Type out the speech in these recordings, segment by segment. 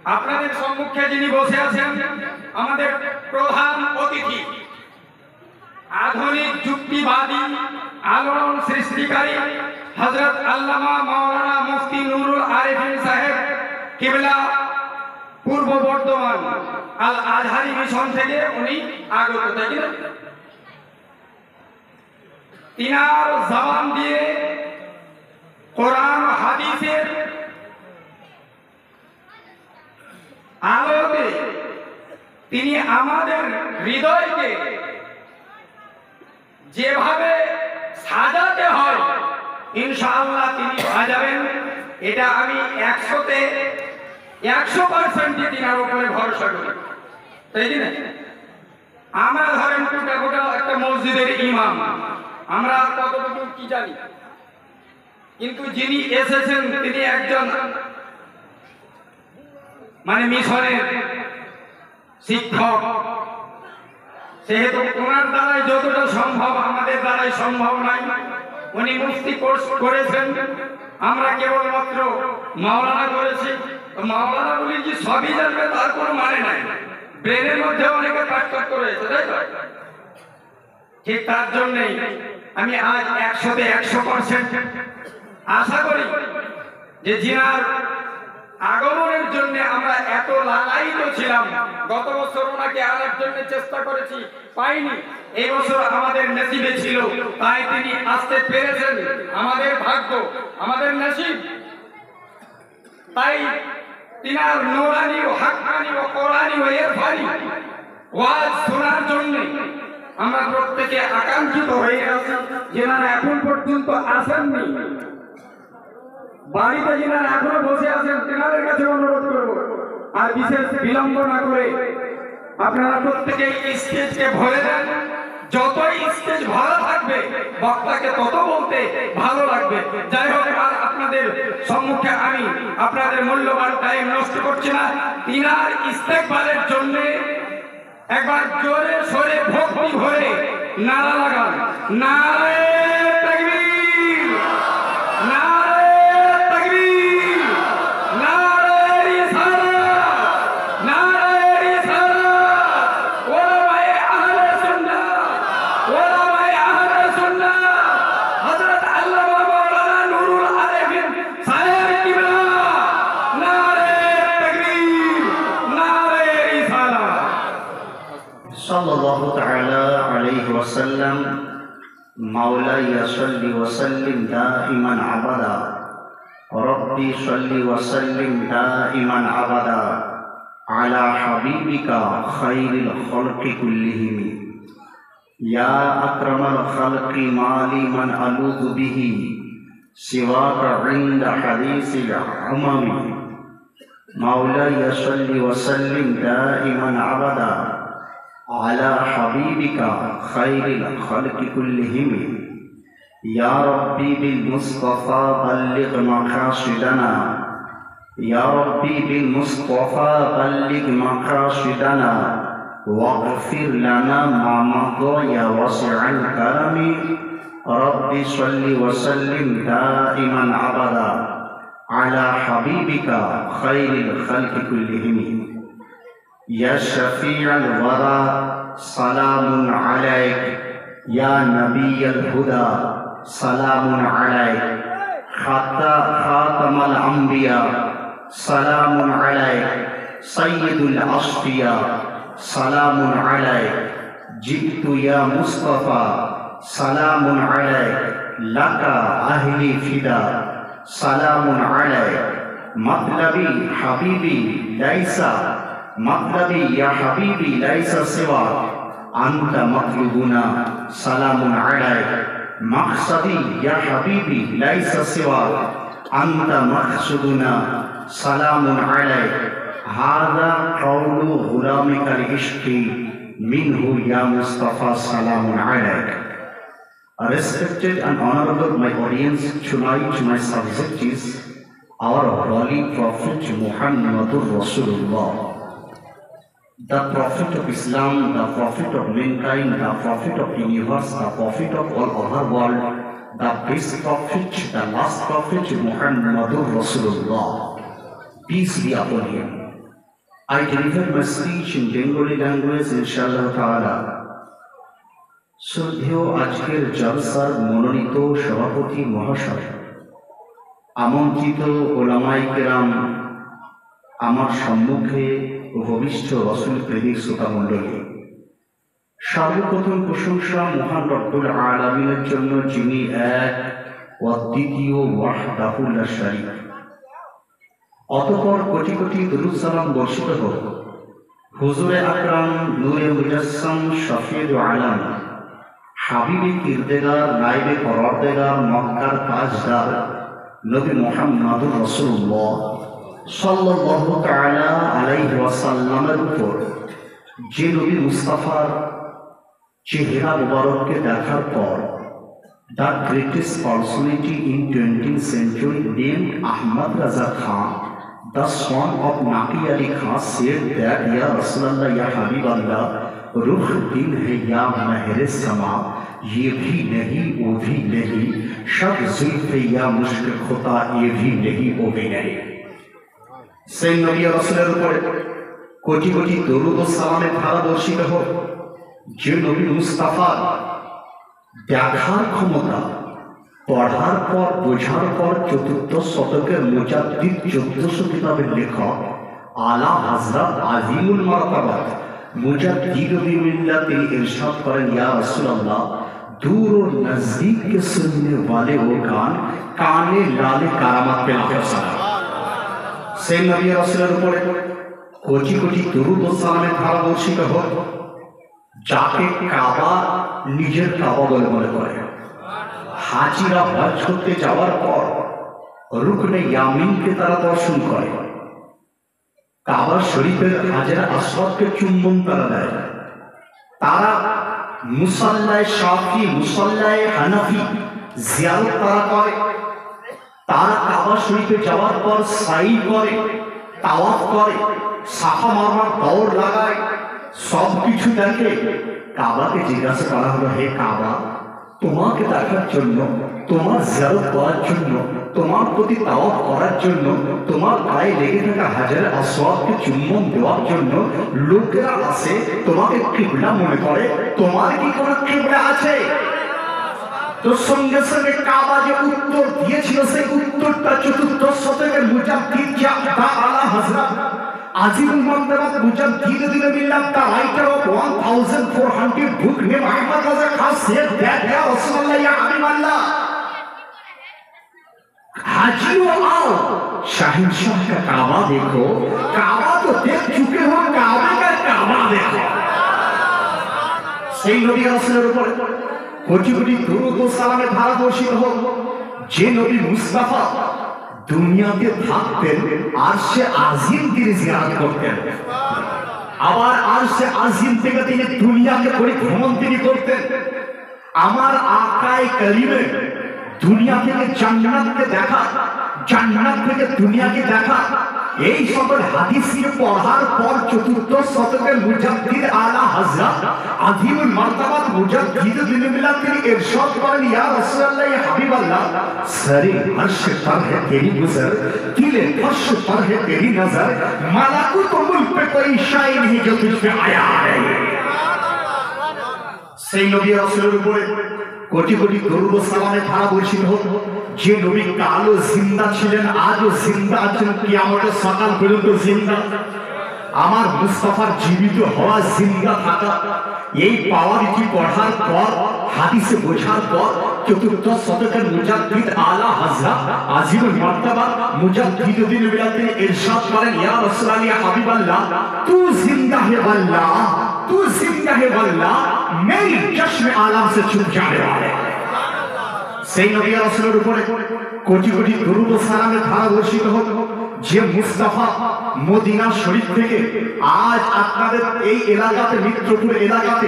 আপনাদের সম্মুখে যিনি বসে আছেন আমাদের প্রধান অতিথি, আধুনিক যুক্তিবাদী আলোড়ন সৃষ্টিকারী হযরত আল্লামা মাওলানা মুফতি নুরুল আরিফিন সাহেব কিবলা, পূর্ব বর্ধমান আল আজহারি মিশন থেকে উনি আগত। তাই না? তিনার জবান দিয়ে কোরআন হাদিসের আলোতে তিনি আমাদের হৃদয়কে যেভাবে সাজাতে হয় ইনশাআল্লাহ তিনি সাজাবেন। এটা আমি 100-তে 100% তিনার উপরে ভরসা করি। তাই না? আমরা ধরেন গোটা একটা মসজিদের ইমাম, আমরা কতটুকু কি জানি, কিন্তু যিনি এসেছেন তিনি একজন মানে মিশনের শিক্ষক, সেহেতু ওনার দ্বারাই যতটা সম্ভব আমাদের দ্বারাই সম্ভব নাই। উনি মুফতি কোর্স করেছেন, আমরা কেবলমাত্র মাওলানা করেছি। মাওলানা বলি যে সবই জানবে তার কোনো মানে নাই, ব্রেনের মধ্যে অনেকে পার্থক্য রয়েছে, তাই তো? ঠিক তার জন্যই আমি আজ 100-তে 100% আশা করি যে জিনার আগমনের জন্য আমরা এত লালায়িত ছিলাম। গত বছর ওনাকে আনার জন্য চেষ্টা করেছি, পাইনি। এই বছর আমাদের নসিবে ছিল, তাই তিনি আসতে পেরেছেন। আমাদের ভাগ্য, আমাদের নসিব। তাই তিনার নূরানি ও হাক্কানি ও কোরআনি ও ইরফানি ওয়াজ শোনার জন্য আমরা প্রত্যেকে আকাঙ্ক্ষিত হয়ে আছি। যেনারা এখন পর্যন্ত আসেননি, বাড়িতে যিনারা এখনো বসে আছেন, তেনাদের কাছে অনুরোধ করব আর বিশেষ বিলম্ব না করে আপনারা প্রত্যেকে স্টেজকে ভরে দেন। যতই স্টেজ ভালো থাকবে বক্তাকে তত বলতে ভালো লাগবে। যাই হোক, আর আপনাদের সম্মুখে আমি আপনাদের মূল্যবান টাইম নষ্ট করছি না। তিনার ইস্তেকবালের জন্য একবার জোরে সরে ভক্তি ভরে নারা লাগান, নারে তাকবীর, নারে তাকবীর, নারে রিসালাত, নারে রিসালাত। ওলামায়ে আহলে সুন্নাহ, ওলামায়ে আহলে সুন্নাহ হযরত আল্লামা মাওলানা নুরুল আরিফিন সাহেব কিবলা, নারে তাকবীর, নারে রিসালাত। সাল্লাল্লাহু তাআলা আলাইহি ওয়াসাল্লাম। মাওলায়া সাল্লি ওয়া সাল্লিম দাইমান আবাদা, রব্বি সাল্লি ওয়া সাল্লিম দাইমান আবাদা আলা হাবিবিকা খায়রিল খালকি কুল্লিহিম। ইয়া আকরামাল খালকি মালি মান আলুযু বিহি সিওয়াকা ইনদা হাদিসিল উমামি। মাওলায়া সাল্লি ওয়া সাল্লিম দাইমান আবাদা على حبيبك خير الخلق كلهم. يا ربي بالمصطفى بلغ مقاصدنا، يا ربي بالمصطفى بلغ مقاصدنا واغفر لنا ما مضى يا واسع الكرم. ربي صل وسلم دائما أبدا على حبيبك خير الخلق كلهم. يا شفيع الورى سلام عليك، يا نبي الهدى سلام عليك، خاتم الأنبياء سلام عليك، سيد الأصفياء سلام عليك. جئت يا مصطفى سلام عليك، لك أهلي فدا سلام عليك. مطلبي حبيبي ليس مطلبي يا حبيبي ليس سوى أنت مطلوبنا سلام عليك. مقصدي يا حبيبي ليس سوى أنت مقصودنا سلام عليك. هذا قول غلامك العشق منه يا مصطفى سلام عليك. Respected and honorable my audience, tonight my subject is our holy Prophet Muhammadur Rasulullah, the Prophet of Islam, the Prophet of mankind, the Prophet of universe, the Prophet of all other world, the best Prophet, the last Prophet Muhammadur Rasulullah. Peace be upon him. I deliver my speech in Bengali language, inshallah ta'ala. শ্রদ্ধেয় আজকের জলসার মনোনীত সভাপতি মহাশয়, আমন্ত্রিত ওলামায়ে কেরাম, আমার সম্মুখে উপবিষ্ট রাসূল প্রেমিক শ্রোতা মণ্ডলী, সর্বপ্রথম প্রশংসা মহান রব্বুল আলামিনের জন্য, যিনি এক ও দ্বিতীয় ওয়াহদাহু লা শারীক। অতঃপর কোটি কোটি দুরূদ সালাম বর্ষিত হোক হুজুরে আকরাম নূরে মুজাসসাম শফিউল আলাম হাবিবে কিরদেগার নাইবে পরওয়ারদেগার মক্কার তাজদার নবী মুহাম্মদুর রাসূলুল্লাহ সাল্লাল্লাহু তাআলা আলাইহি ওয়াসাল্লামের উপর, যে নবী মুস্তাফার চেহারা মুবারককে দেখার পর the greatest personality in 20th century named Ahmad Raza Khan, the son of Naqi Ali Khan, said that Ya Rasulullah, Ya Habib Allah, रुख दिन है या महरे समा, ये भी नहीं वो भी नहीं, शब जुल्फ या मुश्क खुदा, ये भी नहीं वो भी नहीं। সেই নবী রাসূলের উপরে কোটি কোটি দরুদ ও সালামের ধারা বর্ষিত হোক, যে নবী মুস্তাফার দেখার ক্ষমতা, পড়ার পর বোঝার পর চতুর্থ শতকের মুজাদ্দিদ 1400 কিতাবের লেখক আলা হযরত আজিমুল মারতাবাত মুজাদ্দিদ বিমিল্লাহ তিনি ইরশাদ করেন, ইয়া রাসূলুল্লাহ, दूर और नजदीक के सुनने वाले वो काने लाले कारामात पे लाके सलाम। সেই নবী রাসূলের উপরে কোটি কোটি দরুদ ও সালামের ধারা বর্ষিত হোক, যাকে কাবা নিজের কাবা বলে মনে করে। হাজিরা হজ করতে যাওয়ার পর রুকনে ইয়ামিনকে তারা দর্শন করে, কাবা শরীফের হাজরা আসওয়াদকে চুম্বন তারা দেয়। তারা মুসাল্লায়ে শাফি, মুসাল্লায়ে হানাফি জিয়ারত তারা করে। তারা কাবা শরীফে যাওয়ার পর সাই করে, তাওয়াফ করে, সাফা মারওয়ার দৌড় লাগায়, সব কিছু দেখে। কাবাকে জিজ্ঞাসা করা হলো, হে কাবা, তোমাকে দেখার জন্য, তোমার জিয়ারত করার জন্য, তোমার প্রতি তাওয়াফ করার জন্য, তোমার গায়ে লেগে থাকা হাজারে আসওয়াদকে চুম্বন দেওয়ার জন্য লোকেরা আসে, তোমাকে কিবলা মনে করে। তোমার কি কোনো কিবলা আছে? তো সঙ্গে সঙ্গে কাবা যে উত্তর দিয়েছিল, সেই উত্তরটা চতুর্থ শতকের মুজাদ্দিদ আলা হযরত আজিমুল মারতাবাত মুজাদ্দিদ বিমিল্লাহ, the writer of 1400 book named Ahmad Raza Khan, said that Ya Rasulullah, Ya Habib Allah, हाजियो आओ, शहंशाह का काबा देखो। काबा तो देख चुके हो, काबा का काबा देखो। সেই নবী রাসূলের উপর কোটি কোটি দরুদ ও সালামের ধারা বর্ষিত হোক, যে নবী মুস্তাফা দুনিয়াতে থাকতেন আরশে আজিম তিনি জিয়ারত করতেন, আবার আরশে আজিম থেকে তিনি দুনিয়াকে পরিভ্রমণ তিনি করতেন। আমার আকায়ে কারিমে দুনিয়া থেকে জান্নাতকে দেখা, জান্নাত থেকে দুনিয়াকে দেখা, এই সকল হাদিসকে পড়ার পর চতুর্থ শতকের মুজাদ্দিদ আলা হযরত আজিমুল মারতাবাত মুজাদ্দিদ বিমিল্লাহ তিনি ইরশাদ করেন, ইয়া রাসূলুল্লাহ, ইয়া হাবিবাল্লাহ, সরে আরশ पर है तेरी गुजर, दिले फर्श पर है तेरी नजर, मलाकुत मुल्क पे कोई शाय नहीं जो तुझ पे आया है। সেই নবী রাসূলের উপরে কোটি কোটি দরুদ ও সালামের ধারা বর্ষিত হোক, যে নবী কালো জিন্দা ছিলেন, আজও জিন্দা আছেন, কিয়ামতের সকাল পর্যন্ত জিন্দা। আমার মুস্তাফার জীবিত হওয়া, জিন্দা থাকা, এই পাওয়ার কি পড়ার পর, হাদিসে বোঝার পর চতুর্থ শতকের মুজাদ্দিদ আলা হযরত আজিমুল মারতাবাত মুজাদ্দিদ বিমিল্লাহ তিনি ইরশাদ করেন, ইয়া রাসূলুল্লাহ, ইয়া হাবিবাল্লাহ, তু জিন্দা হে ওয়াল্লাহ, तू जिंदा है वल्लाह, मेरी चश्मे आलम से छुप जाने वाले। সেই নবী রাসূলের উপরে কোটি কোটি দরুদ ও সালামের ধারা বর্ষিত হোক, যে মুস্তাফা মদিনা শরীফ থেকে আজ আপনাদের এই এলাকাতে, মিত্রপুর এলাকাতে,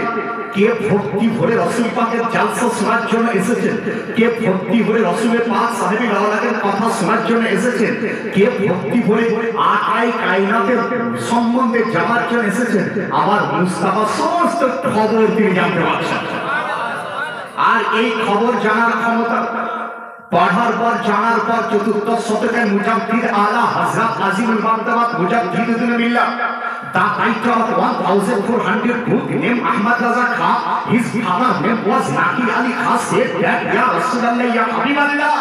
কে ভক্তি ভরে রাসূল পাকের জালসা শোনার জন্য এসেছেন, কে ভক্তি ভরে রাসূলের পাক সাহেবী লাওলাকের কথা শোনার জন্য এসেছেন, কে ভক্তি ভরে আকায়ে কায়নাতের সম্বন্ধে জানার জন্য এসেছেন, আবার মুস্তাফা সমস্ত খবর তিনি জানতে পারছেন। আর এই খবর জানার ক্ষমতা, পড়ার পর জানার পর চতুর্থ শতকের মুজাদ্দিদ আলা হযরত আজিমুল মারতাবাত মুজাদ্দিদ বিমিল্লাহ The title of 1400 book named Ahmad Raza Khan, his father's name was Naki Ali Khan, said that Ya Rasulallah, Ya Habiballah,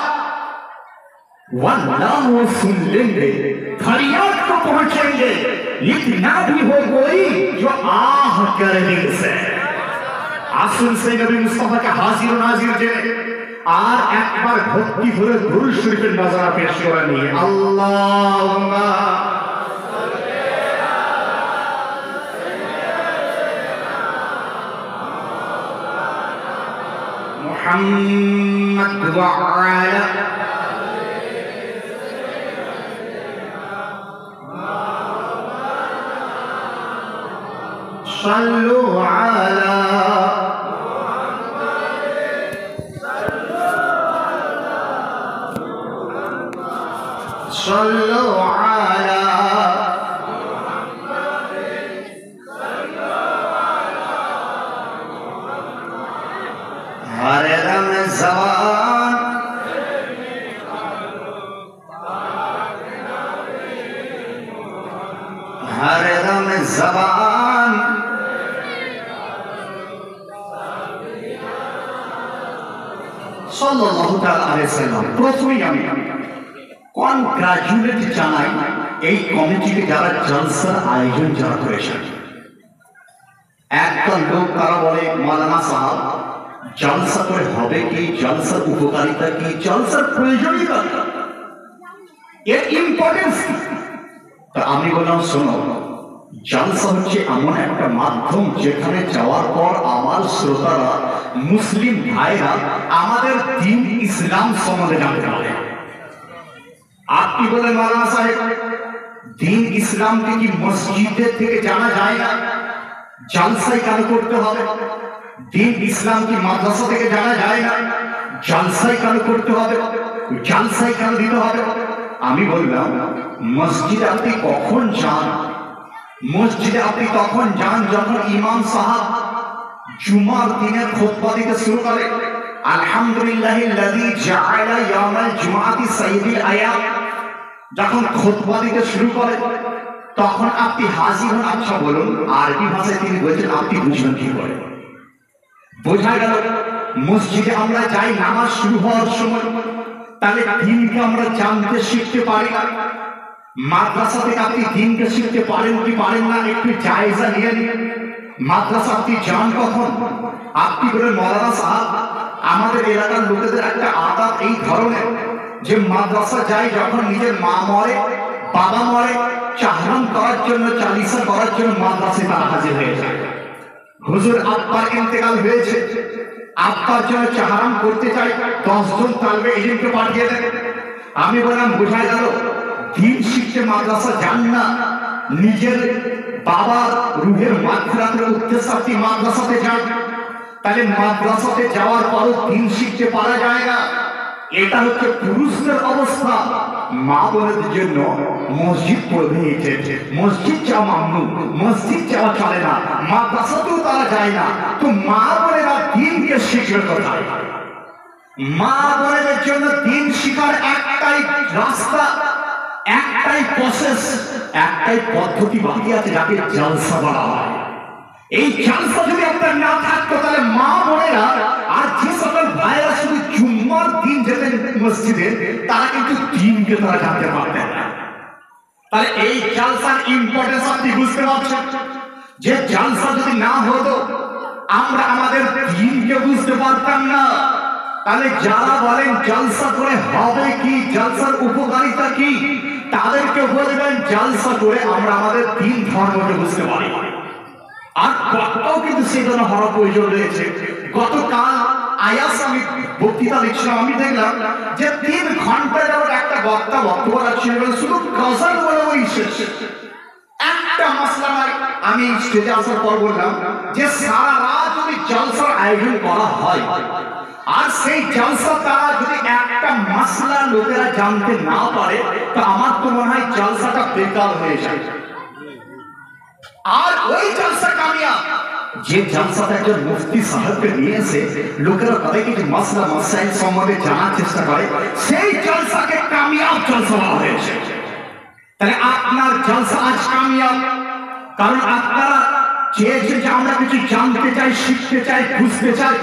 वल्लाह वो सुन लेंगे, फरियाद को पहुंचेंगे, इतना भी हो कोई जो आह करे दिल से। আসুন সেই নবী মুস্তাফাকে হাজির ও নাজির জেনে আর একবার ভক্তি ভরে দুরূদ শরীফের নজরা পেশ করে নিয়ে আল্লাহুম্মা মুহাম্মদ ওয়া আলা সাল্লু আলা صلوا على ہر رمضان ہر رمضان সাল্লাল্লাহু তাআলা আলাইহি ওয়াসাল্লাম প্রথমেই আমি কনগ্রাচুলেট জানাই এই কমিটিকে যারা জলসার আয়োজন যারা করেছেন। একটা লোক তারা বলে মাওলানা সাহেব জলসা করে হবে কি, জলসার উপকারিতা কি, জলসার প্রয়োজনীয়তা, এর ইম্পর্টেন্স কি? তা আমি বললাম শোনো, জলসা হচ্ছে এমন একটা মাধ্যম যেখানে যাওয়ার পর আমার শ্রোতারা মুসলিম ভাইরা আমাদের দ্বীন ইসলাম সম্বন্ধে জানতে পারে। আপনি বলেন মাওলানা সাহেব দ্বীন ইসলামকে কি মসজিদের থেকে জানা যায় না, জলসাই কেন করতে হবে? দ্বীন ইসলাম কি মাদ্রাসা থেকে জানা যায় না, জলসাই কেন করতে হবে, জলসাই কেন দিতে হবে? আমি বললাম মসজিদে আপনি কখন যান? মসজিদে আপনি তখন যান যখন ইমাম সাহেব জুমার দিনে খুতবা দিতে শুরু করে, আলহামদুলিল্লাহিল্লাযী জাআলা ইয়াউমাল জুমআতি সাইয়্যিদাল আয়াম, যখন খুতবা দিতে শুরু করে তখন আপনি হাজির হন। আচ্ছা বলুন আরবি ভাষায় তিনি বলছেন, আপনি বুঝবেন কি করে? বোঝা গেল মসজিদে আমরা যাই নামাজ শুরু হওয়ার সময়, তাহলে দ্বীনকে আমরা জানতে শিখতে পারি না। মাদ্রাসা থেকে আপনি দ্বীনকে শিখতে পারেন কি পারেন না একটু জায়জা নিয়ে নিন। মাদ্রাসা আপনি যান কখন? আপনি বলেন মাওলানা সাহেব আমাদের এলাকার লোকেদের একটা আদত এই ধরনের যে মাদ্রাসা যায় যখন নিজের মা মরে, বাবা মরে, চাহরাম করার জন্য, চালিসা করার জন্য মাদ্রাসায় তারা হাজির হয়ে যায়। হুজুর আব্বার ইন্তেকাল হয়েছে, আব্বার জন্য চাহরাম করতে চাই, 10 জন তালবে ইলমকে পাঠিয়ে দেন। আমি বললাম বোঝা গেল দ্বীন শিখতে মাদ্রাসা যান না, নিজের বাবার রুহের মাগফিরাতের উদ্দেশ্যে আপনি মাদ্রাসাতে যান। তাহলে মাদ্রাসাতে যাওয়ার পরও দ্বীন শিখতে পারা যায় না, এটা হচ্ছে পুরুষদের অবস্থা। মা বোনদের জন্য মসজিদ পড়বে, মসজিদ যাওয়া মামনু, মসজিদ যাওয়া চলে না, মাদ্রাসাতেও তারা যায় না। তো মা বোনেরা দ্বীনকে শিখবে কোথায়? মা বোনদের জন্য দ্বীন শিখার একটাই রাস্তা, একটাই প্রসেস, একটাই পদ্ধতি বাকি আছে, যাকে জলসা বলা হয়। এই জলসা যদি আপনার না থাকতো তাহলে মা বোনেরা আর যে সকল ভাইরা শুধু জুম্মার দিন যেতেন মসজিদে, তারা কিন্তু দ্বীনকে তারা জানতে পারতেন না। তাহলে এই জলসার ইম্পর্টেন্স আপনি বুঝতে পারছেন যে জলসা যদি না হতো আমরা আমাদের দ্বীনকে বুঝতে পারতাম না। তাহলে যারা বলেন জলসা করে হবে কি, জলসার উপকারিতা কি, তাদেরকে বলবেন জলসা করে আমরা আমাদের দ্বীন ধর্মকে বুঝতে পারি। আর বক্তাও কিন্তু সেই জন্য হওয়ার প্রয়োজন রয়েছে। গতকাল আয়াস আমি বক্তৃতা লিখছিলাম, আমি দেখলাম যে 3 ঘন্টা যাবত একটা বক্তা বক্তব্য রাখছিল, শুধু গজল বলে ওই শেষ, একটা মাসলা নাই। আমি স্টেজে আসার পর বললাম যে সারা রাত যদি জলসার আয়োজন করা হয় আর সেই জলসা তারা যদি একটা মাসলা লোকেরা জানতে না পারে, তো আমার তো মনে হয় জলসাটা বেকার হয়ে যায়। আর ওই জলসা কামিয়াব যে জলসাটা একজন মুফতি সাহেবকে নিয়ে এসে লোকেরা তাদের কিছু মাসলা মাসাইল সম্বন্ধে জানার চেষ্টা করে, সেই জলসাকে কামিয়াব জলসা বলা হয়েছে। তাহলে আপনার জলসা আজ কামিয়াব, কারণ আপনারা চেয়েছেন যে আমরা কিছু জানতে চাই, শিখতে চাই, বুঝতে চাই,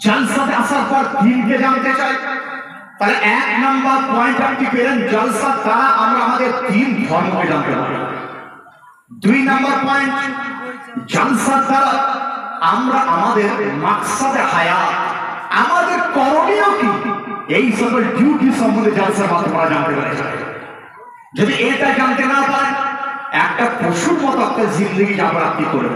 জলসাতে আসার পর দিনকে জানতে চাই। তাহলে 1 নম্বর পয়েন্ট আপনি পেলেন, জলসা দ্বারা আমরা আমাদের দিন ধর্মকে জানতে পারি। 2 নম্বর পয়েন্ট, জলসা দ্বারা আমরা আমাদের মাকসাদে হায়াত, আমাদের করণীয় কি, এই সকল ডিউটি সম্বন্ধে জলসার মাধ্যমে জানতে পারি। যদি এটা জানতে না পারেন, একটা পশুর মতো আপনার জিন্দগি যাবার আপনি করে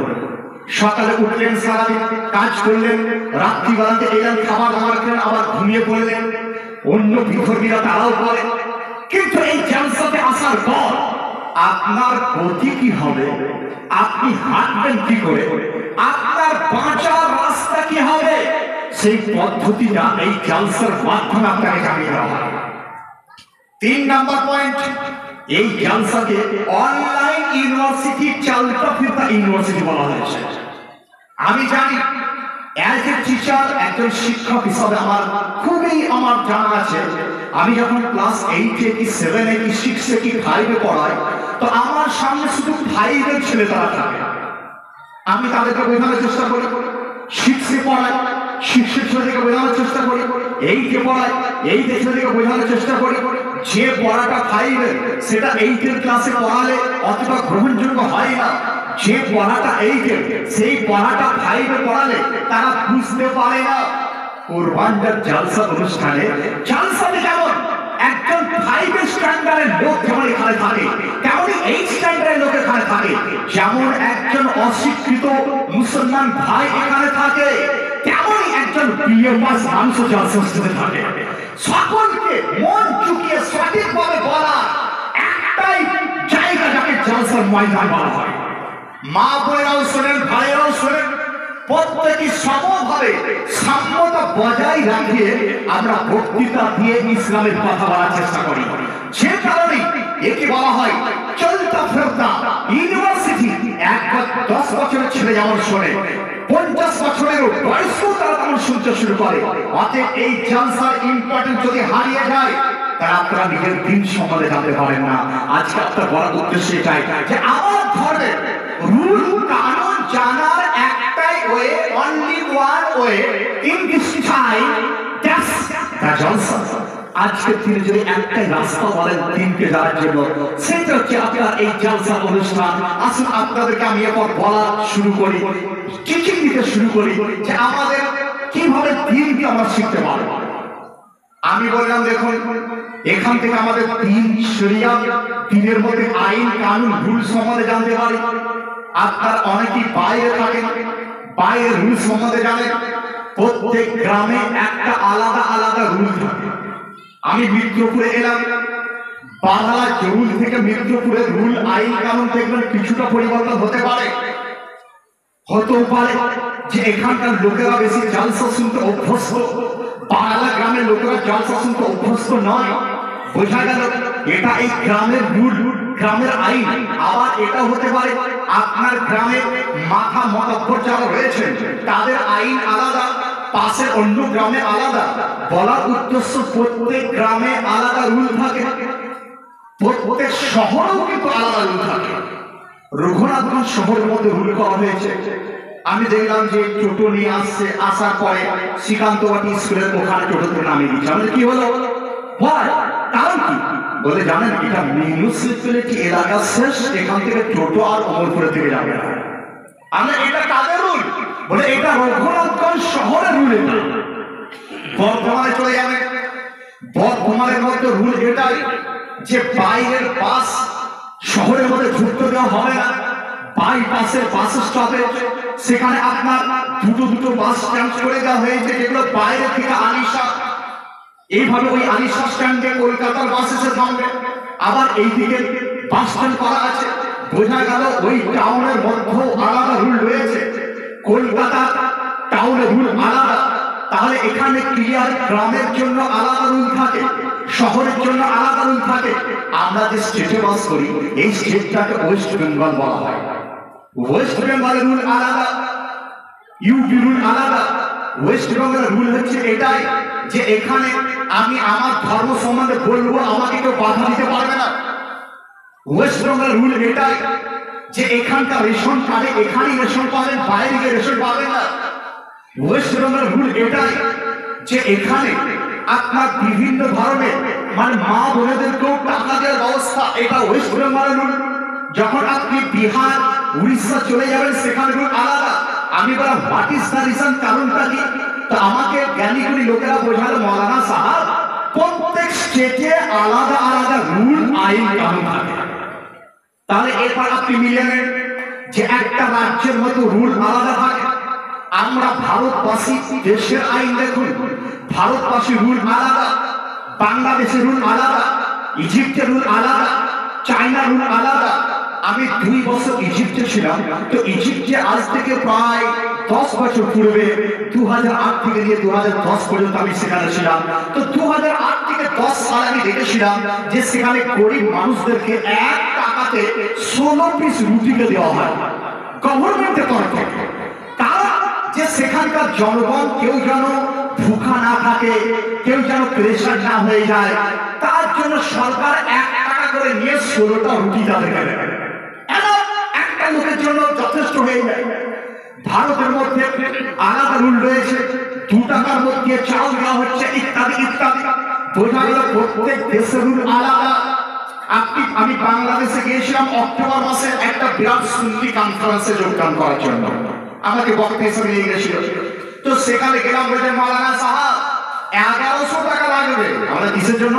সকালে উঠলেন, সারাদিন কাজ করলেন, রাত্রিবেলাতে এলেন, খাবার দাবার খেলেন, আবার ঘুমিয়ে পড়লেন, অন্য বিধর্মীরা তারাও করে। কিন্তু এই জলসাতে আসার পর আপনার গতি কি হবে, আপনি হাঁটবেন কি করে, আপনার বাঁচার রাস্তা কি হবে, সেই পদ্ধতিটা এই জলসার মাধ্যমে আপনাকে জানিয়ে দেওয়া হয়। 3 নম্বর পয়েন্ট, এই জলসাকে অনলাইন ইউনিভার্সিটি, চলতা ফিরতা ইউনিভার্সিটি বলা হয়েছে। আমি জানি অ্যাজ এ টিচার, একজন শিক্ষক হিসাবে খুবই আমার জানা আছে, আমি যখন ক্লাস 8-এ কি 7-এ কি 6-এ কি 5-এ পড়াই, তো আমার সামনে শুধু 5-এর ছেলে তারা থাকে। আমি তাদেরকে বোঝানোর চেষ্টা করি, 6-এ পড়াই, 6-এর ছেলেদেরকে বোঝানোর চেষ্টা করি, 8-এ পড়াই, 8-এর ছেলেদেরকে বোঝানোর চেষ্টা করি। যে পড়াটা 5-এর সেটা 8-এর ক্লাসে পড়ালে অতটা গ্রহণযোগ্য হয় না। যে পড়াটা 8-এর সেই পড়াটা 5-এ পড়ালে তারা বুঝতে পারে না। কুরবানদার জলসা অনুষ্ঠানে, জলসাতে যেমন একজন 5-এর স্ট্যান্ডার্ডের লোক যেমন এখানে থাকে, তেমনই 8 স্ট্যান্ডার্ডের লোক এখানে থাকে। যেমন একজন অশিক্ষিত মুসলমান ভাই এখানে থাকে, তেমনই একজন বিএ পাস মানুষ জলসাতে থাকে। সকলকে মন চুকিয়ে সঠিকভাবে বলা একটাই জায়গা, যাকে জলসার ময়দান বলা হয়। মা বোনেরাও শোনেন, ভাইয়েরাও শোনেন, প্রত্যেকে সমভাবে সাম্যতা বজায় রাখিয়ে আমরা বক্তৃতা দিয়ে ইসলামের কথা বলার চেষ্টা করি। যে কারণে একে বলা হয় চলতা ফেরতা ইউনিভার্সিটি। 10 বছরের ছেলে যেমন শোনে, 50 বছরেরও বয়স্ক তারা তেমন শুনতে শুরু করে। অতএব এই জলসার ইম্পর্টেন্স যদি হারিয়ে যায়, তারা আপনারা নিজের দিন সম্বন্ধে জানতে পারেন না। আজকে আপনার বলার উদ্দেশ্য এটাই যে আমার ধর্মের রুল কানুন জানার একটাই way, only one way, in this time, that's the jalsa. আজকে তিনি যদি একটাই রাস্তা বলেন দিনকে জানার জন্য, সেটা হচ্ছে আপনার এই জলসা অনুষ্ঠান। আসুন আপনাদেরকে আমি এরপর বলা শুরু করি, টিচিং দিতে শুরু করি যে আমাদের কিভাবে দিনকে আমরা শিখতে পারব। আমি বললাম দেখুন, এখান থেকে আমাদের দিন, শরিয়া, দিনের মধ্যে আইন কানুন রুল সম্বন্ধে জানতে পারি। আপনার অনেকেই বাইরে থাকেন, বাইরের রুল সম্বন্ধে জানেন। প্রত্যেক গ্রামে একটা আলাদা আলাদা রুল থাকে। আমি মিত্রপুরে এলাম, বাংলা রুল থেকে মিত্রপুরের রুল আইন কানুন দেখবেন কিছুটা পরিবর্তন হতে পারে। হতেও পারে যে এখানকার লোকেরা বেশি জলসা শুনতে অভ্যস্ত, বাংলা গ্রামের লোকেরা জলসা শুনতে অভ্যস্ত নয়। বোঝা গেল এটা এই গ্রামের রুল, গ্রামের আইন। আবার এটা হতে পারে আপনার গ্রামে মাথা মতব্বর যারা রয়েছেন তাদের আইন আলাদা, পাশের অন্য গ্রামে আলাদা। বলার উদ্দেশ্য প্রত্যেক গ্রামে আলাদা রুল থাকে, প্রত্যেক শহরেও কিন্তু আলাদা রুল থাকে। রঘুনাথগঞ্জ শহরের মধ্যে রুল করা হয়েছে। আমি দেখলাম যে টোটো নিয়ে আসছে, আসার পরে শ্রীকান্তবাটি স্কুলের ওখানে টোটোতে নামিয়ে দিচ্ছে। আমাদের কি হলো, কারণ কি বলে জানেন, এটা মিউনিসিপ্যালিটি এলাকা শেষ, এখান থেকে টোটো আর অমরপুরের দিকে যাবে না। আমরা এটা কাদের রুল বলে, এটা রঘুনাথগঞ্জ শহরের রুল। এটা বর্ধমানে চলে যাবে, বর্ধমানের মধ্যে রুল এটাই যে বাইরের বাস শহরের মধ্যে ঢুকতে দেওয়া হবে না। বাইপাসের বাস স্টপে সেখানে আপনার দুটো বাস স্ট্যান্ড করে দেওয়া হয়েছে, যেগুলো বাইরে থেকে আলিশা। এইভাবে ওই আলিশা স্ট্যান্ডে কলকাতার বাস এসে থামবে। আবার এইদিকে বাস স্ট্যান্ড করা আছে। বোঝা গেল ওই টাউনের মধ্যেও আলাদা রুল রয়েছে, কলকাতা টাউনের রুল আলাদা। তাহলে এখানে ক্লিয়ার, গ্রামের জন্য আলাদা রুল থাকে, শহরের জন্য আলাদা রুল থাকে। আমরা যে স্টেটে বাস করি এই স্টেটটাকে ওয়েস্ট বেঙ্গল বলা হয়। ওয়েস্ট বেঙ্গলের রুল আলাদা, ইউপি রুল আলাদা। ওয়েস্ট বেঙ্গলের রুল হচ্ছে এটাই যে এখানে আমি আমার ধর্ম সম্বন্ধে বলবো, আমাকে কেউ বাধা দিতে পারবে না। ওয়েস্ট বেঙ্গলের রুল এটাই যে এখানকার রেশন কার্ডে এখানেই রেশন পাবেন, বাইরে গিয়ে রেশন পাবেন না। ওয়েস্ট বেঙ্গলের রুল এটাই যে এখানে আপনার বিভিন্ন ধরনের মানে মা বোনেদেরকেও টাকা দেওয়ার ব্যবস্থা, এটা ওয়েস্ট বেঙ্গলের রুল। যখন আপনি বিহার উড়িষ্যা চলে যাবেন সেখানে রুল আলাদা। আমি বললাম হোয়াট ইজ দ্য রিজন, কারণটা কি? তো আমাকে জ্ঞানীগুলি লোকেরা বোঝালো মৌলানা সাহাব প্রত্যেক স্টেটে আলাদা আলাদা রুল আইন কানুন থাকে। তাহলে এরপর আপনি মিলিয়ে নেন যে একটা রাজ্যের মতো রুল আলাদা থাকে। আমরা ভারতবাসী, দেশের আইন দেখুন, ভারতবাসী রুল আলাদা, বাংলাদেশের রুল আলাদা, ইজিপ্টের রুল আলাদা, চায়নার রুল আলাদা। আমি 2 বছর ইজিপ্টে ছিলাম। তো ইজিপ্টে আজ থেকে প্রায় 10 বছর পূর্বে 2008 থেকে নিয়ে 2010 পর্যন্ত আমি সেখানে ছিলাম। তো 2008 থেকে 10 সাল আমি দেখেছিলাম যে সেখানে গরিব মানুষদেরকে 1 টাকাতে 16 পিস রুটিকে দেওয়া হয় গভর্নমেন্টের তরফ থেকে। কারণ যে সেখানকার জনগণ কেউ যেন ভুখা না থাকে, কেউ যেন প্রেশার না হয়ে যায়, তার জন্য সরকার 1 টাকা করে নিয়ে 16টা রুটি তাদেরকে দেবে। একটা লোকের জন্য যথেষ্ট হয়ে যায়। ভারতের মধ্যে আলাদা রুল রয়েছে, 2 টাকার মধ্যে চাল দেওয়া হচ্ছে ইত্যাদি ইত্যাদি। বোঝা গেল প্রত্যেক দেশের রুল আলাদা। আমি বাংলাদেশে গিয়েছিলাম অক্টোবর মাসে একটা বিরাট সুন্নি কনফারেন্সে যোগদান করার জন্য, আমাকে বক্তা হিসেবে নিয়ে গেছিল। তো সেখানে গেলাম, বলে মৌলানা সাহাব 1100 টাকা লাগবে। আমরা কিসের জন্য?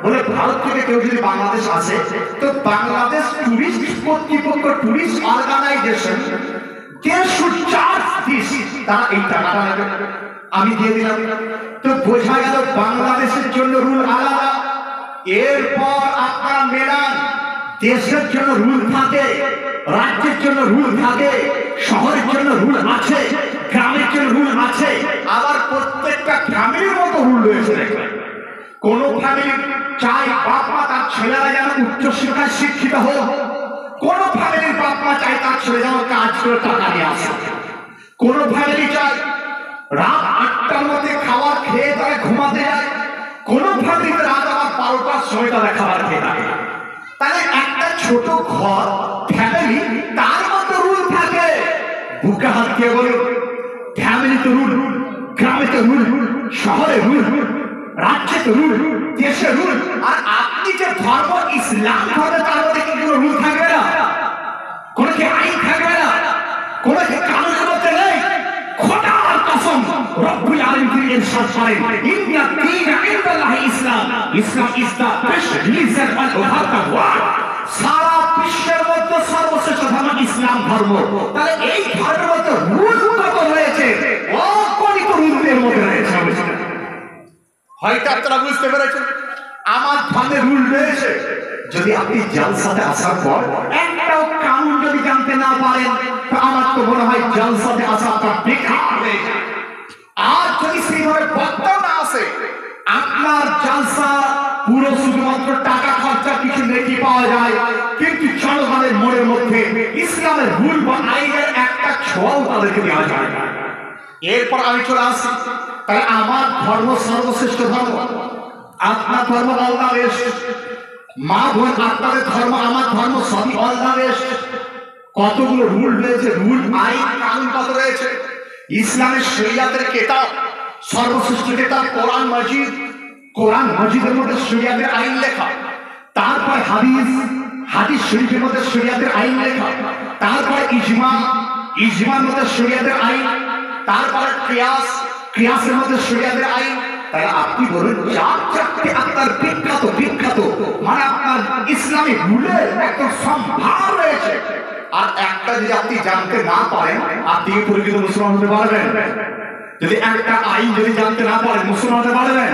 বলে ভারত থেকে কেউ যদি বাংলাদেশ আসে তো বাংলাদেশ টুরিস্ট কর্তৃপক্ষ, টুরিস্ট অর্গানাইজেশন তারা এই টাকাটা নেবে। আমি দিয়ে দিলাম। তো বোঝা গেল বাংলাদেশের জন্য রুল আলাদা। এরপর আপনারা মেলান, দেশের জন্য রুল থাকে, রাজ্যের জন্য রুল থাকে, শহরের জন্য রুল আছে, গ্রামের জন্য রুল আছে, আবার প্রত্যেকটা ফ্যামিলির মতো রুল রয়েছে। কোন ফ্যামিলি চায় বাপ মা তার ছেলেরা যেন উচ্চশিক্ষায় শিক্ষিত হোক, কোন ফ্যামিলির বাপ মা চায় তার ছেলে যেন কাজ করে টাকা নিয়ে আসে, কোন ফ্যামিলি চায় রাত 8টার মধ্যে খাবার খেয়ে তারা ঘুমাতে যায়, কোন ফ্যামিলিতে রাত আবার 12টার সময় তারা খাবার খেয়ে থাকে। তাহলে একটা ছোট ঘর ফ্যামিলি, তার মতো রুল থাকে। বুকে হাত দিয়ে বলুন, ফ্যামিলিতে রুল, গ্রামেতে রুল, শহরে রুল, রাজ্যে রুল, দেশে রুল। আর আপনি যে ধর্ম ইসলাম ধর্ম, তার মধ্যে কি কোনো রুল থাকবে না? কোনো কি আইন থাকবে না? কোনো কি কানুনের মধ্যে নেই? খোদার কসম, রব্বুল আলামিন তিনি ইরশাদ করেন, ইন্না দীনা ইনদাল্লাহি ইসলাম, Islam is the best religion on over the world. সারা বিশ্বের মধ্যে সর্বশ্রেষ্ঠ ধর্ম ইসলাম ধর্ম। তাহলে এই ধর্মের মধ্যে রুল কত রয়েছে? অগণিত রুলের মধ্যে রয়েছে। হয়তো আপনারা বুঝতে পেরেছেন আমার ধর্মের রুল রয়েছে। যদি আপনি জলসাতে আসার পর একটাও কানুন যদি জানতে না পারেন, তো আমার তো মনে হয় জলসাতে আসাটা বেকার হয়ে যায়। আর যদি সেইভাবে বক্তা না আসে, আপনার জলসা পুরো শুধুমাত্র টাকা খরচা, কিছু নেকি পাওয়া যায়, কিন্তু জনগণের মনের মধ্যে ইসলামের রুল বা আইনের একটা ছোঁয়াও তাদেরকে দেওয়া যায় না। এরপর আমি চলে আসি, তাহলে আমার ধর্ম সর্বশ্রেষ্ঠ ধর্ম, আপনার ধর্ম অল দ্য বেস্ট। মা বোন, আপনাদের ধর্ম আমার ধর্ম সবই অল দ্য বেস্ট। কতগুলো রুল রয়েছে, রুল আইন কানুন কত রয়েছে। ইসলামের শরিয়াতের কিতাব, সর্বশ্রেষ্ঠ কিতাব কোরআন মজিদ। কোরআন মজিদের মধ্যে শরিয়াতের আইন লেখা। তারপর হাদিস, হাদিস শরীফের মধ্যে শরিয়াতের আইন লেখা। তারপর ইজমা, ইজমার মধ্যে শরিয়াতের আইন। তারপর কিয়াস, কিয়াসের মধ্যে শরিয়াতের আইন। তাহলে আপনি বলুন, 4 আপনার বিখ্যাত বিখ্যাত মানে আপনার ইসলামী রুলের একদম সম্ভার রয়েছে। আর একটা যদি আপনি জানতে না পারেন, আপনি পরিচিত মুসলমান হতে পারবেন? যদি একটা আইন যদি জানতে না পারেন, মুসলমান হতে পারবেন?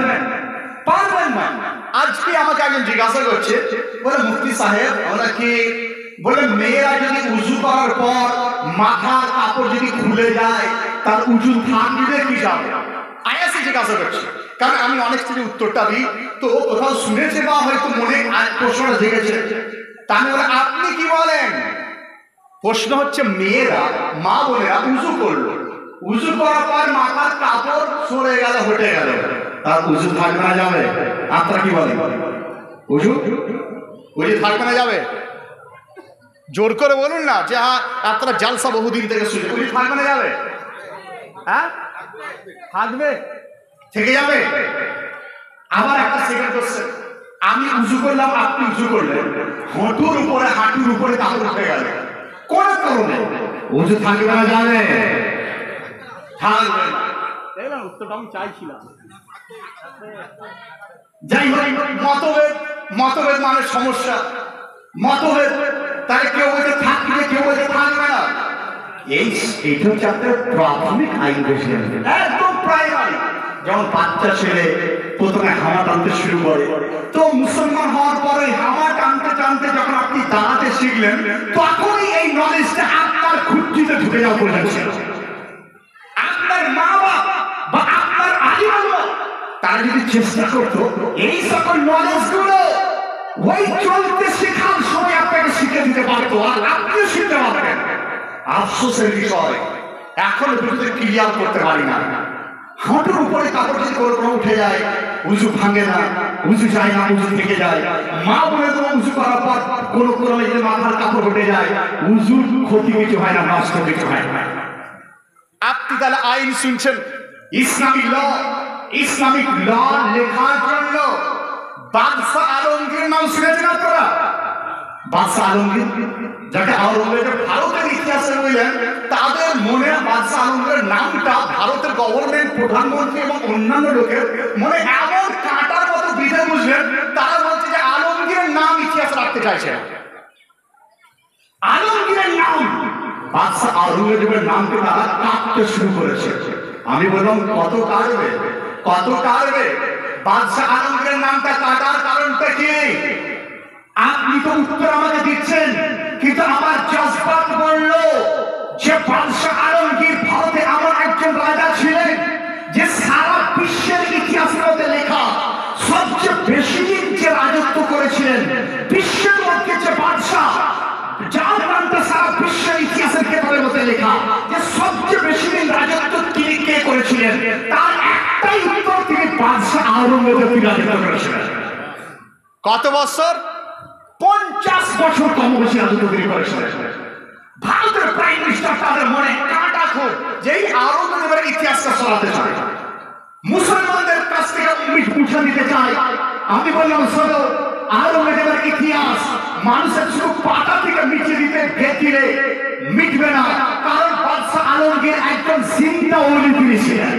পারবেন না। আজকে আমাকে একজন জিজ্ঞাসা করছে, বলে মুফতি সাহেব আমরা কি, বলে মেয়েরা যদি উজু করার পর মাথার কাপড় যদি খুলে যায়, তার উজু থাকবে কি যাবে? আয়াসি জিজ্ঞাসা করছে, কারণ আমি অনেক কিছু উত্তরটা দিই, তো ও কোথাও শুনেছে বা হয়তো মনে প্রশ্নটা জেগেছে। তা আমি বলে, আপনি কি বলেন? প্রশ্ন হচ্ছে, মেয়েরা, মা বোনেরা উজু করলো, উজু করার পর মাথার কাপড় সরে গেল, হটে গেল, তার উজু থাকবে না যাবে? আপনারা কি বলেন? উজু উজু থাকবে না যাবে? জোর করে বলুন না যে হ্যাঁ আপনারা জালসা বহুদিন থেকে শুনে উনি থাকবে না যাবে? হ্যাঁ থাকবে, থেকে যাবে। আবার একটা সেকেন্ড কোশ্চেন, আমি উজু করলাম, আপনি উজু করলেন, হাঁটুর উপরে কাপড় উঠে গেল, কোন কারণে উজু থাকবে না যাবে? থাকবে না। দেখলাম উত্তরটা আমি চাইছিলাম। যাই হোক, মতভেদ মানে সমস্যা, মতভেদ। তাই কেউ বলতে থাকবে, কেউ বলতে থাকবে না। এইটা হচ্ছে আপনার প্রাথমিক আইন বিষয়, একদম প্রাইমারি। যেমন বাচ্চা ছেলে প্রথমে হামা টানতে শুরু করে, তো মুসলমান হওয়ার পরে হামা টানতে টানতে যখন আপনি দাঁড়াতে শিখলেন, তখনই এই নলেজটা আপনার খুঁটিতে ঢুকে যাওয়া পর্যন্ত। আপনার মা বাবা বা আপনার আলিমুল্লাহ তারা যদি চেষ্টা করতো এই সকল নলেজ গুলো ওই চলতে শেখার সময় আপনাকে শিখে দিতে পারতো, আর আপনিও শিখতে পারতেন। আফসোসের বিষয়, এখন বিরুদ্ধে ক্লিয়ার করতে পারি না। হাঁটুর উপরে কাপড় যদি কোনো উঠে যায়, উজু ভাঙে না, উজু যায় না, উজু থেকে যায়। মা বলে তো উজু করার পর কোনো ক্রমে যদি মাথার কাপড় উঠে যায়, উজুর ক্ষতি কিছু হয় না, নষ্ট কিছু হয় না। আপনি তাহলে আইন শুনছেন, ইসলামিক ল লেখার জন্য বাদশাহ আলমগীর নাম শুনেছেন আপনারা? বাদশাহ আলমগীর, যাকে আওরঙ্গজেব ভারতের ইতিহাসে বললেন, তাদের মনে বাদশাহ আলমগীরের নামটা ভারতের গভর্নমেন্ট, প্রধানমন্ত্রী এবং অন্যান্য লোকের মনে এমন কাঁটার মতো বিধে বুঝলেন, তারা বলছে যে আলমগীরের নাম ইতিহাসে রাখতে চাইছে না। আলমগীরের নাম, বাদশাহ আওরঙ্গজেবের নামকে তারা কাটতে শুরু করেছে। আমি বললাম কত কাটবে, কত কাটবে? বাদশাহ আলমগীরের নামটা কাটার কারণটা কি? আপনি তো উত্তর আমাকে দিচ্ছেন, কিন্তু আমার জজবাত বলল যে বাদশাহ আলমগীর ভারতে এমন একজন রাজা ছিলেন যে সারা বিশ্বের ইতিহাসের মধ্যে লেখা সবচেয়ে বেশি দিন যে রাজত্ব করেছিলেন, বিশ্বের মধ্যে যে বাদশাহ যার নামটা সারা বিশ্বের ইতিহাসের ক্ষেত্রের মধ্যে লেখা যে সবচেয়ে বেশি দিন রাজত্ব তিনি কে করেছিলেন, তার একটাই উত্তর, তিনি বাদশাহ আওরঙ্গজেব রাজত্ব করেছিলেন। কত বছর? 50 বছর কম বেশি রাজত্ব তিনি করেছিলেন। ভারতের প্রাইম মিনিস্টার তাদের মনে কাঁটা খুব, যে এই আওরঙ্গজেবের ইতিহাসটা সরাতে চায়, মুসলমানদের কাছ থেকে মুছে দিতে চায়। আমি বললাম শোনো, আওরঙ্গজেবের ইতিহাস মানুষের শুধু পাতা থেকে মিটিয়ে দিতে গেছিলে মিটবে না, কারণ বাদশাহ আলমগীর একজন জিন্দা ওলি তিনি ছিলেন।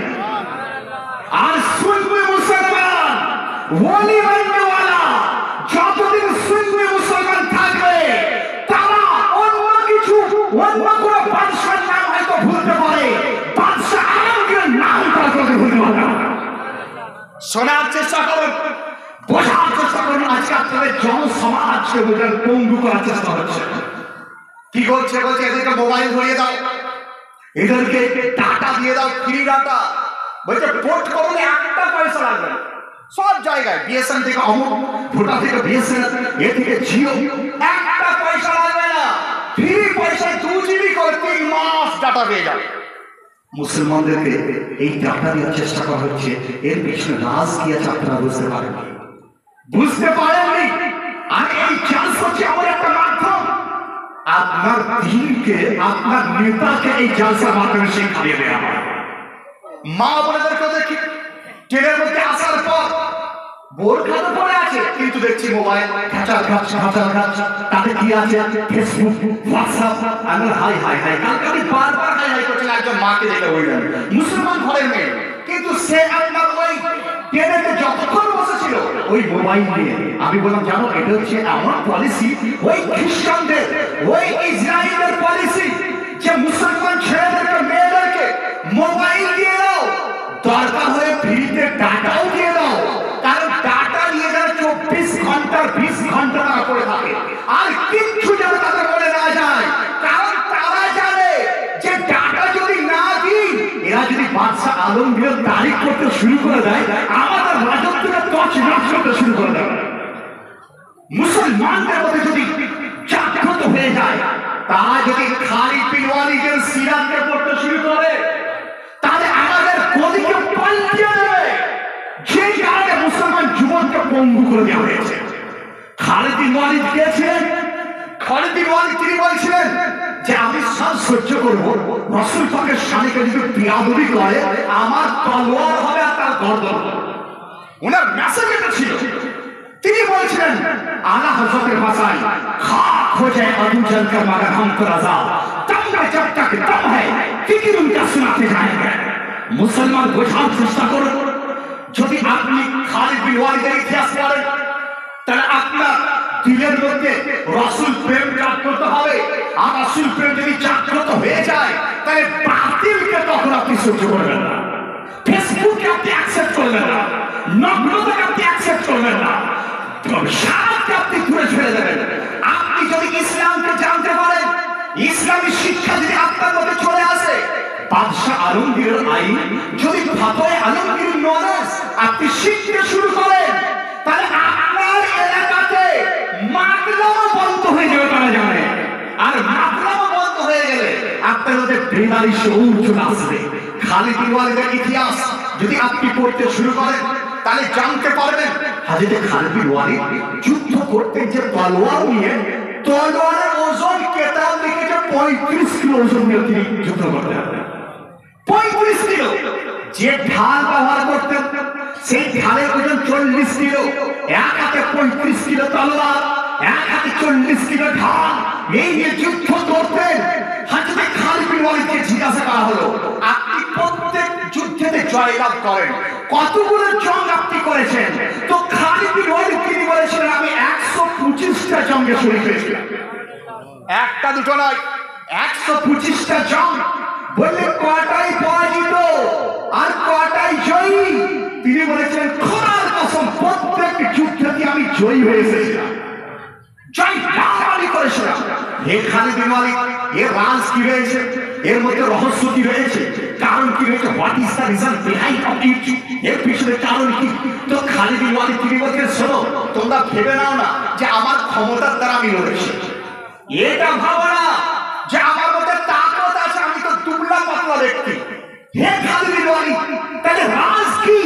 আর সুন্নি মুসলমান ওলি বান্নেওয়ালা যতদিন সুন্নি মুসলমান থাকবে, তারা অন্য কোনো বাদশার নাম হয়তো ভুলতে পারে, বাদশাহ আলমগীরের নাম তারা ভুলতে পারে না। শোনার চেষ্টা করুন, বোঝার চেষ্টা করুন। আজকে আপনাদের জনসমাজকে বোঝার পঙ্গু করার চেষ্টা হচ্ছে। কি করছে? বলছে এদেরকে মোবাইল ধরিয়ে দাও, এদেরকে ডাটা দিয়ে দাও, ফ্রি ডাটা। বলছে পোর্ট করলে একটা পয়সা লাগবে না, সব জায়গায় বিএসএন থেকে অমুক, ভোটা থেকে বিএসএন, এ থেকে জিও, একটা পয়সা লাগবে না, ফ্রি পয়সায় 2 জিবি করে 3 মাস ডাটা পেয়ে যাবে। মুসলমানদেরকে এই ডাটা দেওয়ার চেষ্টা করা হচ্ছে, এর পেছনে রাজ কি আছে আপনারা বুঝতে পারেননি, বুঝতে পারেননি। আর এই চান্স হচ্ছে আমার একটা মাধ্যম, আপনার দিনকে, আপনার নেতাকে এই জালসার মাধ্যমে শিখিয়ে দেওয়া হয়। মা বোনেদেরকে দেখি ট্রেনের মধ্যে আসার পর বোরখা তো পরে আছে, কিন্তু দেখছি মোবাইল ঘাটার ঘাট, তাতে কি আছে? Facebook, WhatsApp. আমি হাই কালকে আমি বারবার হাই করছিলাম একজন মাকে দেখে, বললেন মুসলমান ঘরের মেয়ে, কিন্তু সে আপনার ওই ট্রেনেতে যতক্ষণ বসেছিল ওই মোবাইল নিয়ে। আমি বললাম জানো, এটা হচ্ছে এমন পলিসি, ওই খ্রিস্টানদের, ওই ইসরায়েলের পলিসি, যে মুসলমান ছেলেদেরকে মেয়েদেরকে মোবাইল দিয়ে দাও, দরকার হয়ে ফ্রিতে ডাটাও দিয়ে দাও, কারণ ডাটা নিয়ে যারা 24 ঘন্টার 20 ঘন্টা তারা করে থাকে, আর কিচ্ছু যেন তাদের বলে না যায়, কারণ তারা জানে যে ডাটা যদি না দিই, এরা যদি বাদশাহ আলমগীরের তারিখ করতে শুরু করে দেয়, আমাদের রাজত্বটা তছনছ করতে শুরু করে দেয়। মুসলমানদের মধ্যে যদি জাগ্রত হয়ে যায়, তারা যদি খালিদ বিন ওয়ালিদের সিরাতকে পড়তে শুরু করে, তাহলে আমাদের গদিকে পাল্টিয়ে দেবে। সেই কারণে মুসলমান জীবনকে পঙ্গু করে দেওয়া হয়েছে। খালিদ বিন ওয়ালিদ কে ছিলেন? খালিদ বিন ওয়ালিদ তিনি বলছিলেন যে আমি সব সহ্য করব, রাসূল পাকের শানে যদি বিয়াদবি করে আমার তলোয়ার হবে আর তার গর্দন। ওনার মেসেজ এটা ছিল। তিনি বলছিলেন আলা হযরতের ভাষায় খাক हो जाए अबू जल का मगर हमको रजा तब ना जब तक दम है फिक्र उनका सुनाते जाएंगे। মুসলমান বোঝার চেষ্টা করুন, যদি আপনি খালিদ বিন ওয়ালিদের ইতিহাস পড়েন তাহলে আপনার দিলের মধ্যে রাসূল প্রেম জাগ্রত হবে। আর রাসূল প্রেম যদি জাগ্রত হয়ে যায় তাহলে বাতিলকে তখন আপনি সহ্য করবেন না, ফেসবুককে আপনি অ্যাকসেপ্ট করবেন না, নগ্নতাকে আপনি অ্যাকসেপ্ট করবেন না, শাহাদাতকে আপনি দূরে ছেড়ে দেবেন। আপনি যদি ইসলামকে জানতে পারেন, ইসলামী শিক্ষা যদি আপনার মধ্যে চলে আসে, বাদশাহ আলমগীরের আইন যদি ফাতোয়া আলমগীরের নলেজ আপনি শিখতে শুরু করেন তাহলে আপনার এলাকাতে মাতলামো বন্ধ হয়ে যাবে, তারা জানে। আর মাতলামো বন্ধ হয়ে গেলে আপনার মধ্যে বেদারি শৌর চলে আসবে। খালিদ বিন ওয়ালিদের ইতিহাস যদি আপনি পড়তে শুরু করেন তাহলে জানতে পারবেন হযরত খালিদ বিন ওয়ালিদ যুদ্ধ করতে যে তলোয়ার নিয়ে, তলোয়ারের ওজন কেতাব লিখেছে 35 কিলো ওজন নিয়ে তিনি যুদ্ধ করতেন। 35 কিলো। যে ঢাল ব্যবহার করতেন সেই ঢালের ওজন 40 কিলো। এক হাতে 35 কিলো তলোয়ার, এক হাতে 40 কিলো ঢাল, এই নিয়ে যুদ্ধ করতেন। হযরত খালিদ বিন ওয়ালিদকে জিজ্ঞাসা করা হলো আপনি প্রত্যেক যুদ্ধেতে জয়লাভ করেন, কতগুলো জং আপনি করেছেন? তো খালিদ বিন ওয়ালিদ তিনি বলেছিলেন আমি 125টা জঙ্গে শরীক হয়েছিলাম। একটা দুটো নয়, 125টা জং। বললে কয়টাই পরাজিত আর কয়টাই জয়ী? তিনি বলেছেন খোদার কসম প্রত্যেক যুদ্ধে আমি জয়ী হয়ে এসেছিলাম, জয় লাভ করেছিলাম। হে খালিদ বিন ওয়ালিদ, এর রাজ কি রয়েছে, এর মধ্যে রহস্য কি রয়েছে, কারণ কি রয়েছে? What is the reason behind of it? এর পিছনে কারণ কি? তো খালিদ বিন ওয়ালিদ তিনি বলছেন শোনো, তোমরা ভেবে নাও না যে আমার ক্ষমতার দ্বারা আমি লড়েছি, এটা ভাবো না যে আমার মধ্যে তাকত আছে, আমি তো দুবলা পাতলা ব্যক্তি। হে খালিদ বিন ওয়ালিদ, তাহলে রাজ কি?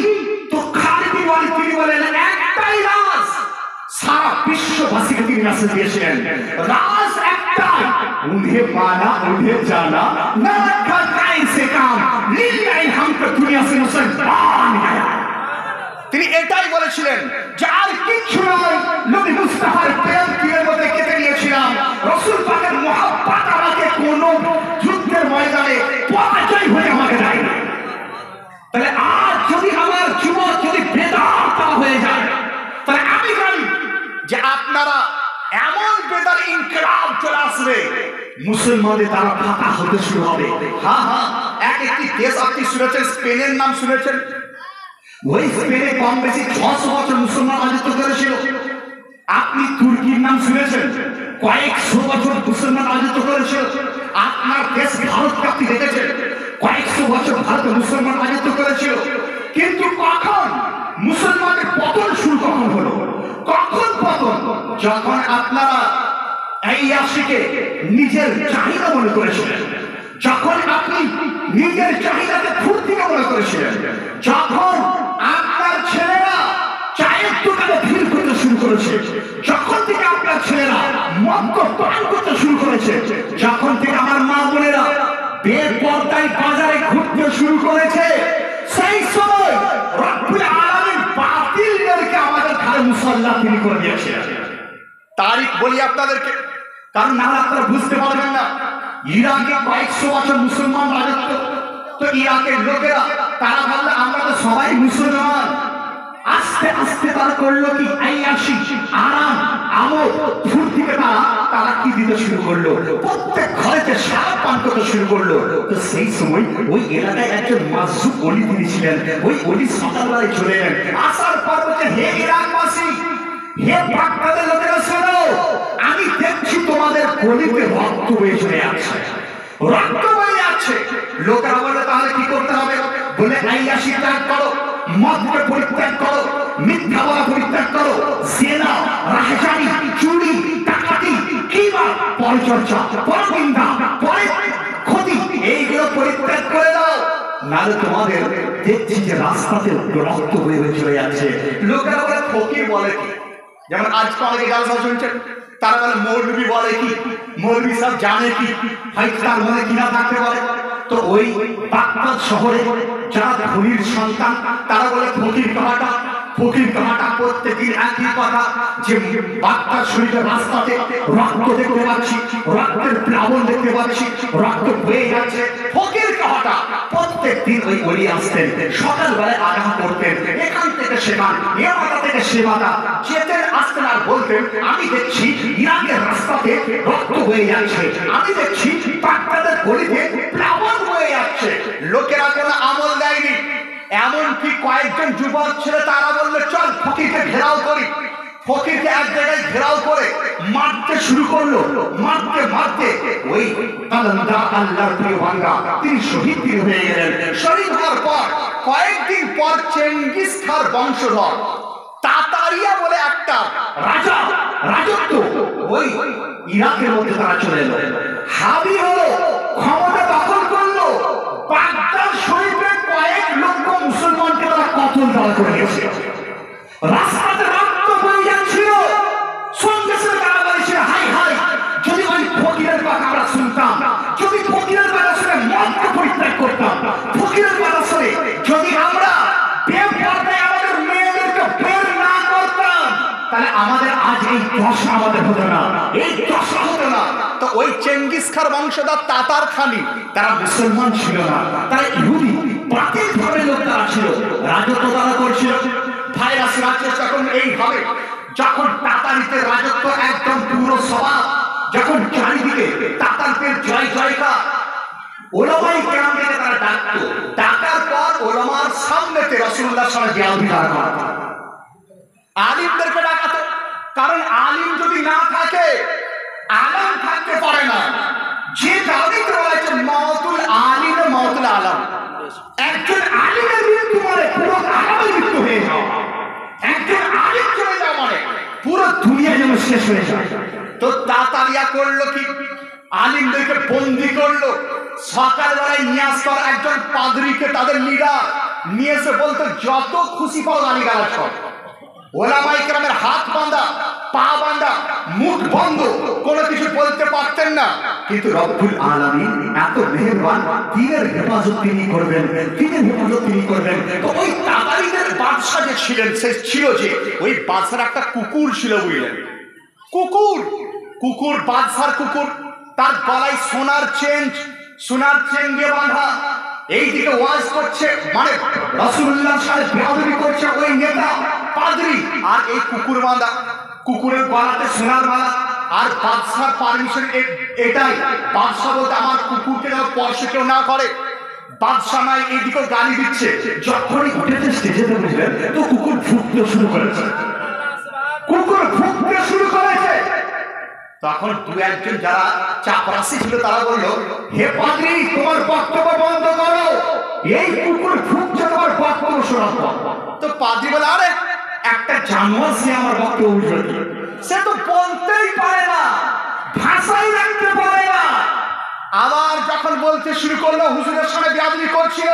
তো খালিদ বিন ওয়ালিদ তিনি বলেন একটাই রাজ। সারা বিশ্ববাসীকে তিনি মেসেজ দিয়েছিলেন রাজ একটাই, উन्हें माना उन्हें जाना न रखा कायम से काम लिल्लाहि हमको दुनिया से मुसलमान गया। তিনি এটাই বলেছিলেন যে আর কিছু নয়, নবী মুস্তাফার প্রেম তীরের মধ্যে কেটে নিয়েছিলাম, রাসূল পাকের মহব্বত আমাকে কোন যুদ্ধের ময়দানে পরাজয় হয়ে আমাকে দেয় না। তাহলে আর যদি আমার যুবক যদি বেদাত হয়ে যায় তাহলে আমি জানি যে আপনারা এমন বেদার ইনকিলাব চলে আসবে, মুসলমানদের দ্বারা ফাতা হতে শুরু হবে। হ্যাঁ হ্যাঁ, একটি দেশ আপনি শুনেছেন, স্পেনের নাম শুনেছেন? ওই স্পেনে কম বেশি 600 বছর মুসলমান রাজত্ব করেছিল। আপনি তুর্কির নাম শুনেছেন? কয়েকশো বছর মুসলমান রাজত্ব করেছিল। আপনার দেশ ভারতকে আপনি দেখেছেন, কয়েকশো বছর ভারতে মুসলমান রাজত্ব করেছিল। কিন্তু কখন মুসলমানের পতন শুরু কখন হলো? কখন পতন? যখন আপনারা এই আশিকে নিজের চাহিদা মনে করেছিলেন, যখন আপনি নিজের চাহিদাকে ফুর্তিকে মনে করেছিলেন, যখন আপনার ছেলেরা চায়ের দোকানে ভিড় করতে শুরু করেছে, যখন থেকে আপনার ছেলেরা মদ পান করতে শুরু করেছে, যখন থেকে আমার মা বোনেরা বেপরদায় বাজারে ঘুরতে শুরু করেছে, সেই সময় রব্বুল আলামিন বাতিলদেরকে আমাদের ঘরে মুসাল্লা তিনি করে দিয়েছিলেন। তারিখ বলি আপনাদেরকে, কারণ না আপনারা বুঝতে পারবেন না। ইরাকে কয়েকশো বছর মুসলমান রাজত্ব, তো ইরাকের লোকেরা তারা বললে আমরা তো সবাই মুসলমান। আস্তে আস্তে তারা করলো কি আইয়াশি আরাম আমোদ ফুর্তিকে তারা কি দিতে শুরু করলো, প্রত্যেক ঘরেতে সারা পান করতে শুরু করলো। তো সেই সময় ওই এলাকায় একজন মাসুক অলি তিনি ছিলেন। ওই অলি সকালবেলায় চলে এলেন, আসার পর বলছে হে ইরাকবাসী, হে বাগদাদের লোকেরা শোনো, আমি দেখছি তোমাদের গলিতে রক্ত বয়ে চলে যাচ্ছে, রক্ত বয়ে যাচ্ছে। লোকেরা বলে তাহলে কি করতে হবে? বলে আইয়াশি ত্যাগ করো, মদকে পরিত্যাগ করো, মিথ্যা বলা পরিত্যাগ করো, জেনা রাহজানি চুরি ডাকাতি কিংবা পরচর্চা পরনিন্দা পরে ক্ষতি এইগুলো পরিত্যাগ করে দাও, নাহলে তোমাদের দেখছি যে রাস্তাতে রক্ত বয়ে চলে যাচ্ছে। লোকেরা বলে ফকির বলে কি? যেমন আজকে অনেকে গাল শুনছেন, তারা বলে মৌলবি বলে কি, মৌলবি সব জানে কি, হয়তো তার মনে কিনা থাকতে পারে। তো ওই বাগদাদ শহরে যারা ধনীর সন্তান তারা বলে ফকির কাহাটা, ফকির কাহাটা প্রত্যেকদিন একই কথা যে বাগদাদ শরীফের রাস্তাতে রক্ত দেখতে পাচ্ছি, রক্তের প্লাবন দেখতে পাচ্ছি, রক্ত বয়ে যাচ্ছে, ফকির কাহাটা প্রত্যেকদিন ওই গলি আসতেন, সকালবেলায় আগাহ করতেন, এখান থেকে সেখান, এ মাথা থেকে সে মাথা যেতেন, আসতেন আর বলতেন আমি দেখছি ইরাকের রাস্তাতে রক্ত বয়ে যাচ্ছে, আমি দেখছি বাগদাদের গলিতে প্লাবন বয়ে যাচ্ছে। লোকেরা কোনো আমল দেয়নি, এমনকি কয়েকজন যুবক ছেলে তারা বললো চল ফকিরকে ঘেরাও করি। ফকিরকে এক জায়গায় ঘেরাও করে মারতে শুরু করলো, মারতে মারতে ওই আল্লাহর প্রিয় বান্দা তিনি শহীদ হয়ে গেলেন। শহীদ হওয়ার পর কয়েকদিন পর চেঙ্গিস খার বংশধর তাতারিয়া বলে একটা রাজা, রাজত্ব ওই ইরাকের মধ্যে তারা চলে এলো, হাবি হলো, ক্ষমতা দখল করলো, বাগদাদ শরীফের কয়েক লক্ষ মুসলমানকে তারা কতল তারা করে গেছে, রাস্তাতে রক্ত বয়ে যাচ্ছিল, সঙ্গে সঙ্গে তারা বলেছে হাই হাই যদি ওই ফকিরের কথা আমরা শুনতাম, যদি ফকিরের কথা শুনে মদকে পরিত্যাগ করতাম, ফকিরের কথা শুনে যদি আমরা বেপরদায় আমাদের মেয়েদেরকে বের না করতাম, তাহলে আমাদের আজ এই দশা আমাদের হতো না, এই দশা হতো না। তো ওই চেঙ্গিস খার বংশধর তাতার খানি তারা মুসলমান ছিল না, তারা ইহুদি বাতিল ধর্মের লোক তারা ছিল, রাজত্ব তারা করছিল। ভাইরাস রাজ্য যখন এইভাবে, যখন তাতারিদের রাজত্ব একদম পুরো স্বভাব, যখন চারিদিকে তাতারদের জয় জয়কার, ওলামাই কেরাম থেকে তারা ডাকতো, ডাকার পর ওলামার সামনেতে রাসূলুল্লাহ সাল্লাল্লাহু আলাইহি ওয়াসাল্লাম আলিমদেরকে ডাকাতো, কারণ আলিম যদি না থাকে আলম থাকতে পারে না। যে কারণেই বলা হয়েছে মাউতুল আলিম ও মাউতুল আলম, একজন আলিমের মৃত্যু মানে পুরো আলমের মৃত্যু হয়ে যাওয়া, একজন আলিম চলে যাওয়া মানে পুরো দুনিয়া যেন শেষ হয়ে যায়। তো তাতারিয়া করলো কি, আলিমদেরকে বন্দি করলো, সকালবেলায় নিয়ে আসতো একজন পাদ্রীকে, তাদের লিডার নিয়ে এসে বলতো যত খুশি পাও গালিগালাজ কর। ওলামায়ে কেরামের হাত বাঁধা, পা বাঁধা, মুখ বন্ধ, কোনো কিছু বলতে পারতেন না। কিন্তু রব্বুল আলামিন এত মেহেরবান, দ্বীনের হেফাজত তিনি করবেন, দ্বীনের হেফাজত তিনি করবেন। তো ওই তাতারিদের বাদশা যে ছিলেন, সে ছিল যে ওই বাদশার একটা কুকুর ছিল, বুঝলেন, কুকুর, কুকুর বাদশার কুকুর, তার গলায় সোনার চেন দিয়ে বাঁধা, এইদিকে ওয়াজ করছে, মানে রাসূলুল্লাহর সাথে বেয়াদবি করছে ওই নেতা পাদ্রী, আর এই কুকুর বাঁধা, কুকুরের গলাতে সোনার মালা, আর বাদশার পারমিশন এটাই, বাদশা বলতে আমার কুকুরকে যেন স্পর্শ কেউ না করে। বাদশা নাই এইদিকে গালি দিচ্ছে, যখনই উঠেছে স্টেজেতে বুঝলেন তো কুকুর ফুঁকতে শুরু করেছে, কুকুর ফুঁকতে শুরু করেছে। তখন দু একজন যারা চাপরাশি ছিল তারা বললো হে পাদ্রী তোমার বক্তব্য বন্ধ করো, এই কুকুর ফুঁকছে, তোমার বক্তব্য শোনাবো। তো পাদ্রী বলে আরে একটা জানোয়ার সে আমার বক্তব্য উঠবে, সে তো বলতেই পারে না, ভাষাই রাখতে পারে না। আবার যখন বলতে শুরু করলো, হুজুরের সামনে বেয়াদবি করছিল,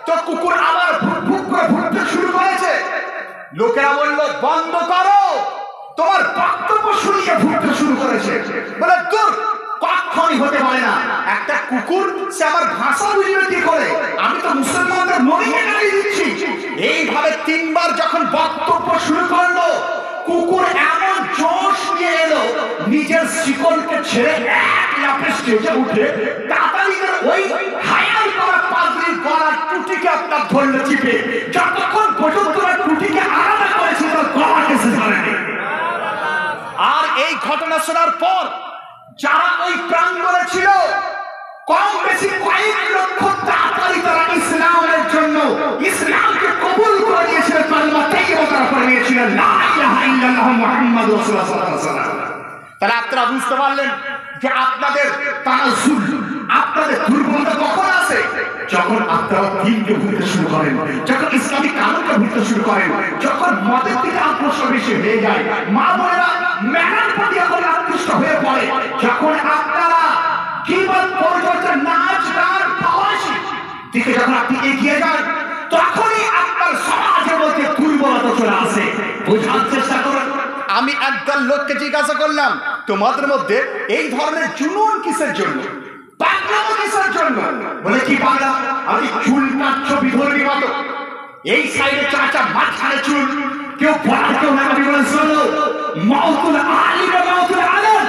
তো কুকুর আবার ভুক ভুক করে ফুঁকতে শুরু করেছে। লোকেরা বললো বন্ধ করো, তোমার বক্তব্য শুনিয়ে ফুঁকতে শুরু করেছে। বলে দূর, কখনই হতে পারে না, একটা কুকুর সে আমার ভাষা বুঝবে কি করে, আমি তো মুসলমানদের নবীকে গালি দিচ্ছি। এইভাবে তিনবার যখন বক্তব্য শুরু করলো, কুকুর এমন জোশ নিয়ে এলো, নিজের শিকলকে ছেড়ে এক লাফে স্টেজে উঠে তাতারিদের ওই হায়ার করা পাদ্রীর গলার টুটিকে আপনার ধরলে চিপে, যতক্ষণ পর্যন্ত টুটিকে আলাদা করেছে তার গলাকে সে ধরেনি। আর এই ঘটনা শোনার পর যারা ওই প্রাঙ্গণে ছিল, কম বেশি কয়েক লক্ষ তাতারি তারা ইসলামের জন্য ইসলামকে কবুল করে নিয়েছিলেন, কালিমা তাইয়্যিবা তারা পড়ে নিয়েছিলেন, লা ইলাহা ইল্লাল্লাহ মুহাম্মাদুর রাসূলুল্লাহ সাল্লাল্লাহু আলাইহি ওয়াসাল্লাম। তাহলে আপনারা বুঝতে পারলেন যে আপনাদের তানাজ্জুল, আপনাদের দুর্বলতা কখন আসে, যখন আপনারা দ্বীনকে ভুলতে শুরু করেন, যখন ইসলামিক কানুনকে ভুলতে শুরু করেন, যখন মদের দিকে আকর্ষণ বেশি হয়ে যায়, মা বোনেরা মেলার প্রতি এখন আকৃষ্ট হয়ে পড়ে, যখন আপনারা কিংবা পরিচর্যা, নাচ গান, ফাওয়াশি দিকে যখন আপনি এগিয়ে যান, তখনই আপনার সমাজের মধ্যে দুর্বলতা চলে আসে। বোঝার চেষ্টা করুন। আমি একদল লোককে জিজ্ঞাসা করলাম তোমাদের মধ্যে এই ধরনের জুনুন কিসের জন্য, পাগলামো কিসের জন্য? বলে কি পাগলা, আমি চুল কাটছো বিধর্মী মতো, এই সাইডে চাচা, মাঝখানে চুল, কেউ পড়া কেউ না। আমি বলে শোনো, মাউতুল আলিম মাউতুল আলম,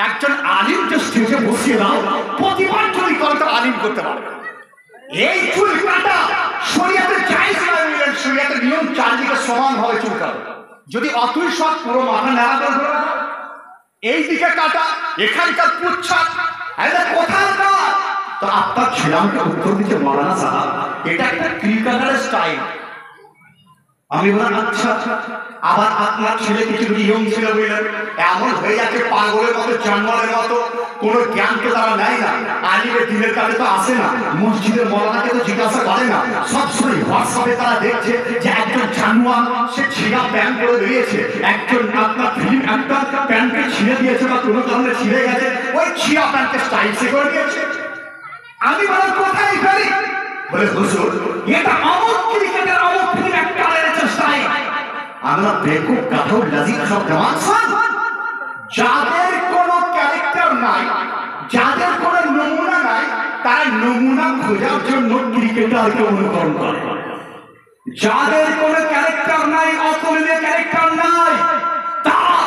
একজন আলিমকে স্টেজে বসিয়ে দাও, প্রতিবার যদি করে তো আলিম করতে পারবে। এই চুল কাটা শরীয়তে জায়েজ নয়, শরীয়তের নিয়ম চারদিকে সমান ভাবে চুল কাটা। যদি অতুই সব পুরো মাথা নাড়া করে এই দিকে কাটা, এখানকার পুচ্ছা, এটা কোথায় না? তো আপনার ছেলেকে উত্তর দিতে মাওলানা সাহেব, এটা একটা ক্রিকেটারের স্টাইল। আমি বললাম আচ্ছা, আবার আপনার ছেলে কিছু নিয়ম ছিল বললেন, এমন হয়ে যাচ্ছে পাগলের মতো, জানোয়ারের মতো, কোনো জ্ঞানকে তারা নেয় না। আলিমের দিনের কাজে তো আসে না, মসজিদের মৌলানাকে তো জিজ্ঞাসা করে না। সবসময় হোয়াটসঅ্যাপে তারা দেখছে যে একজন জানোয়ার, সে ছিঁড়া প্যান্ট পরে বেরিয়েছে, একজন আপনার ফিল্ম একটা প্যান্টকে ছিঁড়ে দিয়েছে বা কোনো কারণে ছিঁড়ে গেছে, ওই ছিঁড়া প্যান্টকে স্টাইল সে করে দিয়েছে। আমি বললাম কোথায় ফেলি? বলে হুজুর, এটা অমুক ক্রিকেটের অমুক ফিল্ম অ্যাক্টরের স্টাইল। আমরা বেকুব কাঠোর লাজিক সব জওয়ান, যাদের কোনো ক্যারেক্টার নাই, যাদের কোনো নমুনা নাই, তারা নমুনা খোঁজার জন্য ক্রিকেটারকে অনুকরণ করে। যাদের কোনো ক্যারেক্টার নাই, অতুলনীয় ক্যারেক্টার নাই, তারা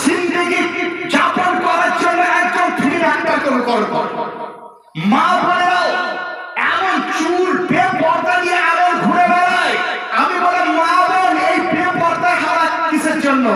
জিন্দেগি যাপন করার জন্য একজন ফিল্ম অ্যাক্টরকে অনুকরণ করে। মা বোনেরাও এমন চুল বেপর্দা নিয়ে এমন ঘুরে বেড়ায়। আমি বলে মা বোন, এই বেপর্দা হারা কিসের জন্য?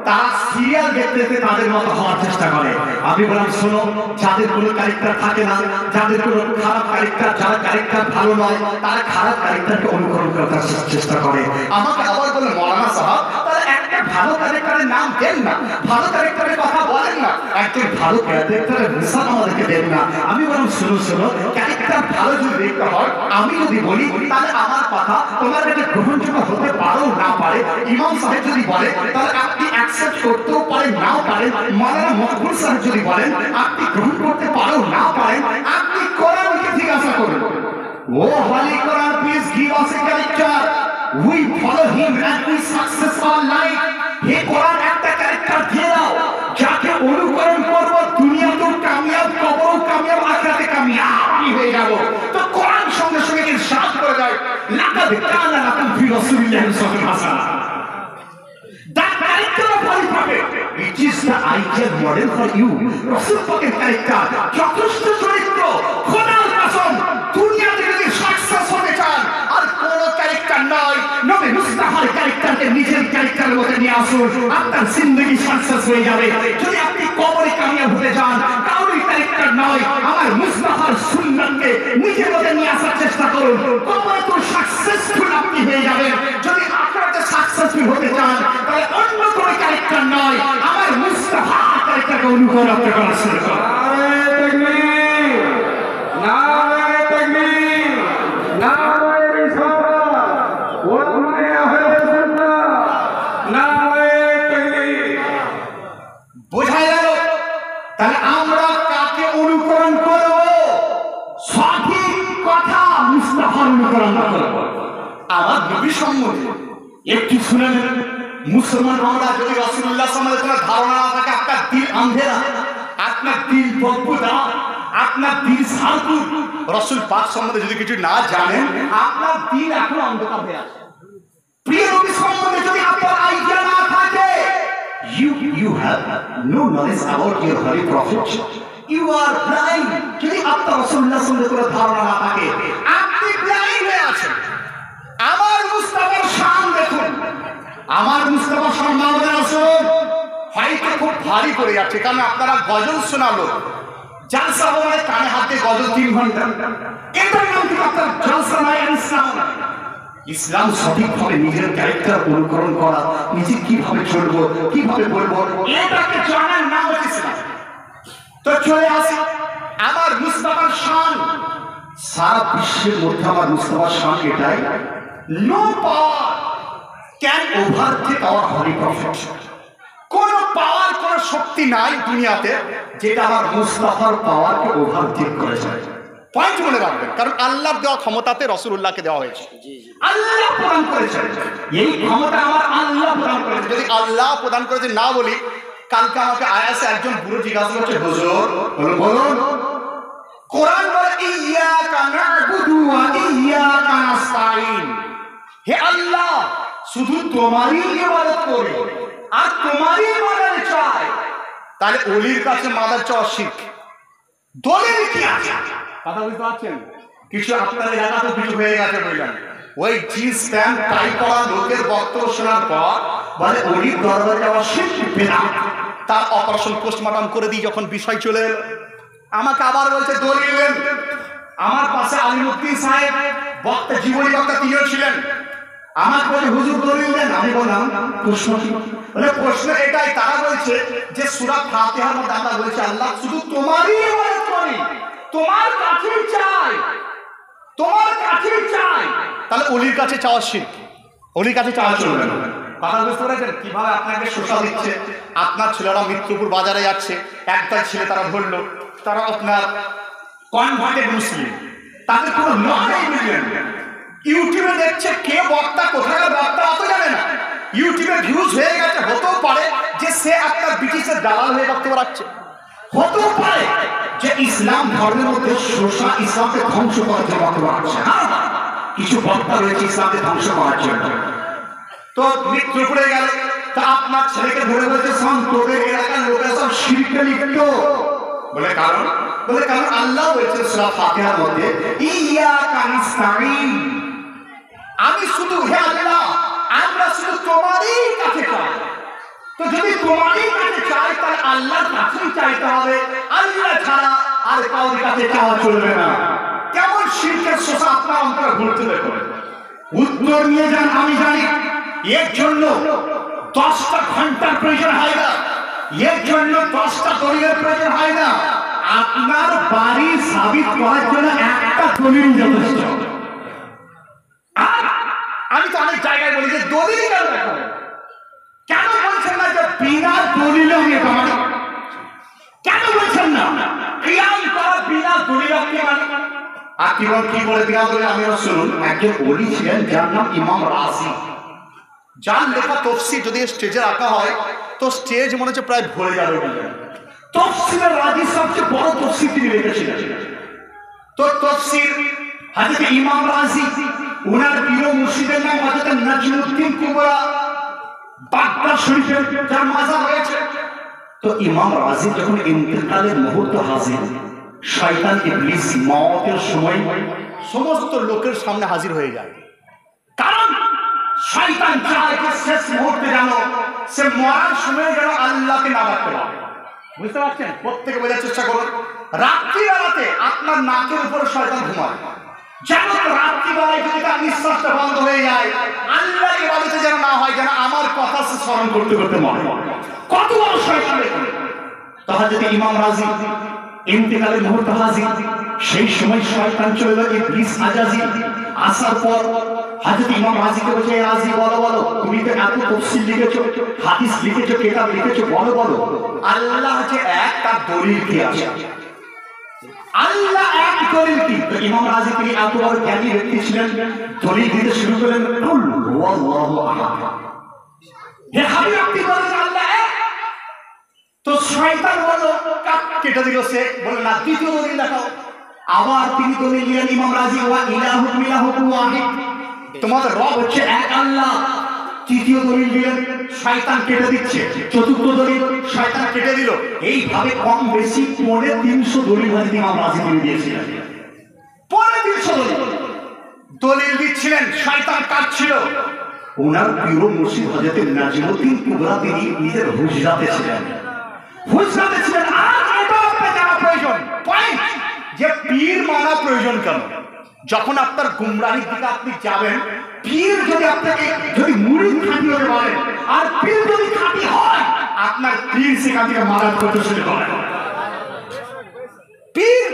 তারা সিরিয়াল দেখতে দেখতে তাদের মতো হওয়ার চেষ্টা করে। আমি বললাম শোনো, যাদের কোনো ক্যারেক্টার থাকে না, যাদের কোনো খারাপ ক্যারেক্টার, যারা ক্যারেক্টার ভালো নয়, তারা খারাপ ক্যারেক্টারকে অনুকরণ করার চেষ্টা করে। আমাকে আবার বলে মৌলানা সাহেব, তাহলে একটা ভালো ক্যারেক্টারের নাম দেন না, ভালো ক্যারেক্টারের কথা বলেন না, একজন ভালো ক্যারেক্টারের মিশন আমাদেরকে দেন না। আমি বললাম শোনো শোনো, ক্যারেক্টার ভালো যদি দেখতে হয়, আমি যদি বলি তাহলে আমার কথা তোমার কাছে গ্রহণযোগ্য হতে পারেও না পারে। ইমাম সাহেব যদি বলে তাহলে আপনি অ্যাকসেপ্ট করতেও পারেন, নাও পারেন। মাওলানা মকবুল সাহেব যদি বলেন আপনি গ্রহণ করতে পারেও না পারেন। আপনি কোরআনকে জিজ্ঞাসা করুন, O holy Quran, please give us a character, we follow him and we success our life. হে কোরআন, একটা ক্যারেক্টার দিয়ে দাও যাকে অনুকরণ করব, দুনিয়াতেও কামিয়াব, কবরেও কামিয়াব, আখিরাতে কামিয়াব হয়ে যাব। তো কোরআন সঙ্গে সঙ্গে ইরশাদ করে দেয়, লাকাদ কানা লাকুম ফি রাসূলিল্লাহি উসওয়াতুন হাসানাহ। That character of Holy Prophet, it is the ideal model for you. রাসূল পাকের ক্যারেক্টার যথেষ্ট চরিত্র। খোদার কসম, দুনিয়াতে যদি সাকসেস হতে চান আর কোন ক্যারেক্টার নয়, নবী মুস্তাফার ক্যারেক্টারকে নিজের ক্যারেক্টারের মধ্যে নিয়ে আসুন, আপনার জিন্দেগি সাকসেস হয়ে যাবে। যদি আপনি কবরে কামিয়াব হতে চান, কারোর ক্যারেক্টার নয়, আমার মুস্তাফার সুন্নাতকে নিজের মধ্যে নিয়ে আসার চেষ্টা করুন, কবরে তো সাকসেসফুল আপনি হয়ে যাবেন। যদি আখিরাতে সাকসেসফুল হতে চান, তাহলে অন্য কোনো ক্যারেক্টার নয়, আমার মুস্তাফার ক্যারেক্টারকে অনুকরণ করতে করা শুরু করুন। নারে তাকবীর, নারে তাকবীর, নারে রিসালাত, ওয়াল্লাহি আহলে সুন্নাহ, নারে তাকবীর। বোঝা গেল? তাহলে আমরা কাকে অনুকরণ করব? সঠিক কথা, মুস্তাফার অনুকরণ করব। আমার নবী সম্বন্ধে একটু শুনে নেন। মুসলমান আমরা যদি রাসূলুল্লাহ সাল্লাল্লাহু আলাইহি ওয়াসাল্লামের ধারণা না থাকে, আপনার দিল আন্ধেরা, আপনার দিল বদবুদা, আপনার দিল সারকুর, রাসূল পাক সম্বন্ধে যদি কিছু না জানেন, আপনার দিল এখনো অন্ধকার হয়ে আছে। প্রিয় নবী সম্বন্ধে যদি আপনার আইডিয়া না থাকে, you have no knowledge about your holy prophet, you are blind. যদি আপনার রাসূলুল্লাহ সম্বন্ধে কোনো ধারণা না থাকে, আপনি ব্লাইন্ড হয়ে আছেন। আমার মুস্তাফার শান দেখুন, আমার মুস্তাফার শান মাওলানা রাসূল হয়তো খুব ভারী করে যাচ্ছে, কারণ আপনারা গজল শোনালো, জালসা হবে কানে হাতে গজল 3 ঘন্টা, এটার নাম কি আপনার জালসা নয়, ইসলাম। ইসলাম সঠিকভাবে নিজের ক্যারেক্টার অনুকরণ করা, নিজে কিভাবে চলবো, কিভাবে বলবো, এটাকে জানার নাম হচ্ছে ইসলাম। তো চলে আসি আমার মুস্তাফার শান। সারা বিশ্বের মধ্যে আমার মুস্তাফার শান এটাই, no power can overtake our holy prophet. কোন পাওয়ার, কোন শক্তি নাই দুনিয়াতে যেটা আমার মুস্তাফার পাওয়ারকে ওভারটেক করে যায়। পয়েন্ট মনে রাখবেন, কারণ আল্লাহর দেওয়া ক্ষমতাতে রাসূলুল্লাহকে দেওয়া হয়েছে। আল্লাহ প্রদান করেছেন এই ক্ষমতা, আমার আল্লাহ প্রদান করেছেন। যদি আল্লাহ প্রদান করেছে না বলি, কালকে আমাকে আয়াসে একজন বুড়ো জিজ্ঞাসা করছে, হুজুর বলুন, কোরআন বলে ইয়্যাকা না'বুদু ওয়া ইয়্যাকা নাস্তাঈন, হে আল্লাহ শুধু তোমারই ইবাদত করি আর তোমারই মাদার চাই। তাহলে ওলির কাছে মাদার চাওয়া শিরক। দলিল কি আছে? কথা বুঝতে পারছেন? কিছু আপনার এলাকাতে কিছু হয়ে গেছে বললেন, ওই জিন্স প্যান্ট টাই করা লোকের বক্তব্য শোনার পর বলে ওলির দরবারে যাওয়া শিরক বিদআত। তার অপারেশন পোস্টমর্টম করে দিই যখন বিষয় চলে এলো, আমাকে আবার বলছে দলিল দেন। আমার পাশে আলিমুদ্দিন সাহেব বক্তা, জীবনী বক্তা তিনিও ছিলেন, আমাকে বলে হুজুর দলিল দেন। আমি বললাম প্রশ্ন কি? বলে প্রশ্ন এটাই, তারা বলছে যে সূরা ফাতিহার মধ্যে আমরা বলছি আল্লাহ শুধু তোমারই ইবাদত করি, তোমার কাছেই চাই, তোমার কাছেই চাই। তাহলে ওলির কাছে চাওয়া শিরক, ওলির কাছে চাওয়া চলবে না। কথা বুঝতে পেরেছেন কিভাবে আপনাকে শোষা দিচ্ছে? আপনার ছেলেরা মিত্রপুর বাজারে যাচ্ছে, একটাই ছেলে তারা ধরলো, তারা আপনার কনভার্টেড মুসলিম, তাদের কোনো লড়াই বুঝলেন। ইউটিউবে দেখছে কে বক্তা, কোথায় বক্তা অত জানে না, ইউটিউবে ভিউজ হয়ে গেছে। হতেও পারে যে সে আপনার ব্রিটিশের দালাল হয়ে বক্তব্য রাখছে, হতেও পারে যে ইসলাম ধর্মের মধ্যে শোষা, ইসলামকে ধ্বংস করার জন্য বক্তব্য রাখছে। কিছু বক্তা রয়েছে ইসলামকে ধ্বংস করার জন্য। তো মিত্রপুরে গেল, তা আপনার ছেলেকে ধরে বলছে শোন, তোদের এলাকার লোকেরা সব শিরকে লিপ্ত। বলে কারণ? বলে কারণ আল্লাহ বলেছে সূরা ফাতিহার মধ্যে ইয়্যাকা নাস্তাঈন, আমি শুধু, হে আল্লাহ আমরা শুধু তোমারই কাছে চাই। তো যদি তোমারই কাছে চাই তাহলে আল্লাহর কাছেই চাইতে হবে, আল্লাহ ছাড়া আর কারোর কাছে চাওয়া চলবে না। কেমন শিরকের শোষা আপনার অন্তরে ঘুরতে দেখো। উত্তর নিয়ে যান, আমি জানি এর জন্য 10টা ঘন্টার প্রয়োজন হয় না, এর জন্য 10টা দলিলের প্রয়োজন হয় না। আপনার বাড়ি সাবিত করার জন্য একটা দলিল যথেষ্ট। আমি তো অনেক জায়গায় বলি যে দলিল কেন দেখাবেন, কেন বলছেন না যে বিনা দলিলে আমি এটা মানি? কেন বলছেন না কিয়াম করা বিনা দলিলে আপনি মানি? আর কি বলে বিনা দলিলে? আমি শুনুন, একজন ওলি ছিলেন যার নাম ইমাম রাজি, যার লেখা তফসির যদি স্টেজে রাখা হয় তো স্টেজ মনে হচ্ছে প্রায় ভরে যাবে। তফসিরের রাজি সবচেয়ে বড় তফসির তিনি লিখেছিলেন। তো তফসির হযরত ইমাম রাজি, ওনার প্রিয় মুর্শিদের নাম হযরত নাজমুদ্দিন কুবরা, বাগদাদ শরীফে যার মাজার রয়েছে। তো ইমাম রাজি যখন ইন্তেকালের মুহূর্ত হাজির, শয়তান ইবলিস মওতের সময় সমস্ত লোকের সামনে হাজির হয়ে যায়। কারণ শয়তান চায় যে শেষ মুহূর্তে যেন সে মরার সময় যেন আল্লাহকে না ডাকতে পারে। বুঝতে পারছেন? প্রত্যেকে বোঝার চেষ্টা করুন। রাত্রিবেলাতে আপনার নাকের উপরে শয়তান ঘুমায়, যেন রাত্রিবেলায় যদি তার নিঃশ্বাসটা বন্ধ হয়ে যায়, আল্লাহর ইবাদতে যেন না হয়, যেন আমার কথা সে স্মরণ করতে করতে মরে। কত বড় শয়তান! তাহলে যদি ইমাম রাজি ইন্তেকালের মুহূর্ত হাজির, সেই সময় শয়তান চলে গেল ইবলিস আজাজি। আসার পর হযরত ইমাম রাজিকে বলছে, রাজি বলো বলো, তুমি তো এত তফসিল লিখেছো, হাদিস লিখেছো, কিতাব লিখেছো, বলো বলো আল্লাহ যে এক, তার দলিল কি আছে? আল্লাহ এক, দলিল কি? তো ইমাম রাজি তিনি এত বড় জ্ঞানী ব্যক্তি ছিলেন, দলিল দিতে শুরু করলেন, কুল হুয়াল্লাহু আহাদ, হে হাবিব আপনি বলেন আল্লাহ এক। তো শয়তান বলল, কেটে দিল, সে বলল না, দ্বিতীয় দলিল দেখাও। আবার তিনি দলিল দিলেন ইমাম রাজি, ওয়া ইলাহুকুম ইলাহুকুম ওয়াহিদ, তোমাদের রব হচ্ছে এক আল্লাহ। তৃতীয় দলিল দিলেন, শয়তান কেটে দিচ্ছে। চতুর্থ দলিল, শয়তান কেটে দিল। এইভাবে কম বেশি 350 দলিল হযরত ইমাম রাজি তিনি দিয়েছিলেন। 350 দলিল দিচ্ছিলেন, শয়তান কাটছিল। ওনার প্রিয় মুর্শিদ হযরত নাজমুদ্দিন কুবরা তিনি নিজের হুজরাতে ছিলেন, হুজরাতে ছিলেন। আর এটা আপনার জানা প্রয়োজন পয়েন্ট যে পীর মানা প্রয়োজন কেন? যখন আপনার গুমরাহির দিকে আপনি যাবেন, পীর যদি আপনাকে যদি মুরিদ খাঁটি হতে পারে, আর পীর যদি খাঁটি হয়, আপনার পীর সেখান থেকে মারাত করতে শুরু করে। পীর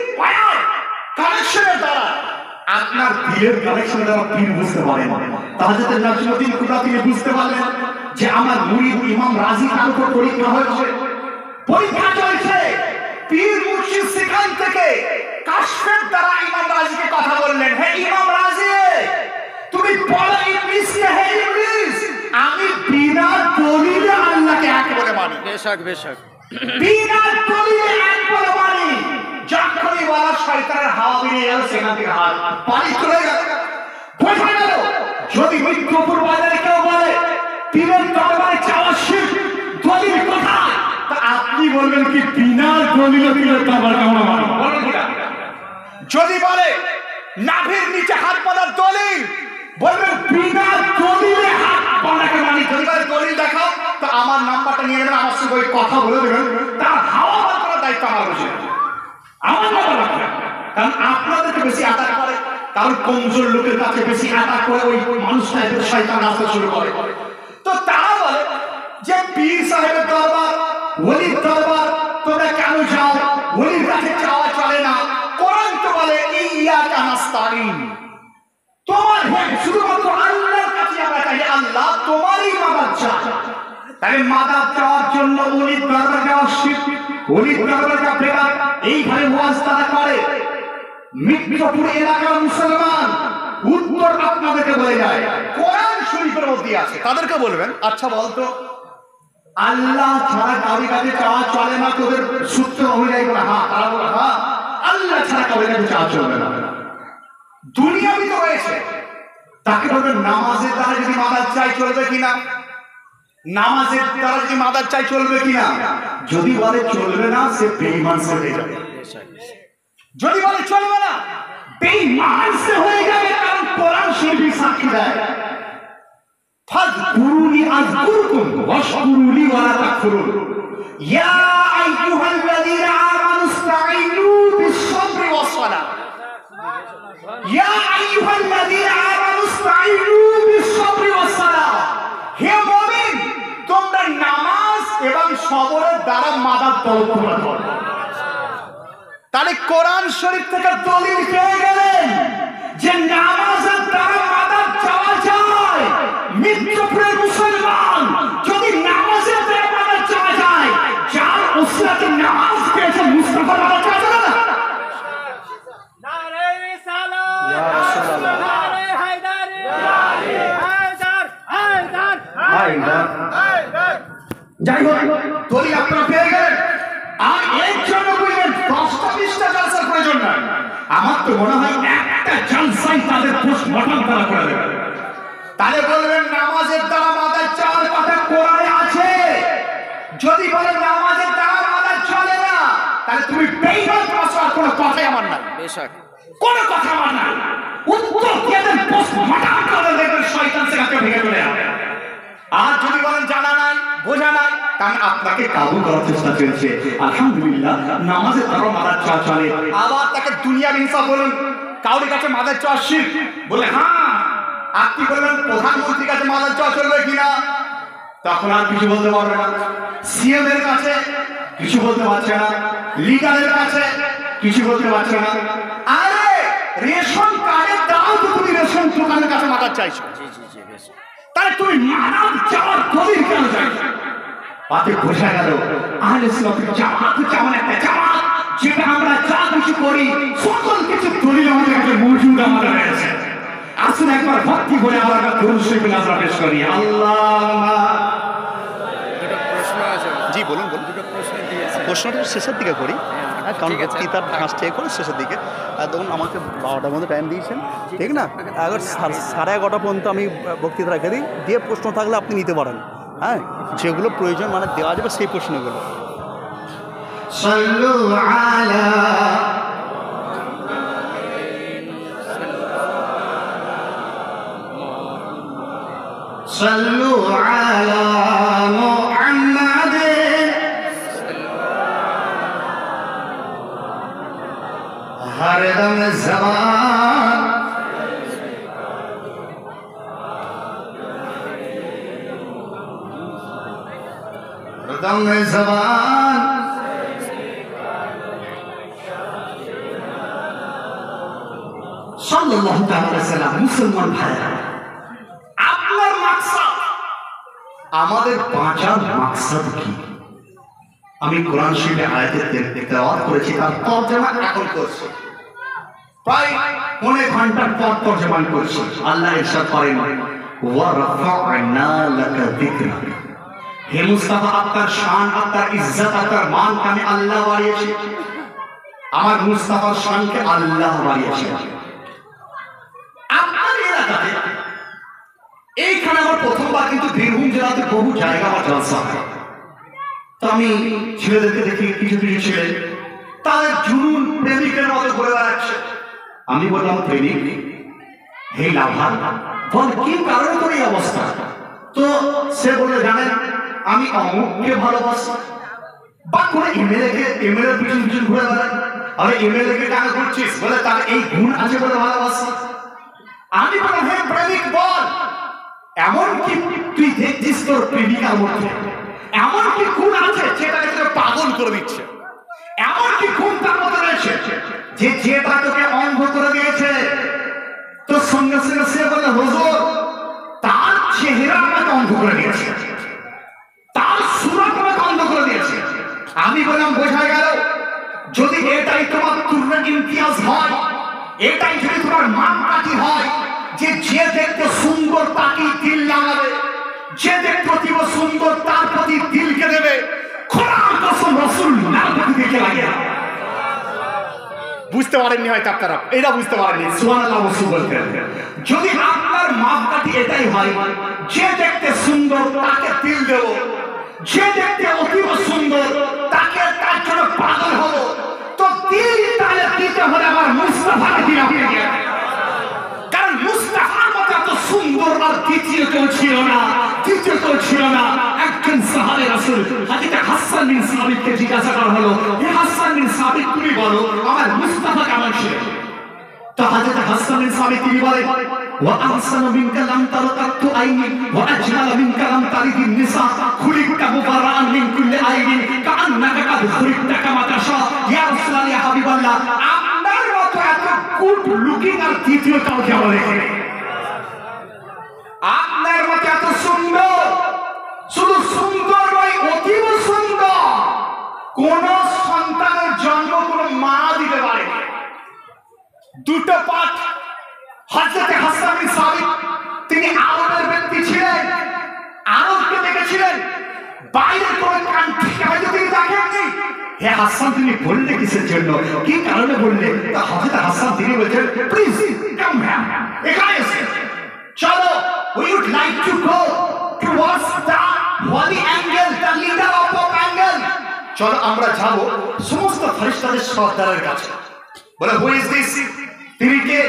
কানেকশনের দ্বারা আপনার পীরের কানেকশনের দ্বারা পীর বুঝতে পারেন। তাহলে নাজমুদ্দিন কুবরা তিনি বুঝতে পারলেন যে আমার মুরিদ ইমাম রাজি তার উপর পরীক্ষা হয়েছে, পরীক্ষা চলছে। পীর মুর্শিদ সেখান থেকে কাশফের দ্বারা ইমাম রাজিকে কথা বললেন, হে ইমাম রাজি, তুমি বলো ইবলিসকে, হে ইবলিস আমি বিনা দলিলে আল্লাহকে এক বলে মানি। বেশক বেশক বিনা দলিলে একবার বাণী যখনই বলা শয়তানের হাওয়া বেরিয়ে গেল সেখান থেকে হাত পানি চলে গেল। বোঝা গেল যদি মৃত্যুপুর বাজারে কেউ বলে পীরের দরবারে যাওয়া শিরক, দলিল কোথায়? তা আপনি বলবেন কি বিনা দলিলে পীরের দরবারে কেমন মানে? বলুন কিনা? যদি বলে নাভির নিচে হাত পাতার দলিল, বলবেন বিনা দলিলে হাত পাতাকে মানি। যদি বলে দলিল দেখাও, তো আমার নাম্বারটা নিয়ে নেবেন, আমার সঙ্গে ওই কথা বলে দেবেন, তার হাওয়া বার করার দায়িত্ব আমার রয়েছে। আমার নাম্বার রাখবেন, কারণ আপনাদেরকে বেশি আঘাত করে, কারণ কমজোর লোকের কাছে বেশি আঘাত করে ওই মানুষটা এদের শয়তান আসতে শুরু করে। তো তারা বলে যে পীর সাহেবের দরবার, ওলির দরবার তোমরা কেন যাও? ওলির কাছে যাওয়া চলে না। কোরআন তো বলে ইয়াকা নাস্তাইন, তোমার শুধুমাত্র আল্লাহর কাছে আমরা চাই, আল্লাহ তোমারই মাদাদ চাই। তাহলে মাদাদ চাওয়ার জন্য ওলির দরবার যাওয়া শিরক, ওলির দরবার যাওয়া বেদাত। এইভাবে ওয়াজ তারা করে। মির্জাপুর এলাকার মুসলমান উত্তর আপনাদেরকে বলে যায়, কোরআন শরীফের মধ্যে আছে। তাদেরকে বলবেন আচ্ছা বলতো আল্লাহ ছাড়া কারোর কাছে চাওয়া চলে না, তোদের সূত্র অনুযায়ী বলে হ্যাঁ। তারা বলে হ্যাঁ, আল্লাহ ছাড়া কারোর কাছে চাওয়া চলবে না। দুনিয়াবি তো হয়েছে। তাকে বলবেন নামাজের দ্বারা যদি মাদাদ চাই চলবে কিনা? নামাজের দ্বারা যদি মাদাদ চাই চলবে কিনা? যদি বলে চলবে না, সে বেঈমান হয়ে যাবে। যদি বলে চলবে না, বেঈমান হয়ে যাবে। কারণ কোরআন শরীফ সাক্ষী দেয়, ফাযকুরুনি আযকুরকুম ওয়াশকুরুলি ওয়ালা তাকফুরুন। ইয়া আইয়ুহাল্লাযীনা আমানু ইসতাঈনু বিস-সাবরি ওয়াস-সালাহ। ইয়া আইয়ুহাল্লাযীনা আমানু ইসতাঈনু বিস-সাবরি ওয়াস-সালাহ। হে মুমিন, তোমরা নামাজ এবং সবরের দ্বারা মাদাদ তলব করো। তাহলে কোরআন শরীফ থেকে দলিল পেয়ে গেলেন যে নামাজের দ্বারা মাদাদ চাওয়া যায়। মির্জাপুরের মুসলমান যদি নামাজের দ্বারা মাদাদ চাওয়া যায়, যার উসরাতে নামাজ পেয়েছে মুস্তাফার মাদাদ চাওয়া যাবে না? নারে রিসালাত, ইয়া রাসূলুল্লাহ, নারে হায়দার, হায়দার হায়দার হায়দার হায়দার। যাই হোক, দলিল আপনারা পেয়ে গেলেন। আর এর জন্য বলবেন 10টা-20টা জলসার প্রয়োজন নাই। আমার তো মনে হয় একটা জলসাই তাদের পোস্টমর্টম তারা করে দেবে। তাহলে বলবেন নামাজের দ্বারা মাদাদ চাওয়ার কথা কোরআনে আছে। যদি বলে নামাজের দ্বারা মাদাদ চলে না, তাহলে তুমি বেঈমান, তোমার কোনো কথাই আমার নাই। বেশক কোনো কথা আমার নাই। উত্তর দিয়ে দেন, পোস্টমর্টম করে দেখবেন শয়তান সেখানে ভেঙে চলে যাবে। আর যদি বলেন জানা নাই, বোঝা নাই, কারণ আপনাকে কাবু করার চেষ্টা চলছে। আলহামদুলিল্লাহ, নামাজের দ্বারা মাদাদ চাওয়া চলে। আবার তাকে দুনিয়ার ইনসাফ বলুন, কাউরির কাছে মাদাদ চাওয়া শিরক, বলে হ্যাঁ। আপনি বলবেন প্রধানমন্ত্রীর কাছে মাদাদ চাওয়া চলবে কিনা? তখন আর কিছু বলতে পারবে না। সিএম এর কাছে কিছু বলতে পারছে না, লিডারের কাছে কিছু বলতে পারছে না। আরে রেশন কার্ডের দাও তো তুমি রেশন দোকানের কাছে মাদাদ চাইছো। জি জি জি বেশক। তাহলে তুমি মাদাদ চাওয়ার দলিল কেন চাইছো? তাতে বোঝা গেল আহলে সুন্নাতের জামাত যেমন একটা জামাত, যেটা আমরা যা কিছু করি সকল কিছু দলিল আমাদের কাছে মজুদ আমাদের রয়েছে। আসুন একবার ভক্তি করে আমরা দরুদ শরীফ নাযরা পেশ করি। আল্লাহুম্মা। দুটো প্রশ্ন আছে। জি বলুন বলুন। দুটো প্রশ্ন দিয়েছে। প্রশ্নটা শেষের দিকে করি, কারণ ঠিক আছে। তার ঘাস থেকে করে শেষের দিকে। তখন আমাকে 12টার মধ্যে টাইম দিয়েছেন, ঠিক না? এবার 11:30 পর্যন্ত আমি বক্তৃতা রেখে দিই, দিয়ে প্রশ্ন থাকলে আপনি নিতে পারেন। হ্যাঁ, যেগুলো প্রয়োজন মানে দেওয়া যাবে সেই প্রশ্নগুলো। সাল্লু আলা সাল্লু আলা মুহাম্মাদ হরদম জবান হরদম জবান সাল্লাল্লাহু তাআলা আলাইহি সাল্লাম। মুসলমান ভাইরা, আপনার মাকসাদ, আমাদের বাঁচার মাকসাদ কি? আমি কোরআন শরীফে আয়াতের তেলাওয়াত করেছি, তার তরজমা এখন করছি, প্রায় পৌনে ঘন্টার পর তরজমা করছি। আল্লাহ ইরশাদ করেন, ওয়া রাফা'না লাকা যিকরাক, হে মুস্তাফা, আপনার শান, আপনার ইজ্জত, আপনার মানকে আমি আল্লাহ বাড়িয়েছি। আমার মুস্তাফার শানকে আল্লাহ বাড়িয়েছে। আপনার এলাকাতে এইখানে আমার প্রথমবার, কিন্তু বীরভূম জেলাতে বহু জায়গা আমার জলসা হয়। তো আমি ছেলেদেরকে দেখি, কিছু কিছু ছেলে তাদের জুনুন প্রেমিকের মতো ঘুরে বেড়াচ্ছে। আমি বললাম, প্রেমিক? হে লাভার, বল কি কারণে তোর এই অবস্থা? তো সে বলে, জানেন আমি অমুককে ভালোবাসি, বা কোনো এমএলএ পিছন পিছন ঘুরে বেড়াই। আরে এমএলএ কে কেন করছিস? বলে তার এই গুণ আছে বলে ভালোবাসি। আমি বললাম, হে প্রেমিক বল, এমন কি তুই দেখছিস তোর প্রেমিকার মধ্যে এমন কি গুণ আছে যেটাকে তোকে পাগল করে দিচ্ছে? এমন কি গুণ তার মধ্যে রয়েছে যে যেটা তোকে অন্ধ করে দিয়েছে? তো সঙ্গে সঙ্গে সে বলে, হুজুর তার চেহারা আমাকে অন্ধ করে দিয়েছে, তার সুরত আমাকে অন্ধ করে দিয়েছে। আমি বললাম, বোঝা গেল, যদি এটাই তোমার তুর্রা ইমতিয়াজ হয়, এটাই যদি তোমার মাপকাঠি হয়, যে যে দেখতে সুন্দর তাকে দিল লাগাবে, যে দেখতে অতীব সুন্দর তার প্রতি দিলকে দেবে, খোদার কসম রাসূল নার প্রতি দিলকে লাগে। বুঝতে পারেননি হয়তো আপনারা, এটা বুঝতে পারেননি। সুবহানাল্লাহ রাসূল বলতেন, যদি আপনার মাপকাঠি এটাই হয়, যে দেখতে সুন্দর তাকে দিল দেব, যে দেখতে অতীব সুন্দর তাকে তার জন্য পাগল হবো, তো দিল তাহলে দিতে হলে আমার মুস্তাফাকে দিন আপনাকে। কারণ মুস্তাফার মতো এত সুন্দর আর দ্বিতীয় কেউ ছিল না, তৃতীয় কেউ ছিল না। একজন সাহাবে রাসূল হযরত হাসান বিন সাবিতকে জিজ্ঞাসা করা হলো, হে হাসান বিন সাবিত, তুমি বলো আমার মুস্তাফা কেমন ছিল? তো হযরত হাসান বিন সাবিত তিনি বলে, ওয়া আহসানু মিনকা লাম তারাকাতু আইনি ওয়া আজমালু মিনকা লাম তারিদিন নিসা খুলিকতা মুবাররাআন মিন কুল্লি আইবিন কাআন্নাকা কাদ খুলিকতা কামা তাশা। ইয়া রাসূলুল্লাহ, ইয়া হাবিবাল্লাহ, আপনার মতো এত গুড লুকিং আর দ্বিতীয় কাউ কেমন দেখে? আপনার মতো এত সুন্দর, শুধু সুন্দর নয় অতীব সুন্দর, কোন সন্তানের জন্ম কোন মা দিতে পারে। দুটো পাঠ হযরত হাসান বিন সাবিত তিনি আরবের ব্যক্তি ছিলেন, আরবকে দেখেছিলেন, বাইরের কোন কান্ট্রিকে হয়তো তিনি দেখেননি। হে হাসান, তুমি বললে কিসের জন্য, কি কারণে বললে? তা হযরত হাসান তিনি বলছেন, প্লিজ কাম হিয়ার, এখানে এসে চলো, we would like to go towards the holy angle, the leader of the angle. চলো আমরা যাব সমস্ত ফেরেশতাদের সর্দারের কাছে। বলে, who is this? তিনি কে?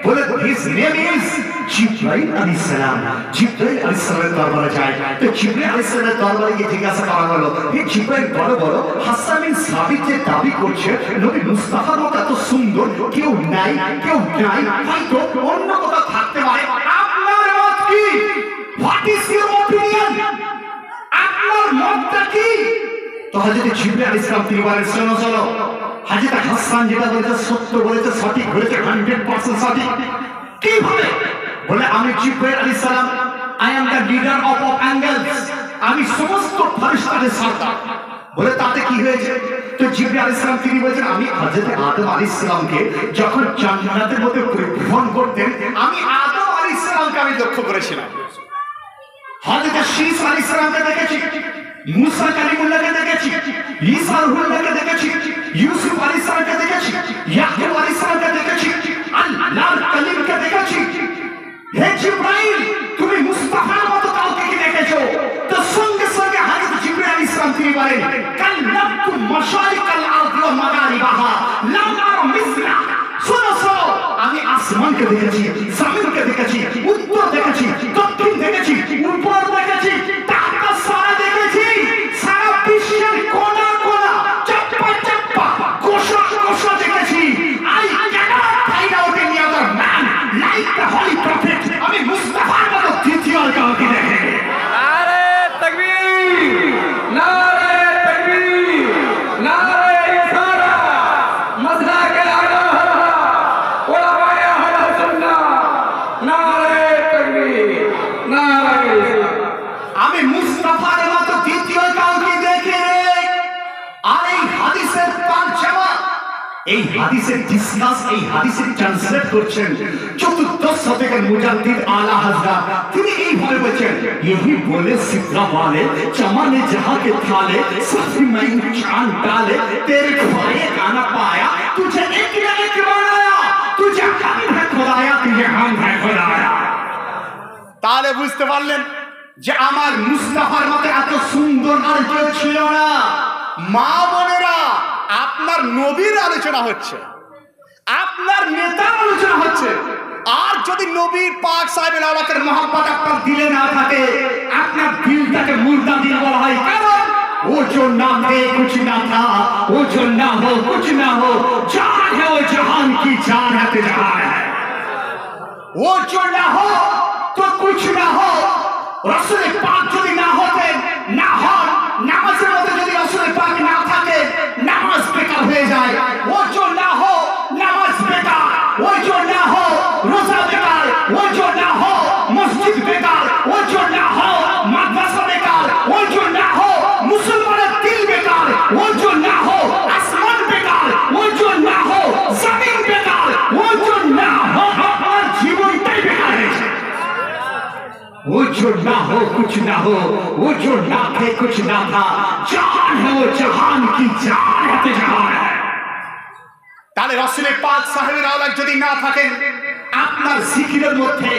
বলে, his name is জিবরাইল আলাইহিস সালাম। জিবরাইল আলাইহিস সালামের দরবারে যায়। তো জিবরাইল আলাইহিস সালামের দরবারে গিয়ে জিজ্ঞাসা করা হলো, হে জিবরাইল, বলো হাসান বিন সাবিত যে দাবি করছে নবী মুস্তাফার মতো এত সুন্দর কেউ নাই, হয়তো অন্য কোথাও থাকতে পারে, আপনার মত কি? What is your opinion? আপনার মতটা কি? তো হযরত জিবরাইল আলাইহিস সালাম তিনি বলেন, শোনো চলো, হযরত হাসান যেটা বলেছে সত্য বলেছে, সঠিক বলেছে, 100% সঠিক। কিভাবে? বলে, আমি জিবরাইল আলাইহিস সালাম, I am the leader of angles, আমি সমস্ত ফেরেশতাদের সর্দার। বলে, তাতে কি হয়েছে? তো জিবরাইল আলাইহিস সালাম তিনি বলেছেন, আমি হযরত আদম আলাইহিস সালামকে যখন জান্নাতের মধ্যে পরিভ্রমণ করতেন, আমি আদম আলাইহিস সালামকে আমি লক্ষ্য করেছিলাম। হযরত শীস আলাইহিস সালামকে দেখেছি, মুসা কালিমুল্লাহকে দেখেছি, ঈসা রুহুল্লাহকে দেখেছি, ইউসুফ আলাইহিস সালামকে দেখেছি, ইয়াকুব আলাইহিস সালামকে দেখেছি, আল্লাহর কালিমকে দেখেছি। হে জিবরাইল, তুমি মুস্তাফার মতো কাউকে কি দেখেছো? তো সঙ্গে সঙ্গে হযরত জিবরাইল আলাইহিস সালাম তিনি বলেন, কাল্লাতু মাশারিকাল আরদি ওয়া মাগারিবাহা লাম আরা মিসলা। শোনো, আমি আসমানকে দেখেছি, জমিনকে দেখেছি, উত্তর দেখেছি, দক্ষিণ দেখেছি, উপর দেখেছি, তাহতা সারা দেখেছি, সারা বিশ্বের কোণা কোণা, চাপ্পা চাপ্পা, কোষা দেখেছি। I cannot find out any other man like the holy prophet. আমি মুস্তাফার মতো দ্বিতীয় আর কাউকে দেখি। নারে তাকবীর, নারে তাকবীর, নারে ইসারা, মাসলাকে আলা ওলামায়ে আহলে সুন্নাহ, নারে তাকবীর, নারে ইসলাম। আমি মুস্তাফার মতো দ্বিতীয় কাউকে দেখি রে। আর এই হাদিসের তরজমা, এই হাদিসের ডিসকাস, এই হাদিসের ট্রান্সলেট করছেন চতুর্দশ मुस्तफा मुजाद्दिद आला हजरत তিনি এইভাবে বলেছেন यही बोले सिद्रा वाले चमन जहां के थाले सभी मैं चांद डाले तेरे खाए गाना पाया तुझे एक न एक बनाया तुझे हम है खुदाया तुझे हम है खुदाया। তাহলে বুঝতে পারলেন যে আমার মুস্তাফার মতো এত সুন্দর আর কেউ ছিল না। মা বোনেরা, আপনার নবীর আলোচনা হচ্ছে, আপনার নেতার আলোচনা হচ্ছে, আর যদি নবীর পাক সাহেবের আলাকের মোহাম্মত আপনার দিলে না থাকে, আপনার দিলটাকে মুর্দা দিল বলা হয়। কারণ वो जो ना थे कुछ ना था, वो जो ना हो कुछ ना हो, जान है वो जहान की जान है जहान है। वो जो ना हो तो कुछ ना हो, रसूल पाक যদি না হতেন না হন, নামাজের মধ্যে যদি রसूल পাক না থাকে নামাজ বেকার হয়ে যায়। वो जो ना हो নামাজ বেকার, वो जो ना हो রোজা বেকার, वो जो ना हो মসজিদ বেকার, वो जो ना हो মাদ্রাসা বেকার, वो जो ना हो মুসলমানের দিল বেকার, वो जो ना हो আসমান বেকার, वो जो ना हो জমিন বেকার, वो जो ना हो আমার জীবনটাই বেকার হয়েছে। वो जो ना हो कुछ ना हो, वो जो ना थे कुछ ना था, जान है वो जहान की जान है जहान है। তাহলে রাসূলের পাক সাহেবের আওলাদ যদি না থাকেন আপনার জিকিরের মধ্যে,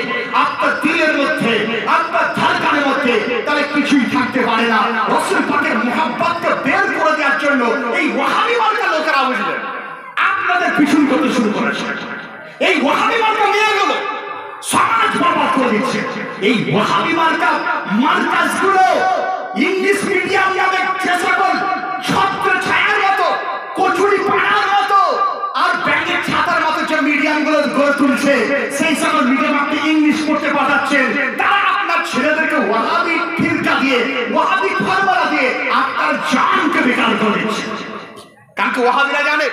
আপনার দিলের মধ্যে, আপনার ধড়কনের মধ্যে, তাহলে কিছুই থাকতে পারে না। রাসূল পাকের মুহাব্বতকে বের করে দেওয়ার জন্য এই ওয়াহাবি মার্কা লোকেরা বুঝলেন আপনাদের পিছন করতে শুরু করেছে। এই ওয়াহাবি মার্কা নিয়ে গেল সমাজ বরবাদ করে দিচ্ছে। এই ওয়াহাবি মার্কা মার্কাজগুলো ইংলিশ মিডিয়াম নামে যে সকল ছত্র ছায়ার মতো, কচুরি পাড়ার মতো আর ব্যাঙের ছাতার মতো যে মিডিয়ামগুলো গড়ে তুলছে, সেই সকল মিডিয়াম আপনি ইংলিশ পড়তে পাঠাচ্ছেন। তারা আপনার ছেলেদেরকে ওয়াহাবি ফিরকা দিয়ে, ওয়াহাবি ফরমালা দিয়ে আপনার জানকে বেকার করে দিচ্ছে। কারণ কি ওয়াহাবিরা জানে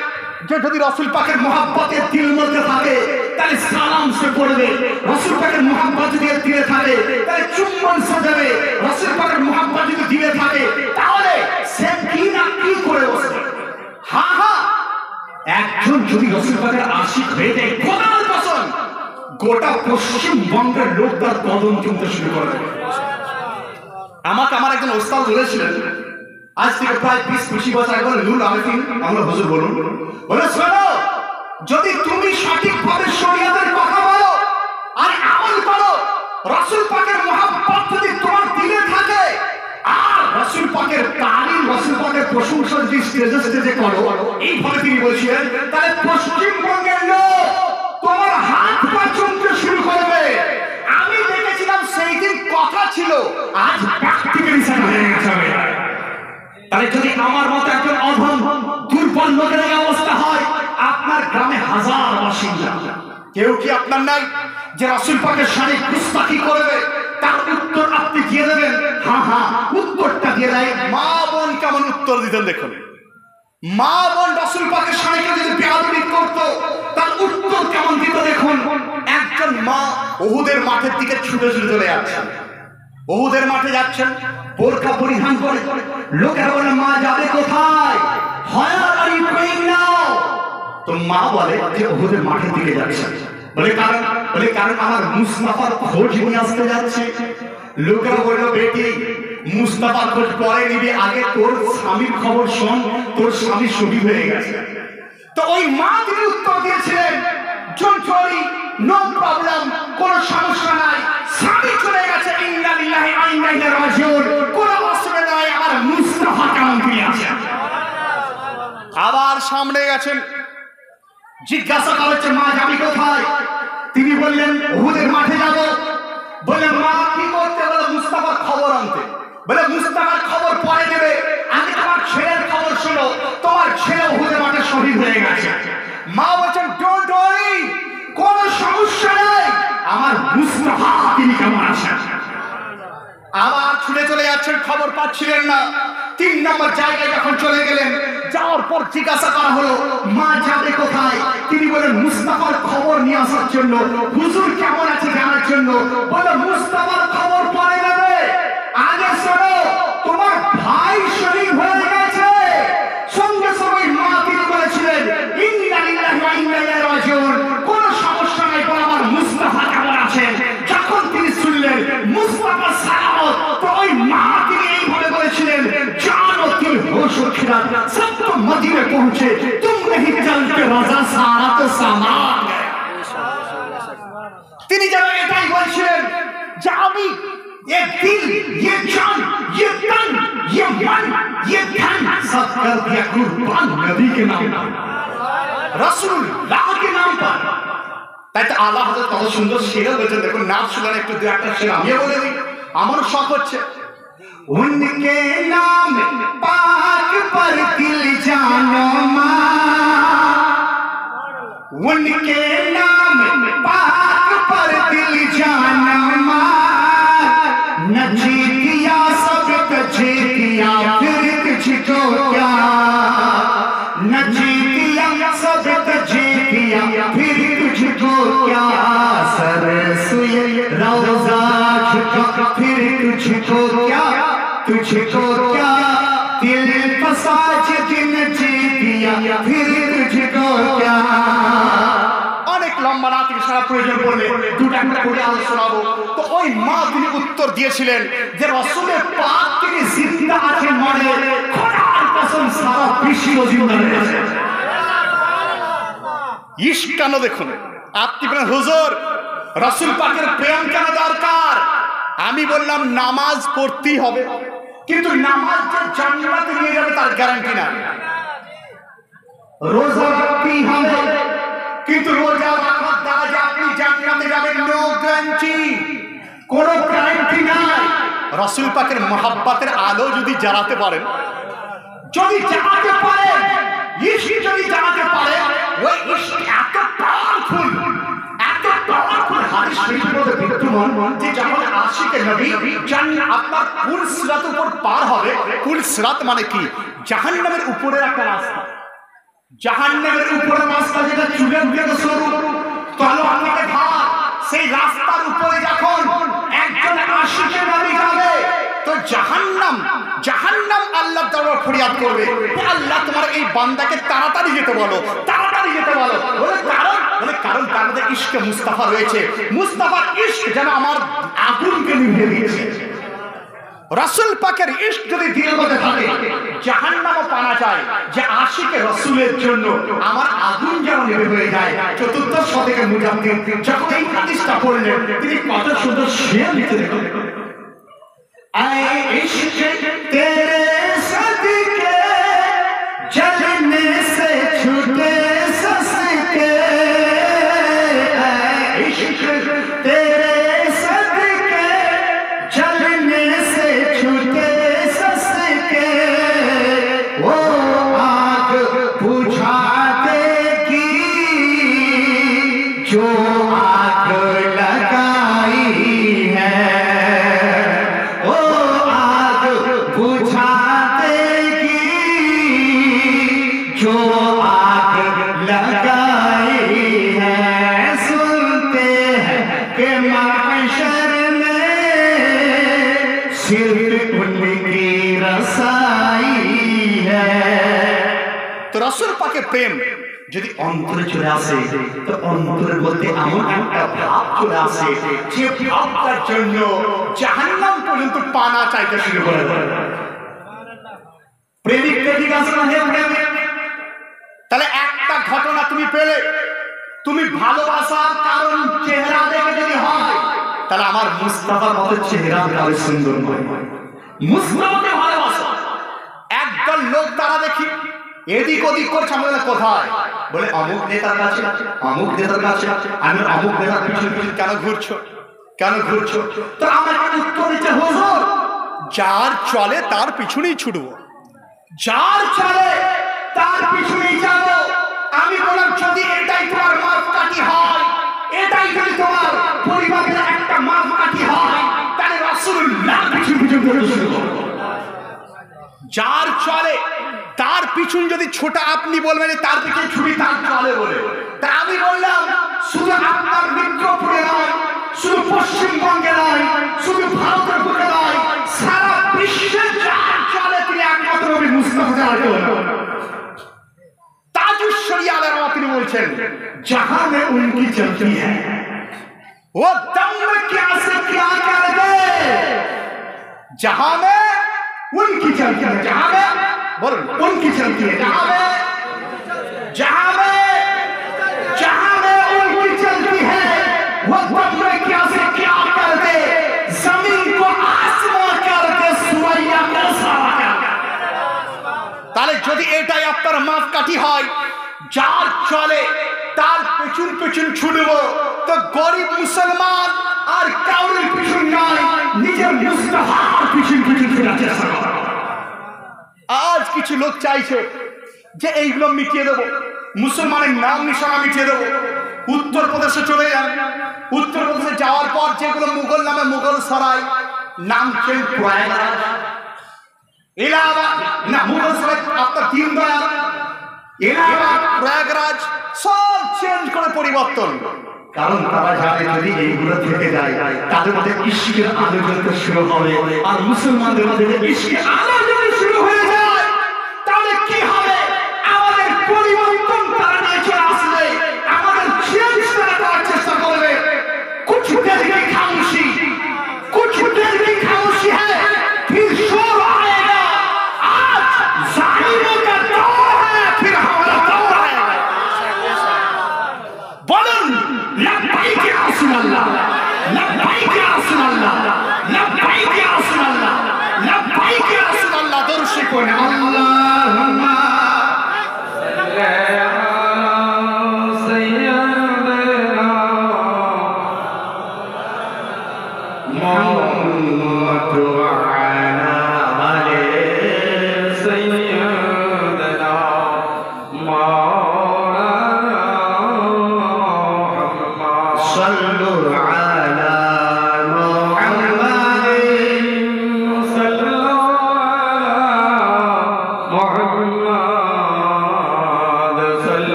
যে যদি রাসূল পাকের মুহাব্বতের দিল মধ্যে থাকে তাহলে সালাম সে পড়বে, রাসূল পাকের মুহাব্বত যদি দিলে থাকে তাহলে চুম্বন সে দেবে, রাসূল পাকের মুহাব্বত যদি দিলে থাকে তাহলে সে কি না কি করে বসবে। হ্যাঁ হ্যাঁ, একজন যদি রাসূল পাকের আশিক হয়ে যায়, খোদার কসম গোটা পশ্চিমবঙ্গের লোক তার কদম চুমতে শুরু করে। আমাকে আমার একজন ওস্তাদ বলেছিলেন আজ থেকে প্রায় 20-25 বছর আগে, নুরুল আমিন আমরা হুজুর বলুন, বলে শোনো, যদি তুমি সঠিকভাবে শরীয়তের কথা বলো আর আমল করো, রাসূল পাকের মুহাব্বত যদি তোমার দিলে থাকে আর রাসূল পাকের তালিম, রাসূল পাকের প্রশংসা যদি স্টেজে স্টেজে করো, এইভাবে তিনি বলছিলেন, তাহলে পশ্চিমবঙ্গের লোক তোমার হাত পা চুমতে শুরু করবে। আমি দেখেছিলাম সেই দিন কথা ছিল, আজ প্র্যাকটিক্যালি সেটা হয়ে গেছে। তাহলে যদি আমার মতো একজন অধম দুর্বল লোকের অবস্থা হয়, আপনার গ্রামে হাজার বাসিন্দা কেউ কি আপনার নাই যে রাসূল পাকের শানে গুস্তাখি করবে, তার উত্তর আপনি দিয়ে দেবেন? হ্যাঁ হ্যাঁ, উত্তরটা দিয়ে দেয়। মা বোন কেমন উত্তর দিতেন দেখুন। মা বোন রাসূল পাকের শানে যদি বেয়াদবি করতো তার উত্তর কেমন দিত দেখুন। একজন মা উহুদের মাঠের দিকে ছুটে ছুটে চলে যাচ্ছেন, উহুদের মাঠে যাচ্ছেন, বোরকা পরিধান করে, লোকেরা বলে মা যাবে কোথায়, তো মা বলে যে উহুদের মাঠের দিকে যাচ্ছে। বলে কারণ আমার মুস্তাফার খোঁজ নিয়ে আসতে যাচ্ছে। লোকেরা বলল বেটি মুস্তাফার খোঁজ পরে নিবি, আগে তোর স্বামীর খবর শোন, তোর স্বামী শহীদ হয়ে গেছে। তো ওই মা তিনি উত্তর দিয়েছিলেন, ডোন্ট ওয়ারি, নো প্রবলেম, কোনো সমস্যা নাই, স্বামী চলে গেছে, ইন্না লিল্লাহি ওয়া ইন্না ইলাইহি রাজিউন, কোনো অসুবিধা নাই, আমার মুস্তাফা কেমন তিনি আছেন। আবার সামনে গেছেন, জিজ্ঞাসা করেছে মা যাবি কোথায়, তিনি বললেন উহুদের মাঠে যাব। বলে মা কি করতে, বলে মুস্তাফার খবর আনতে। বলে মুস্তাফার খবর পরে দেবে, আগে তোমার ছেলের খবর শোনো, তোমার ছেলে উহুদের মাঠে শহীদ হয়ে গেছে। মা বলছেন ডোন্ট ওয়ারি, কোনো সমস্যা নেই, আমার মুস্তাফা তিনি কেমন আছেন। আবার ছুটে চলে যাচ্ছেন, খবর পাচ্ছিলেন না। 3 নম্বর জায়গায় যখন চলে গেলেন, যাওয়ার পর জিজ্ঞাসা করা হলো মা যাবে কোথায়, তিনি বলেন মুস্তাফার খবর নিয়ে আসার জন্য, হুজুর কেমন আছে জানার জন্য। বলে মুস্তাফার খবর পরে নেবে, আগে শোনো তোমার ভাই শহীদ হয়ে গেছে। সঙ্গে সঙ্গে মা তিনি বলেছিলেন ইন্না লিল্লাহি ওয়া ইন্না ইলাইহি রাজিউন, কোনো সমস্যা নাই, আমার মুস্তাফা पहुंचे तुम नहीं चलते रजा सारा तो सामान गया তিনি যেন এটাই বলছিলেন যে আমি ये दिल ये जान ये तन ये मन ये धन सब कर दिया कुर्बान नबी के नाम पर रसूलुल्लाह के नाम पर তাই তো আল্লাহ হযরত কত সুন্দর শের বলেছেন দেখুন নাম শুনলে একটু দুই একটা শের আমি বলে দিই আমার শখ হচ্ছে उनके नाम पाक पर दिल जानो मां उनके नाम पाक पर दिल जानो मां न जीतिया सब जीतिया फिर तुझको क्या न जीतिया सब जीतिया फिर तुझको क्या सर सुए रोजा झुका फिर तुझको क्या तुझको क्या दिल फसाज दिन जी दिया फिर तुझको क्या অনেক লম্বা রাত সারা প্রয়োজন পড়লে দুটো একটা করে আলো শোনাবো তো ওই মা তিনি উত্তর দিয়েছিলেন যে রাসূলের পাক তিনি জিন্দা আছেন মানে খোদার কসম সারা বিশ্ব জিন্দা রয়েছে ইশক কেন দেখুন আপনি বলেন হুজুর রাসূল পাকের প্রেম কেন দরকার আমি বললাম নামাজ পড়তেই হবে কিন্তু নামাজ যে জান্নাতে নিয়ে যাবে তার গ্যারান্টি নাই রোজা রাখতেই হবে কিন্তু রোজা রাখার দ্বারা যে আপনি জান্নাতে যাবেন নো গ্যারান্টি কোনো গ্যারান্টি নাই রাসূল পাকের মহব্বতের আলো যদি জ্বালাতে পারেন যদি জ্বালাতে পারেন ইশক যদি জ্বালাতে পারে ওই ইশক এত পাওয়ারফুল হাদিস শরীফের মধ্যে বিদ্যমান যে যখন আশিকে নবী জান্নাত আপনার পুল সিরাত উপর পার হবে পুল সিরাত মানে কি জাহান্নামের উপরের একটা রাস্তা জাহান্নামের উপরের রাস্তা যেটা চুলের থেকে শুরু তলোয়ার থেকে ধার সেই রাস্তার উপরে যখন একজন আশিকে নবী যাবে তো জাহান্নাম আল্লাহর দরবারে ফরিয়াদ করবে হে আল্লাহ তোমার এই বান্দাকে তাড়াতাড়ি যেতে বলো কারণ তার মধ্যে ইশকে মুস্তাফা রয়েছে মুস্তাফার ইশক যেন আমার আগুনকে নিভিয়ে দিয়েছে রাসূল পাকের ইশক যদি দিলের মধ্যে থাকে জাহান্নামও পানা যায় যে আশিকে রাসূলের জন্য আমার আগুন যেন নিভে হয়ে যায় চতুর্থ শতকের মুজাদ্দিদ যখন এই হাদিসটা পড়লেন তিনি কত সুন্দর শের লিখে দেখলেন आए इश्क तेरे सदके जलने से छूटे ससके आए इश्क तेरे सदके जलने से छूटे ससके वो आग बुझा देगी जो आग लगाई है जो आग लगाई है सुनते हैं कि महशर में सिर्फ उनकी रसाई है तो रसूल पाके प्रेम যদি অন্তরে চলে আসে তো অন্তরের মধ্যে এমন একটা ভাব চলে আসে যে ভাবটার জন্য জাহান্নাম পর্যন্ত পানা চাইতে শুরু করে দেয় প্রেমিক প্রেমিক আছে না হে প্রেমিক তাহলে একটা ঘটনা তুমি পেলে তুমি ভালোবাসার কারণ চেহারা দেখে যদি হয় তাহলে আমার মুস্তাফার মতো চেহারা কারো সুন্দর নয় মুস্তাফাকে ভালোবাসা একদল লোক তারা দেখি এদিক ওদিক করছে আমাদের কোথায় বলে অমুক নেতার কাছে আমি অমুক নেতার পিছনে কেন ঘুরছো তো আমাকে উত্তর দিচ্ছে হুজুর যার চলে তার পিছনেই ছুটবো যার চলে তার পিছনেই যাব আমি বললাম যদি এটাই তোমার মাপকাঠি হয় এটাই যদি তোমার পরিবারের একটা মাপকাঠি হয় তাহলে রাসূলুল্লাহ পিছন ঘুরে শুরু করো যার চলে তার পিছন যদি ছোটা আপনি বলবেন তার পিছনে ছুটি তার চলে বলে তা আমি বললাম শুধু আপনার মিত্রপুরে নয় শুধু পশ্চিমবঙ্গে নয় শুধু ভারতের বুকে নয় সারা বিশ্বে যার চলে তিনি একমাত্র নবী মুস্তাফা যার কেউ না ताजुश शरिया अलैहि তিনি বলছেন जहां में उनकी चलती है वो दम में क्या से क्या कर दे जहां में उनकी चलती है जहां में बोल उनकी चलती है जहां में जहां में उल्टी चलती है वो दम में क्या से क्या कर दे, जमीन को आसमान कर दे, सुवैया को सावा कर दे। তাহলে যদি এটাই আপনার মাপকাঠি হয়, যার চলে তার পেছন পেছন ছুটবো, তো গরিব মুসলমান আর কাউরের পিছন নয়, নিজের মুস্তাফার পিছন পিছন ছুটার চেষ্টা করে। আজ কিছু লোক চাইছে যে এইগুলো মিটিয়ে দেবো, মুসলমানের নাম নিশানা মিটিয়ে দেবো। উত্তরপ্রদেশে চলে যান, উত্তরপ্রদেশে যাওয়ার পর যেগুলো মুঘল নামে মুঘল সরাই, নাম চেঞ্জ প্রয়াগরাজ, इलाहाबाद ना मुगल सराय আপনার দীনদয়াল, इलाहाबाद প্রয়াগরাজ সব চেঞ্জ করে পরিবর্তন। কারণ তারা জানে যদি এইগুলো থেকে যায় তাদের মধ্যে ইশকের আলো জ্বলতে শুরু হবে, আর মুসলমানদের মধ্যে ইশকের আলো জ্বলতে শুরু হয়ে যায়, তাহলে কি হবে? আমাদের পরিবর্তন তারা নিয়ে চলে আসবে, আমাদের চেঞ্জ তারা করার চেষ্টা করবে। कुछ देर की खामोशी, कुछ देर की खामोशी है, फिर शोर आएगा। आज जालिमों का दौर है, फिर हमारा दौर आएगा। बोलन लब्बैक या रसूल अल्लाह, लब्बैक या रसूल अल्लाह, लब्बैक या रसूल अल्लाह, लब्बैक या रसूल अल्लाह। दरूद शरीफ पढ़ें, अल्लाहुम्मा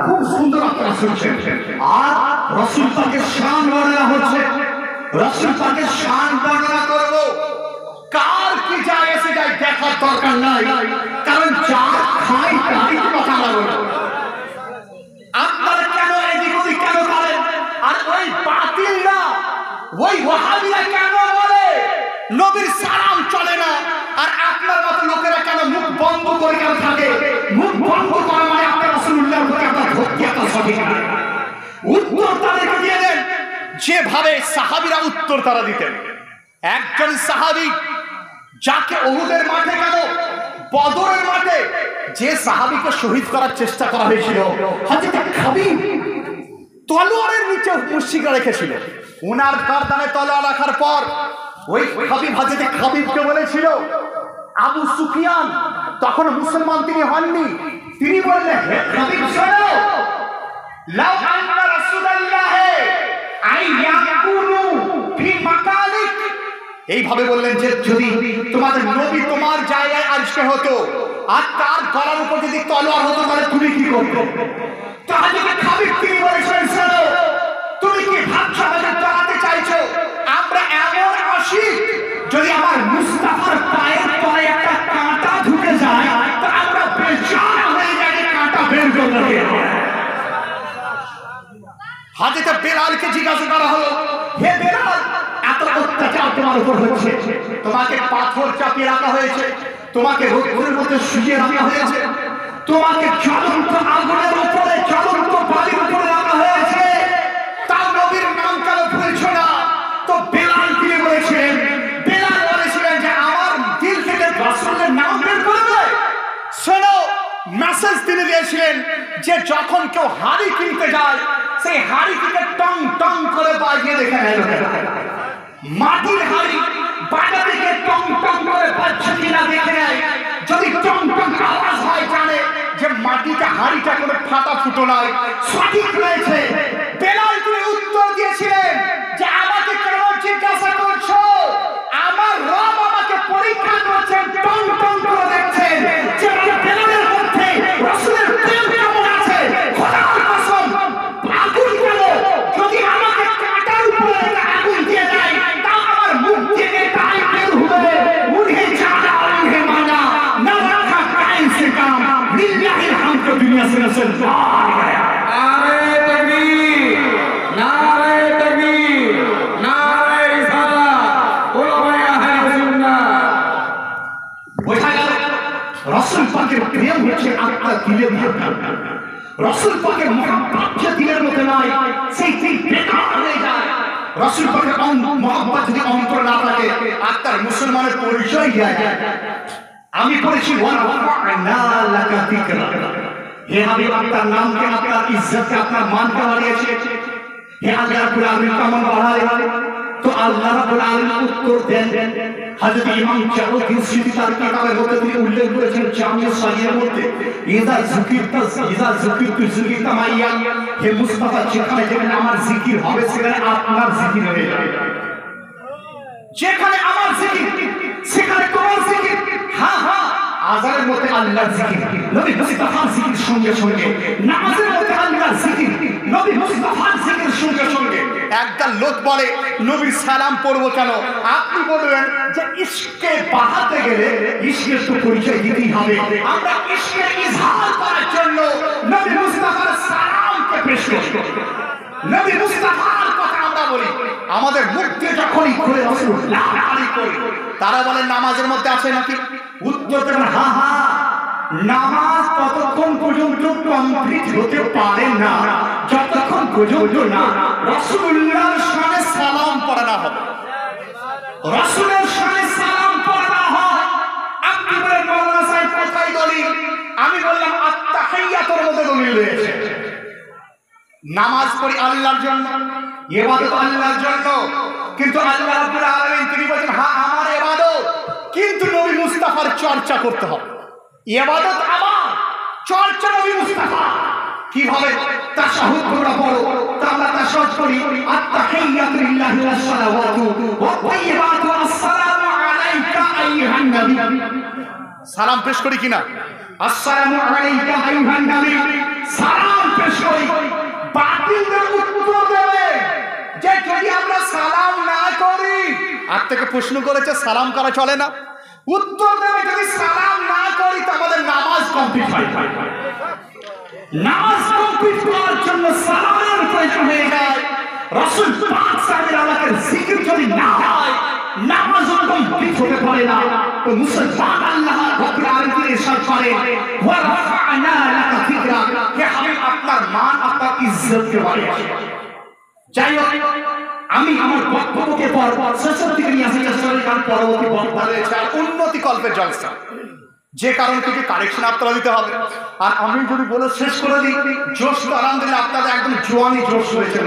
খুব সুন্দর আপনারা শুনছেন। আর রাসূল পাকের শান বর্ণনা হচ্ছে, রাসূল পাকের শান বর্ণনা করব, কার কি যায় এসে যায় দেখার দরকার নাই, কারণ যা খাই তারই কথা আমরা বলবো। আপনারা কেন এদিক ওদিক কেন করেন? আর ওই বাতিলরা, ওই ওয়াহাবিরা কেন বলে নবীর সালাম চলে না? আর আপনার মতো লোকেরা কেন মুখ বন্ধ করে কেন থাকে? মুখ বন্ধ করা মানে আপনার রাসূলুল্লাহর প্রতি আপনার ভক্তি আপনার সঠিক না। উত্তর তাদেরকে দিয়ে দেন যেভাবে সাহাবীরা উত্তর তারা দিতেন। একজন সাহাবী যাকে উহুদের মাঠে কেন, বদরের মাঠে যে সাহাবীকে শহীদ করার চেষ্টা করা হয়েছিল, হযরত খাবিব তলোয়ারের নিচে মুশরিকরা রেখেছিল। উনার গর্দানে তলোয়ার রাখার পর ওই খাবিব, হযরত খাবিবকে বলেছিল, আবু সুফিয়ান তখন মুসলমান তিনি হননি, তিনি বললেন, হে খাবিব শোনো, লাউ আন্না রাসূলুল্লাহ আইয়াকুনু ফি মাকানিক, এইভাবে বললেন যে যদি তোমাদের নবী তোমার জায়গায় আজকে হতো আর তার গলার উপর যদি তলোয়ার হতো তাহলে তুমি কি করতে? তাহলে খাবিব তিনি বলেছিলেন, শোনো, তুমি কি ভাবছো আমাদের তাড়াতে চাইছো? আমরা এমন আশিক, যদি আমার মুস্তাফার পায়ের তলায় একটা কাঁটা ঢুকে যায় তো আমরা বেজান হয়ে যাই, কাঁটা বের করে দেব। হযরত বেলালকে জিজ্ঞাসা করা হলো, হে বেলাল, এত অত্যাচার তোমার উপর হচ্ছে, তোমাকে পাথর চাপিয়ে রাখা হয়েছে, তোমাকে রোদ্রের মধ্যে শুয়ে রাখা হয়েছে, তোমাকে জ্বলন্ত আগুনের উপরে, জ্বলন্ত বালির উপরে রাখা হয়েছে, তার নবীর নাম কেন বলছো না? তো বেলাল তিনি বলেছিলেন, বেলাল বলেছিলেন যে আমার দিল থেকে রাসূলের নাম বের করবে। শোনো, মেসেজ তিনি দিয়েছিলেন যে যখন কেউ হাড়ি কিনতে যায় সেই হাড়ি থেকে টং টং করে বাজিয়ে দেখে নেয়, মাটির হাড়ি বাজাতে গিয়ে টং টং করে বাজছে কিনা দেখে নেয়, যদি টং টং আওয়াজ হয় জানে যে মাটিটা হাড়িটা কোনো ফাটা ফুটো নয়, সঠিক রয়েছে। বেলাল তিনি উত্তর দিয়েছিলেন যে আমাকে কেন জিজ্ঞাসা করছো? আমার রব আমাকে পরীক্ষা করছেন, টং টং করে দেখছেন যে দুনিয়া से रसूल नारे तकबीर, नारे तकबीर, नारे रिसालत, उलमाए अहले सुन्नाह। বোঝা গেল রাসূল পাকের প্রেম হচ্ছে আত্মার দিলে ভরা। রাসূল পাকের মহব্বত যে দিলের মধ্যে নাই সেই দিল বেকার হয়ে যায়। রাসূল পাকের মহব্বত যদি অন্তর না থাকে আত্মার মুসলমানের পরিচয় দেয়া যায়। আমি পড়েছি ওয়ানা লাকা যিকরা, হে হাবিব আপনার নামকে, আপনার ইজ্জতকে, আপনার মানকে বাড়িয়েছে। হে আল্লাহ রাব্বুল আলামিন কেমন বাড়ালে? তো আল্লাহ রাব্বুল আলামিন উত্তর দেন। হযরত ইমাম জাওয়াদি সিদ্দি তার কিতাবের মধ্যে তিনি উল্লেখ করেছেন জামিউ সাহিহের মধ্যে, ইযা যুকিরতা মাইয়া, হে মুস্তাফা যেখানে যেখানে আমার জিকির হবে সেখানে আপনার জিকির হয়ে যাবে। যেখানে আমার জিকির সেখানে তোমার জিকির। হ্যাঁ হ্যাঁ, আযানের মধ্যে আল্লাহর জিকির, নবী মুস্তাফার জিকির সঙ্গে সঙ্গে, নামাজের মধ্যে আল্লাহর জিকির, নবী মুস্তাফার জিকির সঙ্গে সঙ্গে। একটা লোক বলে নবীর সালাম পড়বো কেন? আপনি বলবেন যে ইশকে বাড়াতে গেলে ইশকের তো পরিচয় দিতেই হবে। আমরা ইশকের ইজহার করার জন্য নবী মুস্তাফার সালামকে পেশ করি, নবী মুস্তাফার কথা আমরা বলি। আমাদের মুখ দিয়ে যখনই খুলে রাসূলুল্লাহ আলাইহি করি, তারা বলেন নামাজের মধ্যে আছে নাকি? উত্তর দেন হ্যাঁ হ্যাঁ, নামাজ ততক্ষণ পর্যন্ত কমপ্লিট হতে পারে না যতক্ষণ পর্যন্ত না রাসূলুল্লাহর শানে সালাম পড়ানো হবে। রাসূলের শানে সালাম পড়ানো হয়। আপনি বলেন মাওলানা সাহেব কোথায় দলিল? আমি বললাম আত-তাহিয়াতুর মধ্যে দলিল রয়েছে। নামাজ পড়ি আল্লাহর জন্য, ইবাদত আল্লাহর জন্য, কিন্তু আল্লাহ রাব্বুল আলামিন তিনি বলেন হ্যাঁ আমার ইবাদত, কিন্তু নবী মুস্তাফার চর্চা করতে হবে। ইবাদত আমার, চর্চা নবী মুস্তাফা। কিভাবে? তাশাহুদ তোমরা পড়ো, তা আমরা তাশাহুদ করি আত-তাহিয়াতু লিল্লাহি ওয়াস সালাওয়াতু ওয়াত তাইয়্যিবাতু আসসালামু আলাইকা আইয়ুহান নবী। সালাম পেশ করি কিনা? আসসালামু আলাইকা আইয়ুহান নবী, সালাম পেশ করি। বাতিলদের উত্তর দেবে যে যদি আমরা সালাম না করি, আর থেকে প্রশ্ন করেছে সালাম করা চলে না, উত্তর দেবে যদি সালাম না করি তো আমাদের নামাজ কমপ্লিট হয়। নামাজ কমপ্লিট করার জন্য সালামের প্রয়োজন হয়ে যায়। রাসূল পাক সাল্লাল্লাহু আলাইহি ওয়াসাল্লামের জিকির যদি না হয় নামাজ কমপ্লিট হতে পারে না। তো মুসলমান আল্লাহ রাব্বুল আলামিন ইরশাদ করে ওয়া রাফা'না লাকা যিকরাক, হে হাবিব আপনার মান, আপনার ইজ্জতকে বাড়িয়েছি। যাই হোক, আমি আমার বক্তব্যকে শেষের দিকে নিয়ে আসতে চেষ্টা করি, কারণ পরবর্তী বক্তব্য রয়েছে আর উন্নতি কল্পের জলসা, যে কারণ থেকে কারেকশন আপনারা দিতে হবে। আর আমি যদি বলে শেষ করে দিই, জোশ তো আলহামদুলিল্লাহ আপনাদের একদম জোয়ানি জোশ হয়েছে।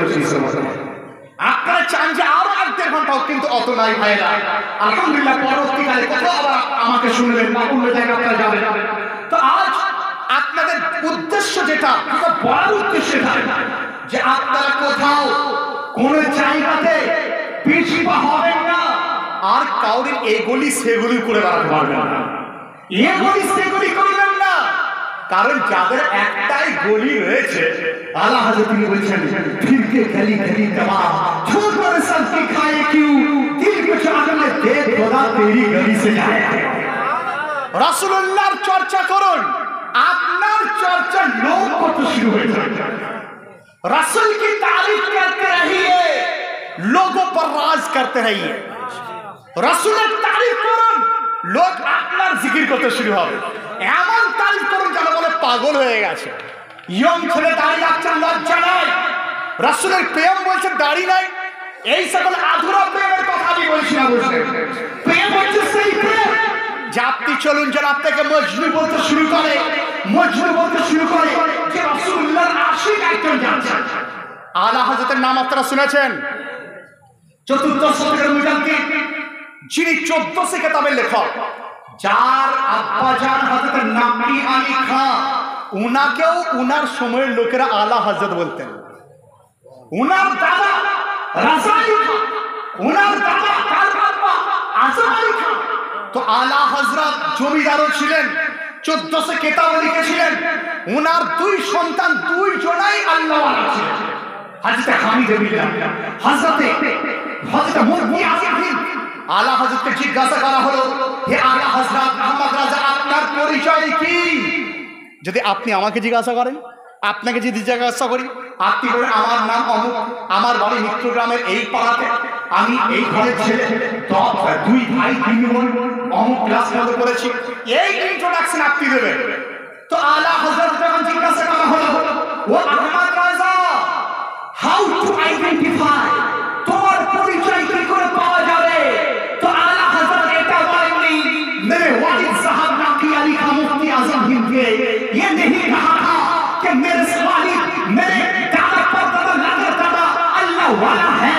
আপনারা চান যে আরো 1.5 ঘন্টা হোক, কিন্তু অত নাই ভাইরা। আলহামদুলিল্লাহ পরবর্তীকালে কোথাও আবার আমাকে শুনবেন বা অন্য জায়গায় আপনারা যাবেন। তো আজ আপনাদের উদ্দেশ্য যেটা বড় উদ্দেশ্য যে আপনারা কোথাও কোন জায়গাতে পিছপা হবেন না, আর কাউরে এগুলি সেগুলি করে বেড়াতে পারবেন না, এগুলি সেগুলি করবেন না। কারণ যাদের একটাই গলি রয়েছে, আলা হযরত তিনি বলছেন ফিরকে গলি গলি দবা ছোট করে সবকে খায় কিউ দিল কো চাহলে দে খোদা তেরি গলি সে যায়। রাসূলুল্লাহর চর্চা করুন, আপনার চর্চা লোক কত শুরু হয়ে যায়। रसूल की तारीफ करते रहिए, लोगों पर राज करते रहिए। रसूलेर तारीफ করুন, লোক আপনার জিকির করতে শুরু হবে। এমন তারিফ করুন যেন বলে পাগল হয়ে গেছে। ইয়ং ছেলে দাড়ি রাখছে, লজ্জা নাই। রসুলের প্রেম বলছে দাড়ি নাই। এই সকল আধুরা প্রেমের কথা আমি বলছি না। বলছে প্রেম হচ্ছে সেই প্রেম যে আপনি চলুন যেন আপনাকে মজনু বলতে শুরু করে, মজনু বলতে শুরু করে যে রাসূলুল্লাহর আশিক একজন যাচ্ছেন। আলা হযরতের নাম আপনারা শুনেছেন, চতুর্দশ শতকের মুজাদ্দিদ, যিনি 1400 কিতাবের লেখক, যার আব্বাজান হযরত নাকি আলী খান, উনাকেও উনার সময়ের লোকেরা আলা হযরত বলতেন। উনার দাদা রাজা আলী খান, উনার দাদা তার বাবা আজম আলী খান। তো আলা হযরত জমিদারও ছিলেন, 1400 কিতাব লিখেছিলেন। উনার দুই সন্তান, দুই জনাই আল্লাহওয়ালা ছিলেন। হযরত হামিদ বিল্লাহ, হযরত মুরবি আজিম। আলা হযরতকে জিজ্ঞাসা করা হলো, হে আলা হযরত আহমদ রাজা, আপনার পরিচয় কি? যদি আপনি আমাকে জিজ্ঞাসা করেন, আপনাকে যদি জিজ্ঞাসা করি, আপনি বলেন আমার নাম অমুক, আমার বাড়ি মিত্রগ্রামের এই পাড়াতে, আমি এই ঘরের ছেলে, দুই ভাই তিন বোন, অমুক ক্লাস মতো করেছি, এই ইন্ট্রোডাকশন আপনি দেবেন। তো আলা হযরত যখন জিজ্ঞাসা করা হলো, ও আহমদ রাজা, হাউ টু আইডেন্টিফাই, তোমার পরিচয় কি করে পাওয়া যাবে? তো আলা হযরত এটা বলেননি, मेरे वालिद साहब नाकी अली खान मुफ्ती आजम हिंद के ये नहीं कहा था कि मेरे वालिद मेरे दादा परदादा नाना दादा अल्लाह वाला है,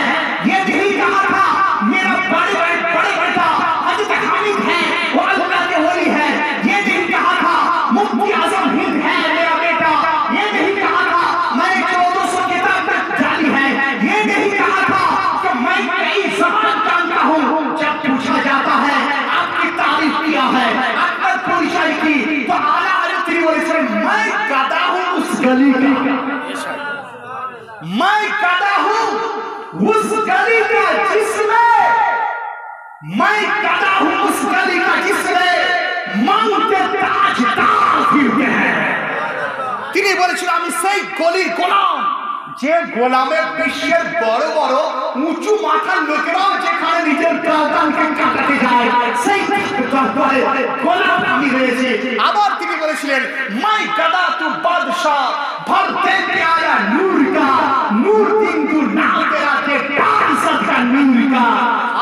ये नहीं कहा था मेरा बड़े बेटा हजरत हामिद है वो अल्लाह के वली है, ये नहीं कहा था मुफ्ती आजम हिंद है मेरा बेटा, ये नहीं कहा था मैंने 1400 किताब तक जानी है, ये नहीं कहा था कि मैं कई ज़बान जानता हूँ। जब पूछा जाता है आपकी तारीफ किया है, आपका परिचय की, तो आला हज़रत बोले मैं गधा हूँ उस गली का, मैं गधा हूँ उस गली का जिसमें, मैं गधा हूँ उस गली का जिसमें मांगते ताजदार फिरते हैं। তিনি বলেছিল আমি সেই গলির গোলাম, যে গোলামের বিশ্বের বড় বড় উঁচু মাথার লোকেরাও যেখানে নিজের গালদানকে কাটাতে যায়, সেই দরবারে গোলাম আমি রয়েছে। আবার তিনি বলেছিলেন মাই গাদা তু বাদশাহ ভরতে প্যারা নূর কা, নূর দিন তু নাম তেরা কে পারিসত কা নূর কা।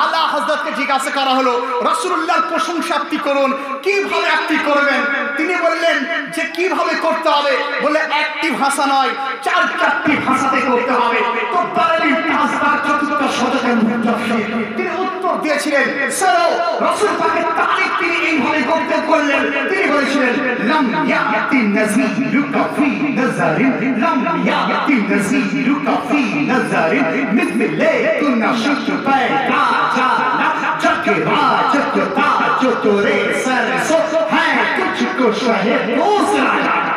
আলা হযরতকে জিজ্ঞাসা করা হলো রাসূলুল্লাহর প্রশংসা আপনি করুন, কিভাবে আপনি করবেন? তিনি বললেন যে কিভাবে করতে হবে, বলে একটি ভাষা নয়, চারটি ভাষাতে করতে হবে। তো বারেলি তাজদার চতুর্থ শতকের মুফাসসির তিনি উত্তর দিয়েছিলেন, স্যার রাসূল পাকের তারিখ তিনি এইভাবে গদ্য করলেন। তিনি বলেছিলেন লাম ইয়াতি নাযীরুকা ফি নাযারিন, লাম ইয়াতি নাযীরুকা ফি নাযারিন মিথলে তুনাশিত पैदा जाना जग राज को ताज तोरे सर सो है तुझको शहे दूसरा जाना।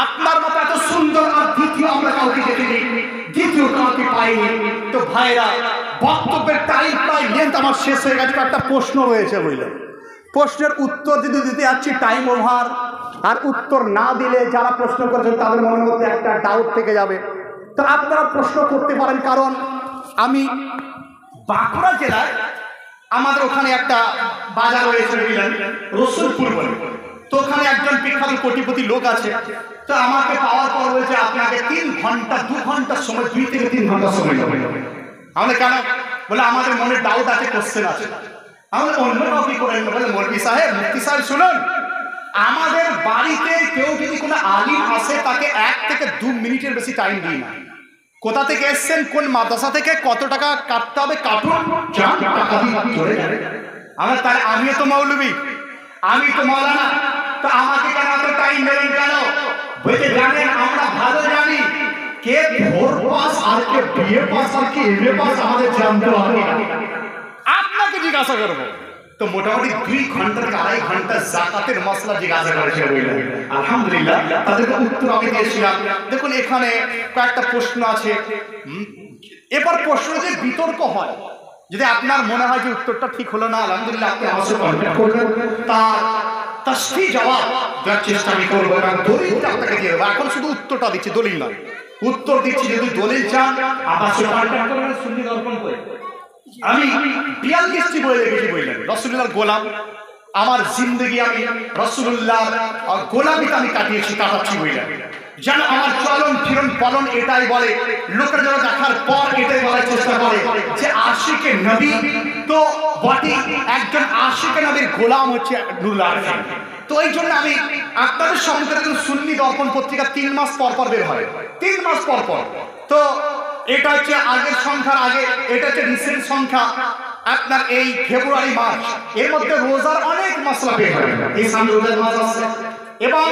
আপনার মতো এত সুন্দর আর দ্বিতীয় আমরা কাউকে দেখিনি, দ্বিতীয় কাউকে পাইনি। তো ভাইরা বক্তব্যের টাইম প্রায় লেন্থ আমার শেষ হয়ে গেছে, একটা প্রশ্ন রয়েছে বুঝলেন, প্রশ্নের উত্তর যদি দিতে যাচ্ছি টাইম ওভার, আর উত্তর না দিলে যারা প্রশ্ন করেছেন তাদের মনের মধ্যে একটা ডাউট থেকে যাবে। তো আপনারা প্রশ্ন করতে পারেন, কারণ আমি বাঁকুড়া জেলায় আমাদের ওখানে একটা বাজার রয়েছে বুঝলেন, রসুলপুর বলে, তো ওখানে একজন বিখ্যাত কোটিপতি লোক আছে। তো আমাকে পাওয়ার পর বলেছে আপনাকে 3 ঘন্টা 2 ঘন্টার সময়, 2 থেকে 3 ঘন্টা সময় লাগবে। আমাদের কেন? বলে আমাদের মনে ডাউট আছে, কোশ্চেন আছে। আমাদের অন্য কাউকে করেন না, বলে মৌলভী সাহেব, মুফতি সাহেব শুনুন, আমাদের বাড়িতে কেউ যদি কোনো আলিম আসে তাকে 1 থেকে 2 মিনিটের বেশি টাইম দিই না। কোথা থেকে এসছেন, কোন মাদ্রাসা থেকে, কত টাকা কাটতে হবে কাটুন, যান টাকা দিয়ে চলে যাবে। আমরা তাহলে আমিও তো মৌলভী, আমি তো মৌলানা, তো আমাকে কেন এত টাইম দেবেন কেন? বলতে জানেন আমরা ভালো জানি কে ভোর পাস আর কে বিএ পাস আর কে এমএ পাস আমাদের জানতে হবে। আপনাকে জিজ্ঞাসা করবো তো মোটামুটি 2 ঘন্টা থেকে 2.5 ঘন্টা জাকাতের মশলা জিজ্ঞাসা করেছে বললেন। আলহামদুলিল্লাহ তাদেরকে উত্তর আমি দিয়েছিলাম। দেখুন এখানে কয়েকটা প্রশ্ন আছে, এবার প্রশ্ন যে বিতর্ক হয়, যদি আপনার মনে হয় যে উত্তরটা ঠিক হলো না, আলহামদুলিল্লাহ আপনি আমার সাথে কন্ট্যাক্ট করবেন, তার তাসফি জবাব দেওয়ার চেষ্টা আমি করবো এবং দলিলটা আপনাকে দিয়ে দেবো। এখন শুধু উত্তরটা দিচ্ছি, দলিল নয়, উত্তর দিচ্ছি। যদি দলিল চান আমার সাথে কন্ট্যাক্ট করবেন, সুন্নি দর্পণ করে। আমি 42টি বই লিখেছি বললেন, রাসূলুল্লাহর গোলাম, আমার জিন্দগি আমি রাসূলুল্লাহর গোলামিতে আমি কাটিয়েছি, কাটাচ্ছি বললেন। যেন আমার চলন ফিরন পলন এটাই বলে, লোকের যেন দেখার পর এটাই বলার চেষ্টা করে যে আশিকে নবী তো বটে, একজন আশিকে নবীর গোলাম হচ্ছে নুরুল আরফিন। তো এই জন্য আমি আপনাদের সম্মুখে সুন্নি দর্পণ পত্রিকা 3 মাস পর পর বের হয়, 3 মাস পর পর। তো এটা হচ্ছে আগের সংখ্যার আগে, এটা হচ্ছে রিসেন্ট সংখ্যা আপনার এই ফেব্রুয়ারি মার্চ, এর মধ্যে রোজার অনেক মশলা পেয়ে যাবেন। এই সামনে রোজার মাস আছে এবং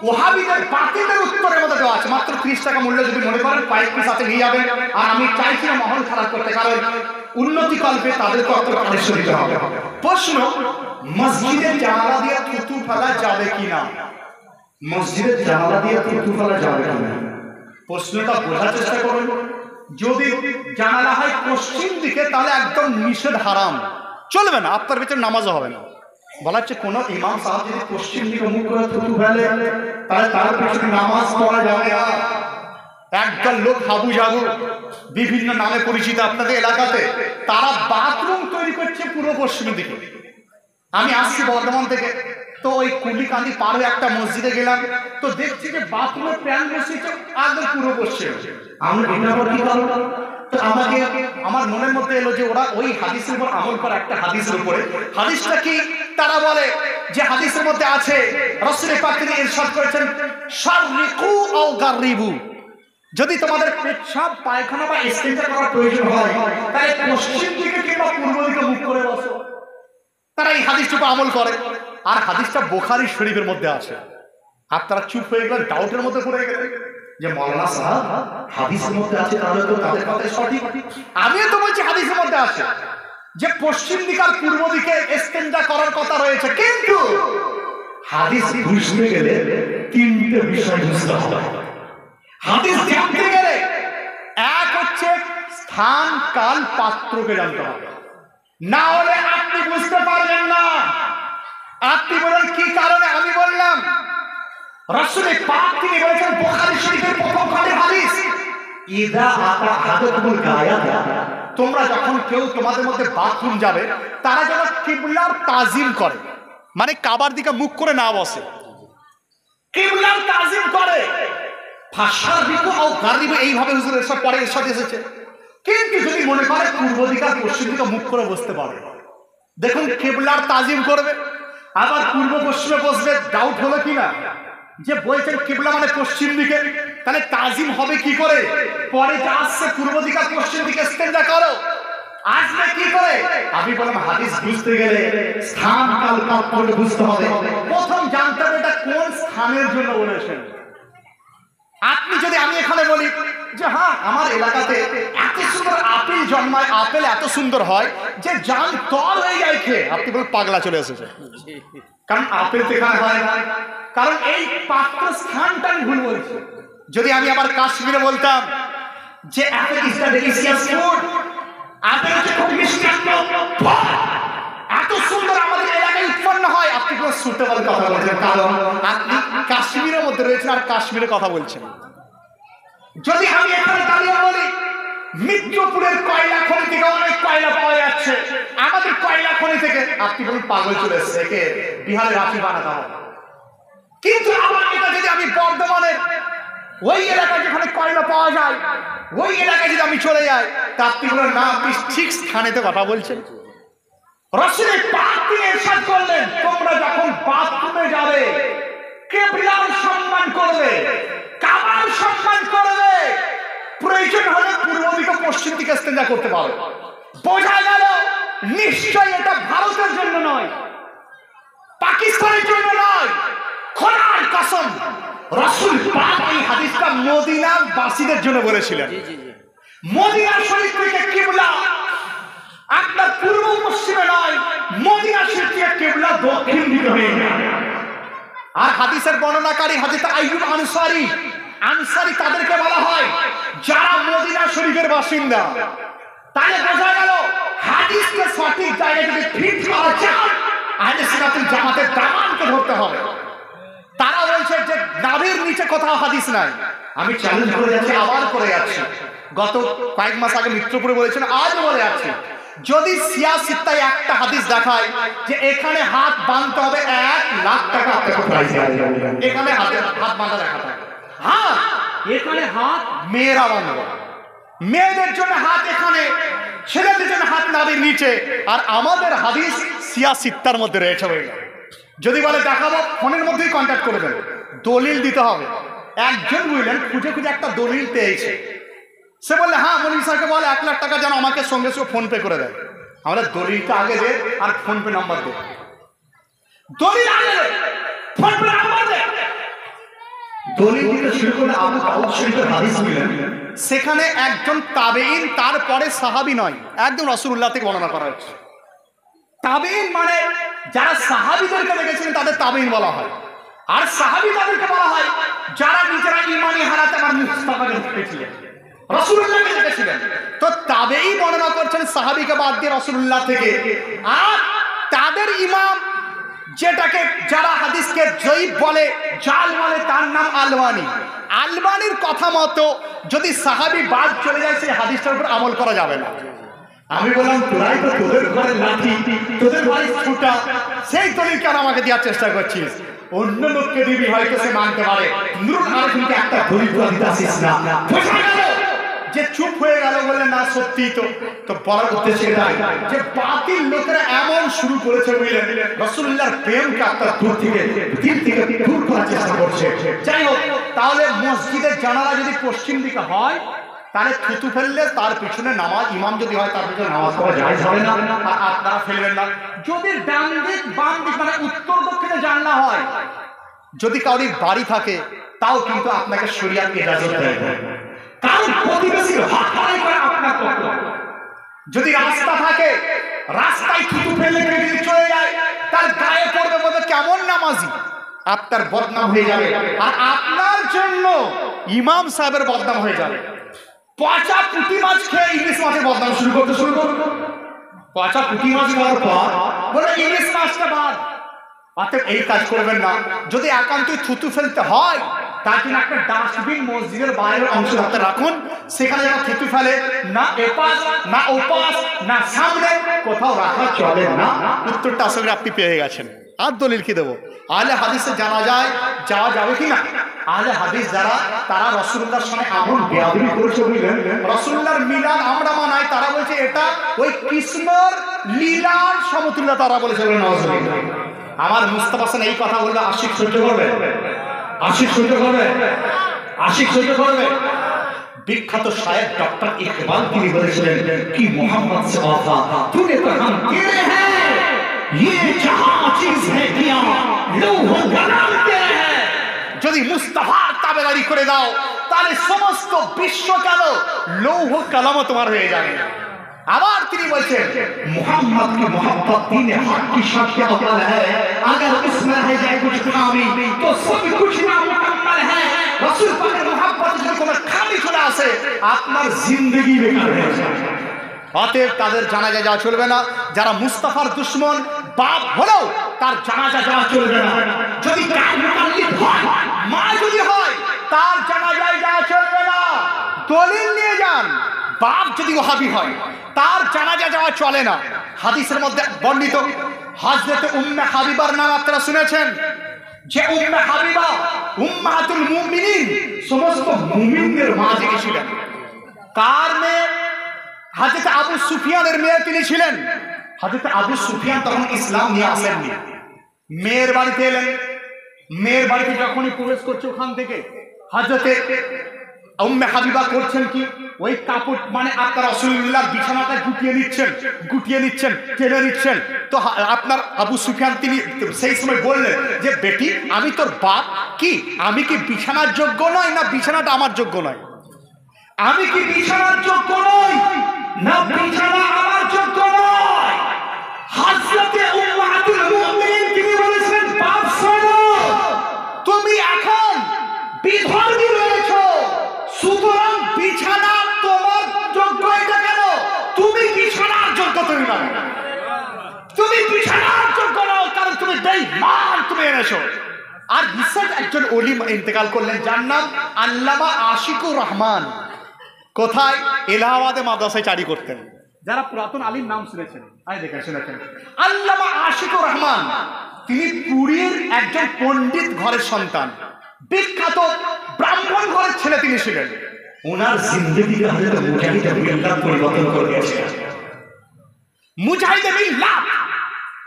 ওহাবিদের বাতিলের উত্তরের মধ্যে দেওয়া আছে, মাত্র 30 টাকা মূল্য। যদি মনে করেন কয়েকটি সাথে নিয়ে যাবেন। আর আমি চাইছি না মহল খারাপ করতে, কারণ উন্নতি কল্পে তাদেরকে অত কালেকশন দিতে হবে। প্রশ্ন, মসজিদে জানালা দিয়ে থুতু ফেলা যাবে কিনা? মসজিদে জানালা দিয়ে থুতু ফেলা যাবে কিনা? প্রশ্নটা বোঝার চেষ্টা করুন। যদি জানালা হয় পশ্চিম দিকে তাহলে একদম নিষেধ, হারাম, চলবে না, আপনার ভিতরে নামাজও হবে না। বলা হচ্ছে কোন ইমাম সাহেব যদি পশ্চিম দিকে মুখ করে থুতু ফেলে তাহলে তার পিছনে নামাজ পড়া যাবে না। একদল লোক হাবু জাবু বিভিন্ন নামে পরিচিত আপনাদের এলাকাতে, তারা বাথরুম তৈরি করছে পূর্ব পশ্চিমের দিকে। আমি আসছি বর্ধমান থেকে, তো ওই কুলিকান্দি পার হয়ে একটা মসজিদে গেলাম, তো দেখছি যে বাথরুমের প্যান বসেছে একদম পূর্ব পশ্চিম। আমরা এটা আবার কি কারণ? তো আমাকে আমার মনের মধ্যে এলো যে ওরা ওই হাদিসের উপর আমল করে, একটা হাদিসের উপরে। হাদিসটা কি? তারা বলে যে হাদিসের মধ্যে আছে রাসূল পাক তিনি ইরশাদ করেছেন শাররিকু আও গাররিবু, যদি তোমাদের পেশাব পায়খানা বা ইস্তেঞ্জা করার প্রয়োজন হয় তাহলে পশ্চিম দিকে কিংবা পূর্ব দিকে মুখ করে বসো। তারা এই হাদিসটুকু আমল করে। আর হাদিসটা বুখারী শরীফের মধ্যে আছে। আপনারা চুপ হয়ে গেলেন, ডাউটের মধ্যে পড়ে গেলেন যে মাওলানা সাহেব হাদিসের মধ্যে আছে, তাহলে তো তাদের কথা সঠিক। আমিও তো বলছি হাদিসের মধ্যে আছে যে পশ্চিম দিকে আর পূর্ব দিকে ইস্তেঞ্জা করার কথা রয়েছে, কিন্তু হাদিস বুঝতে গেলে তিনটে বিষয় বুঝতে হবে। হাদিস জানতে গেলে এক হচ্ছে স্থান, কাল, পাত্রকে জানতে হবে, না হলে আপনি বুঝতে পারবেন না। আপনি বলেন কি কারণে? আমি বললাম রাসূল পাক তিনি বলেছেন বুখারী শরীফের প্রথম খণ্ডের হাদিস, ইযা আতা আহাদুকুমুল গায়াত, তোমরা যখন কেউ তোমাদের মধ্যে বাথরুম যাবে তারা যেন কিবলার তাজিম করে, মানে কাবার দিকে মুখ করে না বসে, কিবলার তাজিম করে। ফাশাররিকু আও গাররিবু এইভাবে হুজুর এসব পরে এরশাদ এসেছে। কিন্তু যদি মনে করে পূর্ব দিকে আর পশ্চিম দিকে মুখ করে বসতে পারে, দেখুন কিবলার তাজিম করবে আবার পূর্ব পশ্চিমে বসবে, ডাউট হলো কিনা যে বলছেন কিবলা মানে পশ্চিম দিকে, তাহলে তাজিম হবে কি করে? পরে যা আসছে পূর্ব দিকে আর পশ্চিম দিকে ইস্তেঞ্জা করো, আসবে কি করে? আমি বললাম হাদিস বুঝতে গেলে স্থান, কাল, পাত্র বুঝতে হবে। প্রথম জানতে হবে এটা কোন স্থানের জন্য বলেছেন। আপনি যদি আমি এখানে বলি যে হ্যাঁ আমার এলাকাতে এত সুন্দর আপেল জন্মায়, আপেল এত সুন্দর হয় যে জান তল হয়ে যায় খেয়ে, আপনি বলেন পাগলা চলে এসেছে, কারণ আপেল তো এখানে হয় না, কারণ এই পাত্র স্থানটা আমি ভুল বলছি। যদি আমি আবার কাশ্মীরে বলতাম যে apple is the delicious food, apple হচ্ছে খুব মিষ্টি ফল, এত সুন্দর আমাদের এলাকায় উৎপন্ন হয়, আপনি কোনো সুটেবল কথা বলছেন, কারণ আপনি কাশ্মীরের মধ্যে রয়েছেন আর কাশ্মীরের কথা বলছেন। যদি আমি এখানে দাঁড়িয়ে বলি মিত্রপুরের কয়লা খনি থেকে অনেক কয়লা পাওয়া যাচ্ছে, আমাদের কয়লা খনি থেকে, আপনি বলুন পাগল চলে এসছে, একে বিহারে রাঁচি বানাতে হবে। কিন্তু আবার এটা যদি আমি বর্ধমানের ওই এলাকায় যেখানে কয়লা পাওয়া যায় ওই এলাকায় যদি আমি চলে যাই, তা আপনি বলেন না আপনি ঠিক স্থানেতে কথা বলছেন। রাসূল পাক তিনি ইরশাদ করলেন তোমরা যখন বাথরুমে যাবে কিবলার সম্মান করবে, কাবার সম্মান করবে, প্রয়োজন হলে পূর্ব দিকে পশ্চিম দিকে ইস্তেঞ্জা করতে পারো। বোঝা গেল নিশ্চয় এটা ভারতের জন্য নয়, পাকিস্তানের জন্য নয়, খোদার কসম রাসূল পাক এই হাদিসটা মদিনার বাসীদের জন্য বলেছিলেন। মদিনা শরীফ থেকে কিবলা আপনার পূর্ব পশ্চিমে নয়, মদিনা শরীফ থেকে কিবলা দক্ষিণ দিকে হয়ে যায়। আর হাদিসের বর্ণনাকারী হযরত আইয়ুব আনসারী, আনসারী তাদেরকে বলা হয় যারা মদিনা শরীফের বাসিন্দা। তাহলে বোঝা গেল হাদিসকে সঠিক জায়গায় যদি ফিট করা যায় আহলে সুন্নাতুল জামাতের দামানকে ধরতে হবে। তারা বলছে যে নাভির নিচে কোথাও হাদিস নাই। আমি চ্যালেঞ্জ করে যাচ্ছি, আবার করে যাচ্ছি, গত কয়েক মাস আগে মিত্রপুরে বলেছেন, আজ বলে যাচ্ছি, যদি সিয়াসিত্তায় একটা হাদিস দেখায় যে এখানে হাত বাঁধতে হবে 1 লাখ টাকা, এখানে হাত বাঁধা দেখাতে হবে। হ্যাঁ এখানে হাত মেয়েরা বাঁধবে, মেয়েদের জন্য হাত এখানে, ছেলেদের জন্য হাত নাভির নিচে, আর আমাদের হাদিস সিয়াসিত্তার মধ্যে রয়েছে। যদি বলে দেখাবো, ফোনের মধ্যেই কন্ট্যাক্ট করে দেবে, দলিল দিতে হবে। একজন বুঝলেন খুঁজে খুঁজে একটা দলিল পেয়েছে, সে বললে হ্যাঁ মনির স্যারকে বলে 1 লাখ টাকা যেন আমাকে সঙ্গে সঙ্গে ফোন পে করে দেয়। আমরা দলিলটা আগে দে আর ফোন পে নাম্বার দে, দলিল আগে দে, ফোন পে নাম্বার দে। দলিল দিতে শুরু করলে আবু দাউদ শরীফের হাদিস মিলেন, সেখানে একজন তাবেঈন, তারপরে সাহাবী নয়, একদম রাসূলুল্লাহ থেকে বর্ণনা করা হচ্ছে। তাবেঈন মানে যারা সাহাবীদেরকে দেখেছিলেন তাদের তাবেঈন বলা হয়, আর সাহাবী তাদেরকে বলা হয় যারা নিজেরা ঈমানি হারাতে আমার মুস্তাফাকে দেখেছিলেন, রাসূলুল্লাহকে দেখেছিলেন। তো তাবেঈ বর্ণনা করছেন সাহাবীকে বাদ দিয়ে রাসূলুল্লাহ থেকে, আর তাদের ইমাম যেটাকে যারা হাদিসকে জয়ীফ বলে, জাল বলে, তার নাম আলবানি। আলবানির কথা মতো যদি সাহাবী বাদ চলে যায়, সেই হাদিসটার উপর আমল করা যাবে না। আমি বললাম তোরাই তো তোদের ঘরের লাঠি, তোদের বাড়ির ছুটা, সেই দলিল কেন আমাকে দেওয়ার চেষ্টা করছিস? অন্য লোককে দিবি, হয়তো সে মানতে পারে। নুরুল আরেফিনকে একটা দলিল দিতে আসিস না। যে চুপ হয়ে গেল, বললেন না সত্যি তো বলার উদ্দেশ্য এটাই যে বাতিল লোকেরা এমন শুরু করেছে, বুঝলেন, রাসূলুল্লাহর প্রেমকে আপনার দিল থেকে দূর করার চেষ্টা করছে। যাই হোক, তাহলে মসজিদের জানালা যদি পশ্চিম দিকে হয়, তাহলে থুতু ফেললে তার পিছনে নামাজ, ইমাম যদি হয় তার পিছনে নামাজ পড়া জায়েজ হবে না, আর আপনারা ফেলবেন না। যদি ডান দিক বাম দিক মানে উত্তর দক্ষিণে জানলা হয়, যদি কারোর বাড়ি থাকে, তাও কিন্তু আপনাকে শরীয়ত ইজাজত দেয়। কারণ প্রতিবেশীর হক আদায় করা আপনার কর্তব্য। যদি রাস্তা থাকে, রাস্তায় থুতু ফেলে যদি চলে যায়, তার গায়ে পড়বে বলে কেমন নামাজি, আপনার বদনাম হয়ে যাবে, আর আপনার জন্য ইমাম সাহেবের বদনাম হয়ে যাবে। পচা পুঁটি মাছ খেয়ে ইলিশ মাছের বদনাম শুরু করতে পচা পুঁটি মাছ খাওয়ার পর বলে ইলিশ মাছটা বাদ। অতএব এই কাজ করবেন না। যদি একান্তই থুতু ফেলতে হয়, তার জন্য একটা ডাস্টবিন মসজিদের বাইরের অংশ হাতে রাখুন, সেখানে যেন থুতু ফেলে না এপাশ না ওপাশ না সামনে, কোথাও রাখা চলে না। উত্তরটা আশা করি আপনি পেয়ে গেছেন। আর দলিল কি দেবো? আহলে হাদিসে জানা যায় যাওয়া যাবে কিনা? আহলে হাদিস যারা, তারা রাসূলুল্লাহর সঙ্গে এমন বেয়াদবি করেছে, বুঝলেন, রাসূলুল্লাহর মিলাদ আমরা মানাই, তারা বলছে এটা ওই কৃষ্ণর লীলার সমতুল্য, তারা বলেছে। আমার মুস্তাফা হোসেন এই কথা বললে আশিক সহ্য করবে? আশিক সহ্য করবে? আশিক সহ্য করবে? বিখ্যাত শায়েখ ডক্টর ইকবাল তিনি বলেছিলেন কি মোহাম্মদ সে ওয়াফা তूने तो हम तेरे हैं ये जहां चीज है किया लौह कलम तेरे हैं। যদি মুস্তাফার তাবেদারি করে দাও, তাহলে সমস্ত বিশ্ব কেন লৌহ কলম তোমার হয়ে যাবে। আবার তিনি বলছেন मोहम्मद की मोहब्बत दीन हक की शर्त अव्वल है, अगर इसमें है जाए कुछ खामी तो सब कुछ नामुकम्मल है। রাসূল পাকের मोहब्बत যদি কোনো খামি চলে আসে, আপনার জিন্দেগি বেকার হয়ে যাবে। অতএব তাদের জানাজা যাওয়া চলবে না। যারা মুস্তাফার দুশমন, বাপ হলেও তার জানাজা যাওয়া চলবে না। যদি গায়ের মুকাল্লিদ হয়, মা যদি হয়, তার জানাজায় যাওয়া চলবে না। দলিল নিয়ে যান। বাপ যদি ওহাবি হয়, তার জানাজা যাওয়া চলে না। হাদিসের মধ্যে বর্ণিত হযরত উম্মে হাবিবার নাম আপনারা শুনেছেন, যে উম্মে হাবিবা উম্মাহাতুল মুমিনিন, সমস্ত মুমিনদের মা যিনি ছিলেন। কার মেয়ে? হযরত আবু সুফিয়ানের মেয়ে তিনি ছিলেন। হযরত আবু সুফিয়ান তখন ইসলাম নিয়ে আসেননি। মেয়ের বাড়িতে এলেন। মেয়ের বাড়িতে যখনই প্রবেশ করছে, ওখান থেকে হযরতে উম্মে হাবিবা করছেন কি, ওই কাপড় মানে আপনার রাসূলুল্লাহর বিছানাটা গুটিয়ে নিচ্ছেন, টেনে নিচ্ছেন। তো আপনার আবু সুফিয়ান তিনি সেই সময় বললেন যে বেটি, আমি তোর বাপ, কি আমি কি বিছানার যোগ্য নয়, না বিছানাটা আমার যোগ্য নয়? আমি কি বিছানার যোগ্য নই, না বিছানা আমার যোগ্য নয়? হযরতে উম্মাহাতুল মুমিনিন তিনি বলেছেন, বাপ শোনো, তুমি এখন বিধর্মী রয়েছো, সুতরাং বিছানা তোমার যোগ্য। এটা কেন? তুমি বিছানার যোগ্য তুমি বিছানার যোগ্য নও, কারণ তুমি বেঈমান, তুমি এনেছো। আর রিসেন্ট একজন ওলিম ইন্তেকাল করলেন, যার নাম আল্লামা আশিকুর রহমান। কোথায়? এলাহাবাদে মাদ্রাসায় চাকরি করতেন। যারা পুরাতন আলীর নাম শুনেছেন, শুনেছেন আল্লামা আশিকুর রহমান। তিনি পুরীর একজন পণ্ডিত ঘরের সন্তান, বিখ্যাত ব্রাহ্মণ ঘরের ছেলে তিনি ছিলেন। ওনার জিন্দেগিকে হযরত মুজাহিদ মিল্লাত পরিবর্তন করে দিয়েছেন। মুজাহিদ মিল্লাত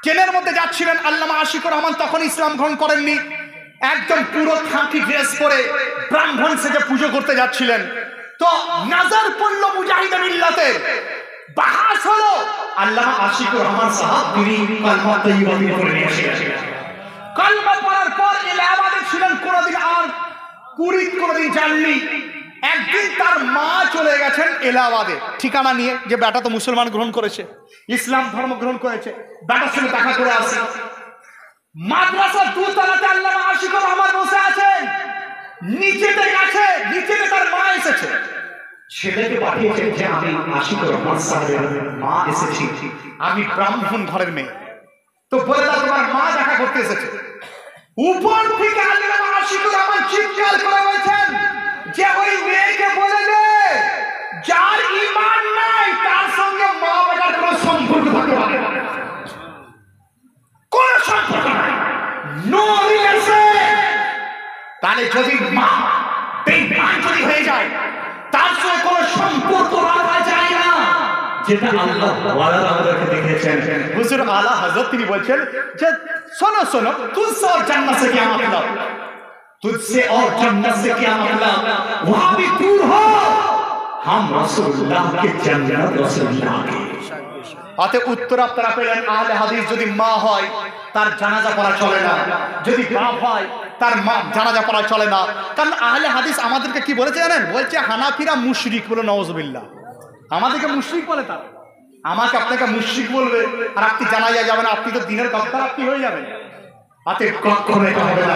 ট্রেনের মধ্যে যাচ্ছিলেন, আল্লামা আশিকুর রহমান তখন ইসলাম গ্রহণ করেননি। একদম পুরো খাঁটি ড্রেস পরে ব্রাহ্মণ সেজে পুজো করতে যাচ্ছিলেন। তো নজর পড়ল মুজাহিদ মিল্লাতের, বাহাস হলো। আল্লামা আশিকুর রহমান সাহেব তিনি কালমা তাইয়্যিবা পড়ে নিয়ে এসেছিলেন। কালমা পড়ার পর এলাহাবাদে ছিলেন, কোনদিন আর কুড়িত কোনদিন যাননি। একদিন তার মা চলে গেছেন এলাহাবাদে ঠিকানা নিয়ে, যে বেটা তো মুসলমান গ্রহণ করেছে, ইসলাম ধর্ম গ্রহণ করেছে, বেটার সঙ্গে দেখা করে আসে। মাদ্রাসার দুতলাতে আল্লামা আশিকুর রহমান বসে আছেন। নিচেতে গেছে, নিচেতে তার মা এসেছে। ছেলেকে পাঠিয়েছেন যে আমি আশিকুর রহমান সাহেবের মা এসেছি, আমি ব্রাহ্মণ ঘরের মেয়ে। তো বলে দাও তোমার মা দেখা করতে এসেছে। উপর থেকে আল্লামা আশিকুর রহমান চিৎকার করে বলছেন যে ওই মেয়েকে বলে দে যার ঈমান নাই তার সঙ্গে মা বেটার কোনো সম্পর্ক থাকতে পারে না, কোন সম্পর্ক নাই, নো রিলেশন। তাহলে যদি মা বেঈমান যদি হয়ে যায় তার সঙ্গে কোনো সম্পর্ক রাখা যায় না, যেটা আল্লাহ ওয়ালা আমাদেরকে দেখেছেন। হুজুর আলা হযরত তিনি বলছেন যে শোনো শোনো, তুঝসে और जन्नत से क्या मतलब, तुझसे और जन्नत से क्या मतलब, वहां भी दूर हो, हम রাসূলুল্লাহ के जन्नत রাসূলুল্লাह के। অতএব উত্তর আপনারা পেলেন, আহলে হাদিস যদি মা হয় তার জানাজা পড়া চলে না, যদি বাপ হয় তার মা জানাজা পড়া চলে না। কারণ আহলে হাদিস আমাদেরকে কি বলেছে জানেন? বলছে হানাফিরা মুশরিক, বলে নওয়াজুবিল্লাহ। আমাদেরকে মুশরিক বলে, তারা আমাকে আপনাকে মুশরিক বলবে আর আপনি জানাজা যাবেন, আপনি তো দিনের গদ্দার, আপনি হয়ে যাবেন। অতএব কখনো এটা হবে না।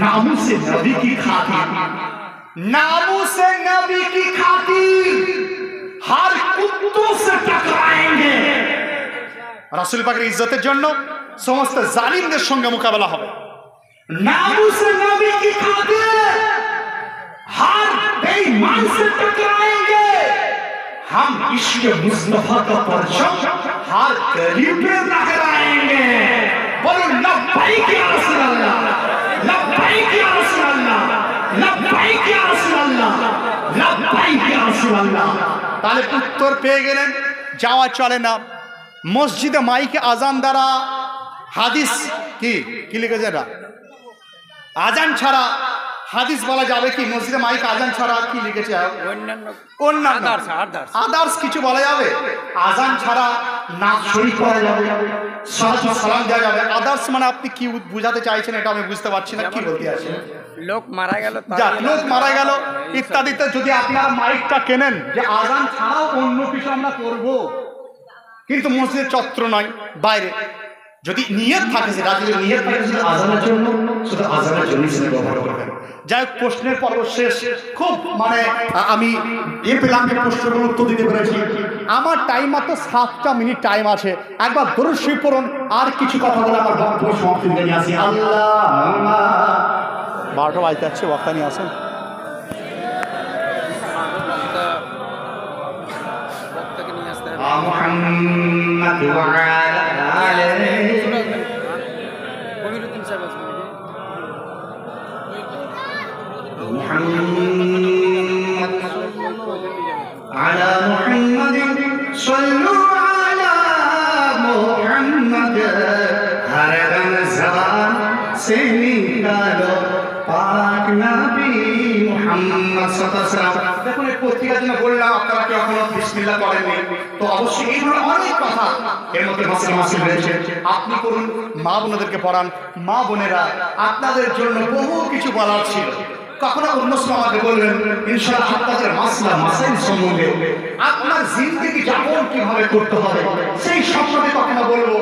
নামুসে নবী কি খাতির, নামুসে নবী কি খাতির हर कुत्तों से टकराएंगे। রাসূল পাকের ইজ্জতের জন্য সমস্ত জালিমদের সঙ্গে মোকাবেলা হবে। নামুসে নবী কি খাতির हर बेईमान से टकराएंगे, हम इश्क मुस्तफा का परचम हर गली पे लहराएंगे। बोलो लब्बैक या रसूल अल्लाह, लब्बैक या रसूल अल्लाह, लब्बैक या रसूल अल्लाह, लब्बैक या रसूल अल्लाह। তাহলে উত্তর পেয়ে গেলেন, যাওয়া চলে না। মসজিদে মাইকে আজান দ্বারা হাদিস কি কি লিখেছে না, আজান ছাড়া হাদিস বলা যাবে কি? মসজিদে মাইক আজান ছাড়া কি লিখেছে? অন্যান্য আদার্স কিছু বলা যাবে? আজান ছাড়া নাচ শরীফ করা যাবে, সালাতু সালাম দেওয়া যাবে। আদার্স মানে আপনি কি বুঝাতে চাইছেন এটা আমি বুঝতে পারছি না, কি বলতে আছেন? লোক মারা গেল, লোক মারা গেল ইত্যাদিতে যদি আপনারা মাইকটা কেনেন যে আজান ছাড়াও অন্য কিছু আমরা করব, কিন্তু মসজিদের চত্র নয়, বাইরে যদি নিয়ত থাকে, সেটা যদি নিয়ত থাকে শুধু আজানের জন্য, শুধু আজানের জন্য সেটা ব্যবহার করবেন। যাই হোক, প্রশ্নের পর্ব শেষ। খুব মানে আমি পেলাম যে প্রশ্নগুলো উত্তর দিতে পেরেছি। আমার টাইম মাত্র 7টা মিনিট টাইম আছে। একবার দরুদ শরীফ পড়ুন, আর কিছু কথা বলে আমার বক্তব্য সমাপ্তি নিয়ে আসি। আল্লাহুম্মা 12টা বাজতে যাচ্ছে, বক্তা নিয়ে আসেন। মুহাম্মদ ওয়া আলা আলিহি কবিরউদ্দিন সাহেব আছেন على محمد صلوا على محمد हर दम ज़बान से निकालो पाक नबी মুহাম্মদ সাল্লাল্লাহু আলাইহি ওয়াসাল্লাম। দেখুন এই পত্রিকার জন্য বললাম, আপনারা কি এখনো বিসমিল্লাহ করেননি? তো অবশ্যই এই ধরনের অনেক কথা এর মধ্যে মাসে রয়েছে, আপনি করুন, মা বোনদেরকে পড়ান। মা বোনেরা আপনাদের জন্য বহু কিছু বলার ছিল, কখনো অন্য সময় আমাকে বলবেন, ইনশাআল্লাহ আপনাদের মাসলা মাসাইল সম্বন্ধে, আপনার জিন্দেগি যাপন কিভাবে করতে হবে সেই সম্বন্ধে কখনো বলবো।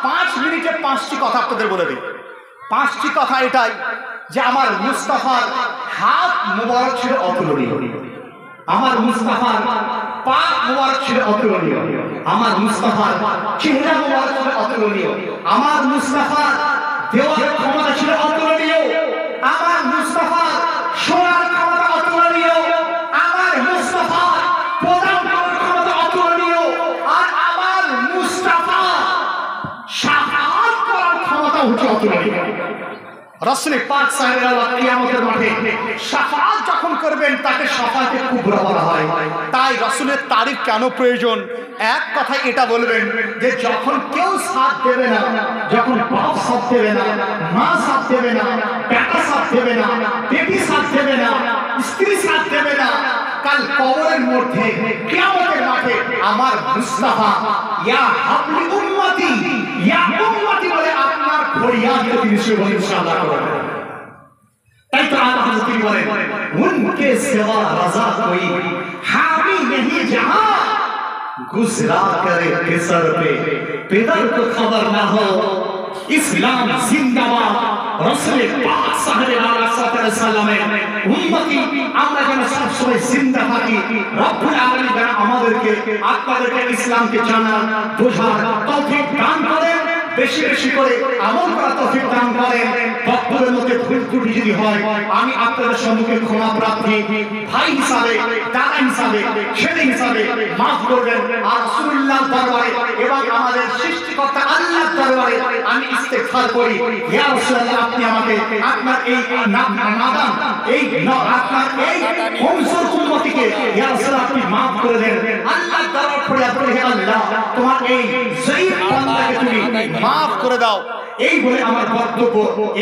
5 মিনিটে 5টি কথা আপনাদের বলে দিই। 5টি কথা এটাই যে আমার মুস্তাফার হাত মুবারক ছিল অতুলনীয়, আমার মুস্তাফার পা মুবারক ছিল অতুলনীয়, আমার মুস্তাফার চেহারা মুবারক ছিল অতুলনীয়, আমার মুস্তাফার দেওয়ার ক্ষমতা ছিল অতুলনীয়, আমার মুস্তাফার শোনার ক্ষমতা অতুলনীয়, আমার মুস্তাফার প্রদান করার ক্ষমতা অতুলনীয়, আর আমার মুস্তাফা শাফাআত করার ক্ষমতা হচ্ছে অতুলনীয়। রাসূল পাক সাল্লাল্লাহু আলাইহি কিয়ামতের মাঠে শাফাআত যখন করবেন তাকে শাফাআতে কুবরা বলা হয়। তাই রাসূলের তারিখ কেন প্রয়োজন? এক কথায় এটা বলবেন যে যখন কেউ সাথ দেবে না, যখন বাপ সাথ দেবে না, মা সাথ দেবে না, বেটা সাথ দেবে না, বেটি সাথ দেবে না, স্ত্রী সাথ দেবে না, কাল কবরের মধ্যে কিয়ামতের মাঠে আমার মুস্তাফা ইয়া হাবলি উম্মতি, ইয়া উম্মতি বলে আপনার ফরিয়াদ তিনি ইনশাআল্লাহ করবেন। তাই তো আল্লাহ তিনি বলেন, উনকে সিওয়া রাজা কোই হাবি नहीं जहां गुजरा करे किसर पे पितर को खबर ना हो, इस्लाम जिंदाबाद। রাসূল পাক সাল্লাল্লাহু আলাইহি ওয়াসাল্লামের উম্মতি আমরা যেন সবসময় জিন্দা থাকি। রব্বুল আলামিন যেন আমাদেরকে আপনাদেরকে ইসলামকে জানার বোঝার তৌফিক দান করেন। বেশি বেশি করে আমল করার তৌফিক দান করেন। বক্তব্যের মধ্যে ভুল ত্রুটি যদি হয় আমি আপনাদের সম্মুখে ক্ষমা প্রার্থী, ভাই হিসাবে, দাদা হিসাবে, ছেলে হিসাবে মাফ করবেন। আর রাসূলুল্লাহর দরবারে এবং আমাদের সৃষ্টিকর্তা আল্লাহর দরবারে আমি ইস্তেগফার করি, ইয়া রাসূলুল্লাহ আপনি আমাকে আপনার এই নাদান এই আপনার এই কমজোর উম্মতিকে ইয়া রাসূলুল্লাহ আপনি মাফ করে দেন। আল্লাহর দরবারে ফরিয়াদ করি, হে আল্লাহ তোমার এই যঈফ বান্দাকে তুমি মাফ করে দাও। এই বলে আমার বক্তব্য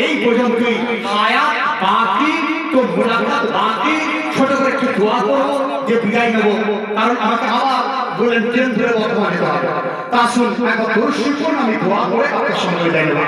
এই পর্যন্তই। হায়াত বাকি তো মুলাকাত বাকি। ছোট করে একটু দোয়া করবো যে বিদায় নেব, কারণ আমাকে আবার বলেন ট্রেন ধরে বর্তমানে তা শুন একবার দর্শক আমি দোয়া করে আপনার সঙ্গে বিদায় নেব।